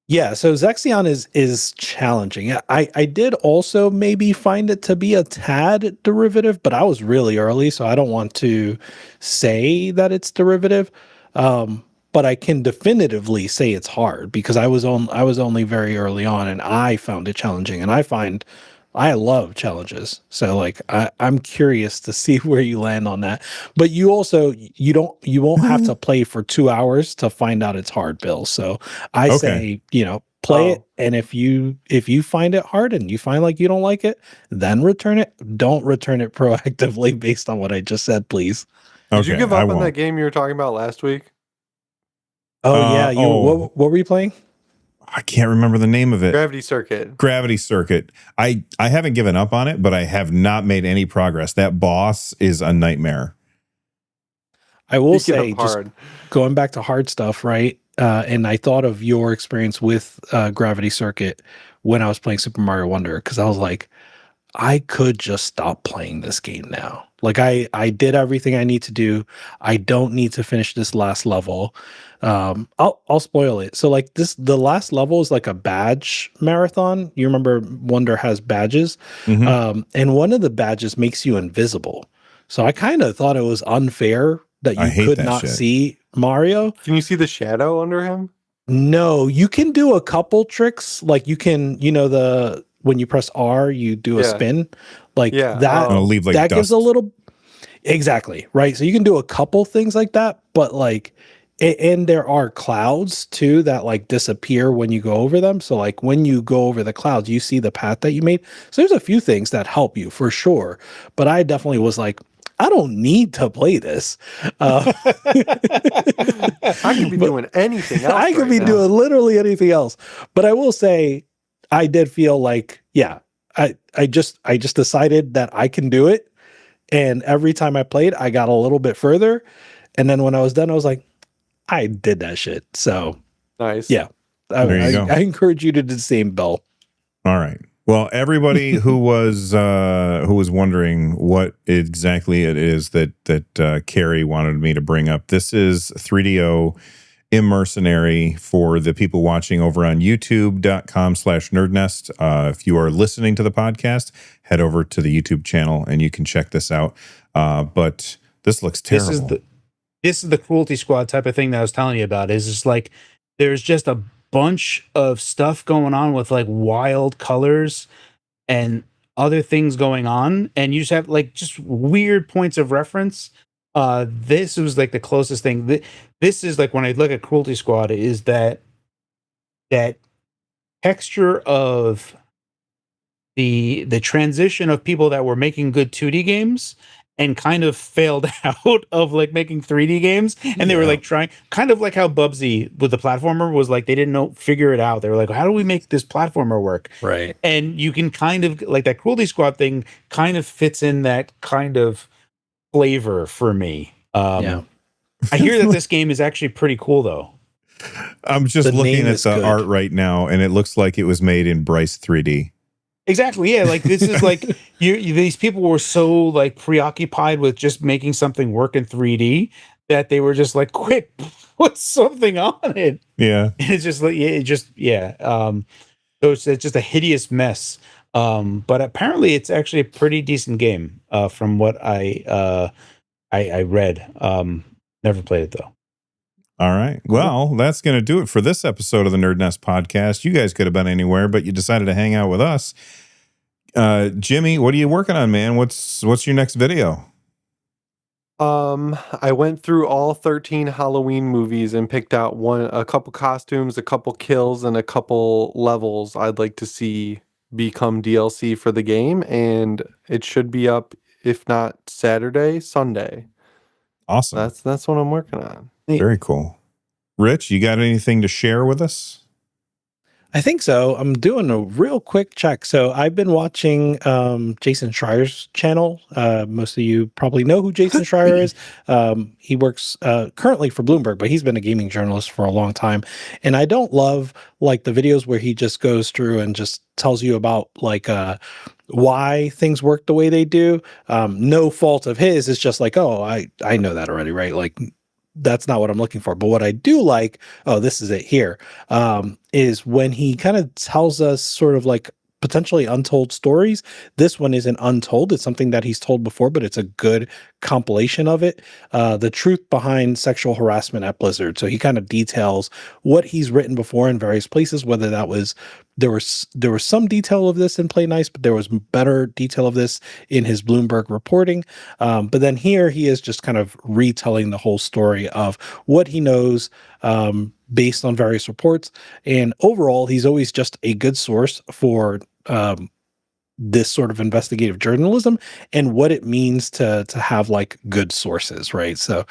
Yeah, so Zexion is challenging. I did also maybe find it to be a tad derivative, but I was really early, so I don't want to say that it's derivative. But I can definitively say it's hard because I was only very early on, and I found it challenging. And I love challenges, so like I'm curious to see where you land on that. But you won't have to play for 2 hours to find out it's hard, Bill. So I say, play it, Oh. and if you find it hard and you find like you don't like it, then return it. Don't return it proactively based on what I just said, please. Did you Okay, give I up on that won't. game you were talking about last week? Oh yeah, you Oh, what were you playing? I can't remember the name of it. Gravity Circuit. Gravity Circuit. I haven't given up on it, but I have not made any progress. That boss is a nightmare. I will Pick it say, just apart. going back to hard stuff, right? And I thought of your experience with Gravity Circuit when I was playing Super Mario Wonder, because I was like, I could just stop playing this game now. Like I did everything I need to do. I don't need to finish this last level. I'll spoil it. So like the last level is like a badge marathon. You remember Wonder has badges, Mhm. and one of the badges makes you invisible. So I kind of thought it was unfair that I you hate could that not shit. see Mario. Can you see the shadow under him? No, you can do a couple tricks. Like you can, the when you press R, you do a Yeah. spin. Like Yeah. that I'll Oh. leave like that gives a dust. little exactly, right? So you can do a couple things like that, but like and there are clouds too that like disappear when you go over them. So like when you go over the clouds, you see the path that you made. So there's a few things that help you for sure. But I definitely was like, I don't need to play this. Uh, I could be but doing anything else. I could right be now. doing literally anything else. But I will say, I did feel like, yeah, I just decided that I can do it. And every time I played, I got a little bit further. And then when I was done, I was like, I did that shit. So Nice. yeah, There you go. I encourage you to do the same, Bill. All right. Well, everybody who was wondering what exactly it is that Carrie wanted me to bring up, this is 3DO Immercenary for the people watching over on youtube.com/nerdnest. If you are listening to the podcast, head over to the YouTube channel and you can check this out. But this looks terrible. This is the Cruelty Squad type of thing that I was telling you about. Is just like there's just a bunch of stuff going on with like wild colors and other things going on, and you just have like just weird points of reference. This was like the closest thing. This is like when I look at Cruelty Squad, is that texture of the transition of people that were making good 2D games and kind of failed out of like making 3D games, and they were Yeah. like trying, kind of like how Bubsy with the platformer was like they didn't know figure it out. They were like, how do we make this platformer work? Right. And you can kind of like that Cruelty Squad thing kind of fits in that kind of flavor for me. Yeah. I hear that this game is actually pretty cool though. I'm just The looking name at is the good. art right now, and it looks like it was made in Bryce 3D. Exactly. Yeah. Like this is like these people were so like preoccupied with just making something work in 3D that they were just like, quick, put something on it. Yeah. And it's just like, yeah. So it's just a hideous mess. But apparently it's actually a pretty decent game, from what I read. Never played it though. All right. Well, that's going to do it for this episode of the Nerd Nest podcast. You guys could have been anywhere, but you decided to hang out with us. Jimmy, what are you working on, man? What's your next video? I went through all 13 Halloween movies and picked out a couple costumes, a couple kills, and a couple levels I'd like to see become DLC for the game, and it should be up, if not Saturday, Sunday. Awesome. That's what I'm working on. Very cool. Rich, you got anything to share with us? I think so. I'm doing a real quick check. So I've been watching Jason Schreier's channel. Most of you probably know who Jason Schreier is. He works currently for Bloomberg, but he's been a gaming journalist for a long time. And I don't love like the videos where he just goes through and just tells you about like why things work the way they do. No fault of his. It's just like, oh, I know that already, right? Like that's not what I'm looking for. But what I do like, oh, this is it here, is when he kind of tells us sort of like potentially untold stories. This one isn't untold. It's something that he's told before, but it's a good compilation of it. The truth behind sexual harassment at Blizzard. So he kind of details what he's written before in various places, whether that was there was some detail of this in Play Nice, but there was better detail of this in his Bloomberg reporting. But then here he is just kind of retelling the whole story of what he knows based on various reports. And overall, he's always just a good source for this sort of investigative journalism and what it means to have like good sources, right? So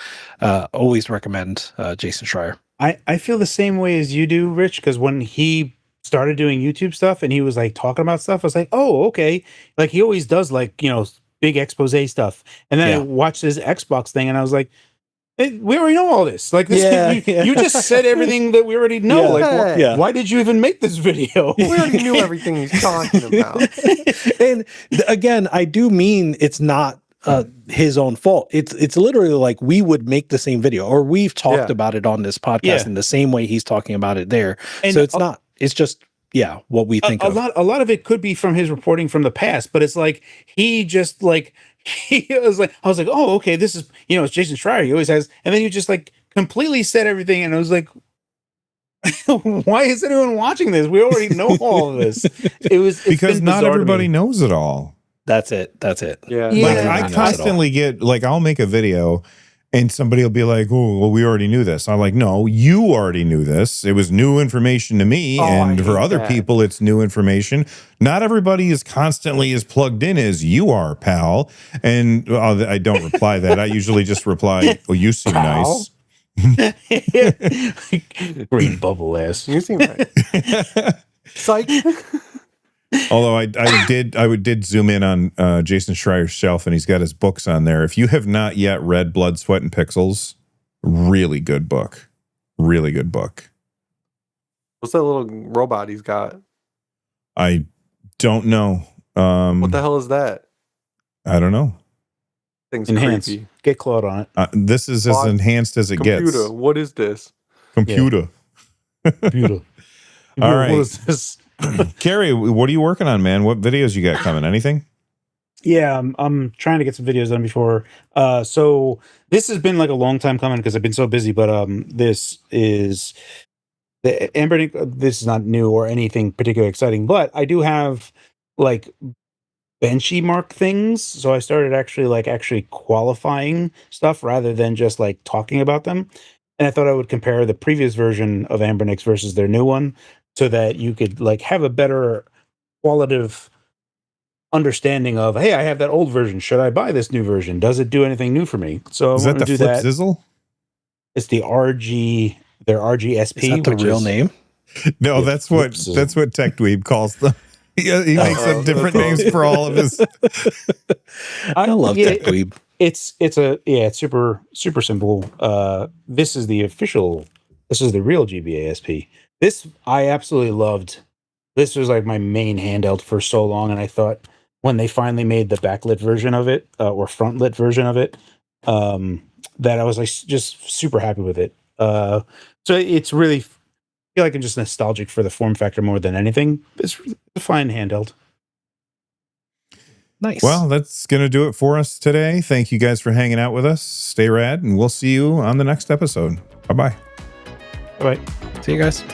always recommend Jason Schreier. I feel the same way as you do, Rich, because when he started doing YouTube stuff and he was like talking about stuff, I was like, oh, okay. Like he always does like, you know, big expose stuff. And then I watched his Xbox thing and I was like, we already know all this. Like this, you just said everything that we already know. Like, why did you even make this video? We already knew everything he's talking about. And again, I do mean it's not his own fault. It's literally like we would make the same video, or we've talked about it on this podcast in the same way he's talking about it there. And so it's not. It's just what we think. A lot of it could be from his reporting from the past, but it's like he just like. I was like, oh, okay, this is, you know, it's Jason Schreier. He always has, and then you just like completely said everything, and I was like, why is anyone watching this? We already know all of this. It's because not everybody knows it all. That's it. Yeah. Like I constantly get like, I'll make a video and somebody will be like, oh, well, we already knew this. I'm like, no, you already knew this. It was new information to me. And for other people, it's new information. Not everybody is constantly as plugged in as you are, pal. And I don't reply that. I usually just reply, well, you seem nice. Green bubble ass. You seem right. Psych. Although I did zoom in on Jason Schreier's shelf, and he's got his books on there. If you have not yet read Blood, Sweat, and Pixels, really good book. Really good book. What's that little robot he's got? I don't know. What the hell is that? I don't know. Thing's enhanced. creepy. Get Claude on it. This is as enhanced as it gets. Computer, what is this? Computer. Computer. All right. What is this? Carrie, what are you working on, man? What videos you got coming? Anything? Yeah, I'm trying to get some videos done before. So this has been like a long time coming because I've been so busy. But this is the Amber. This is not new or anything particularly exciting, but I do have like benchy mark things. So I started actually qualifying stuff rather than just like talking about them. And I thought I would compare the previous version of Ambernix versus their new one, so that you could like have a better qualitative understanding of, hey, I have that old version. Should I buy this new version? Does it do anything new for me? So is that the Flip Zizzle? It's the RG, their RGSP. Is that the real name? No, that's what Tech Dweeb calls them. He makes up different names for all of his. I love Tech Dweeb. It's super simple. This is the real GBASP. This I absolutely loved. This was like my main handheld for so long, and I thought when they finally made the backlit version of it or front lit version of it, that I was like just super happy with it. So it's really, I feel like I'm just nostalgic for the form factor more than anything. It's a fine handheld. Nice. Well, that's going to do it for us today. Thank you guys for hanging out with us. Stay rad, and we'll see you on the next episode. Bye-bye. Bye-bye. See you guys.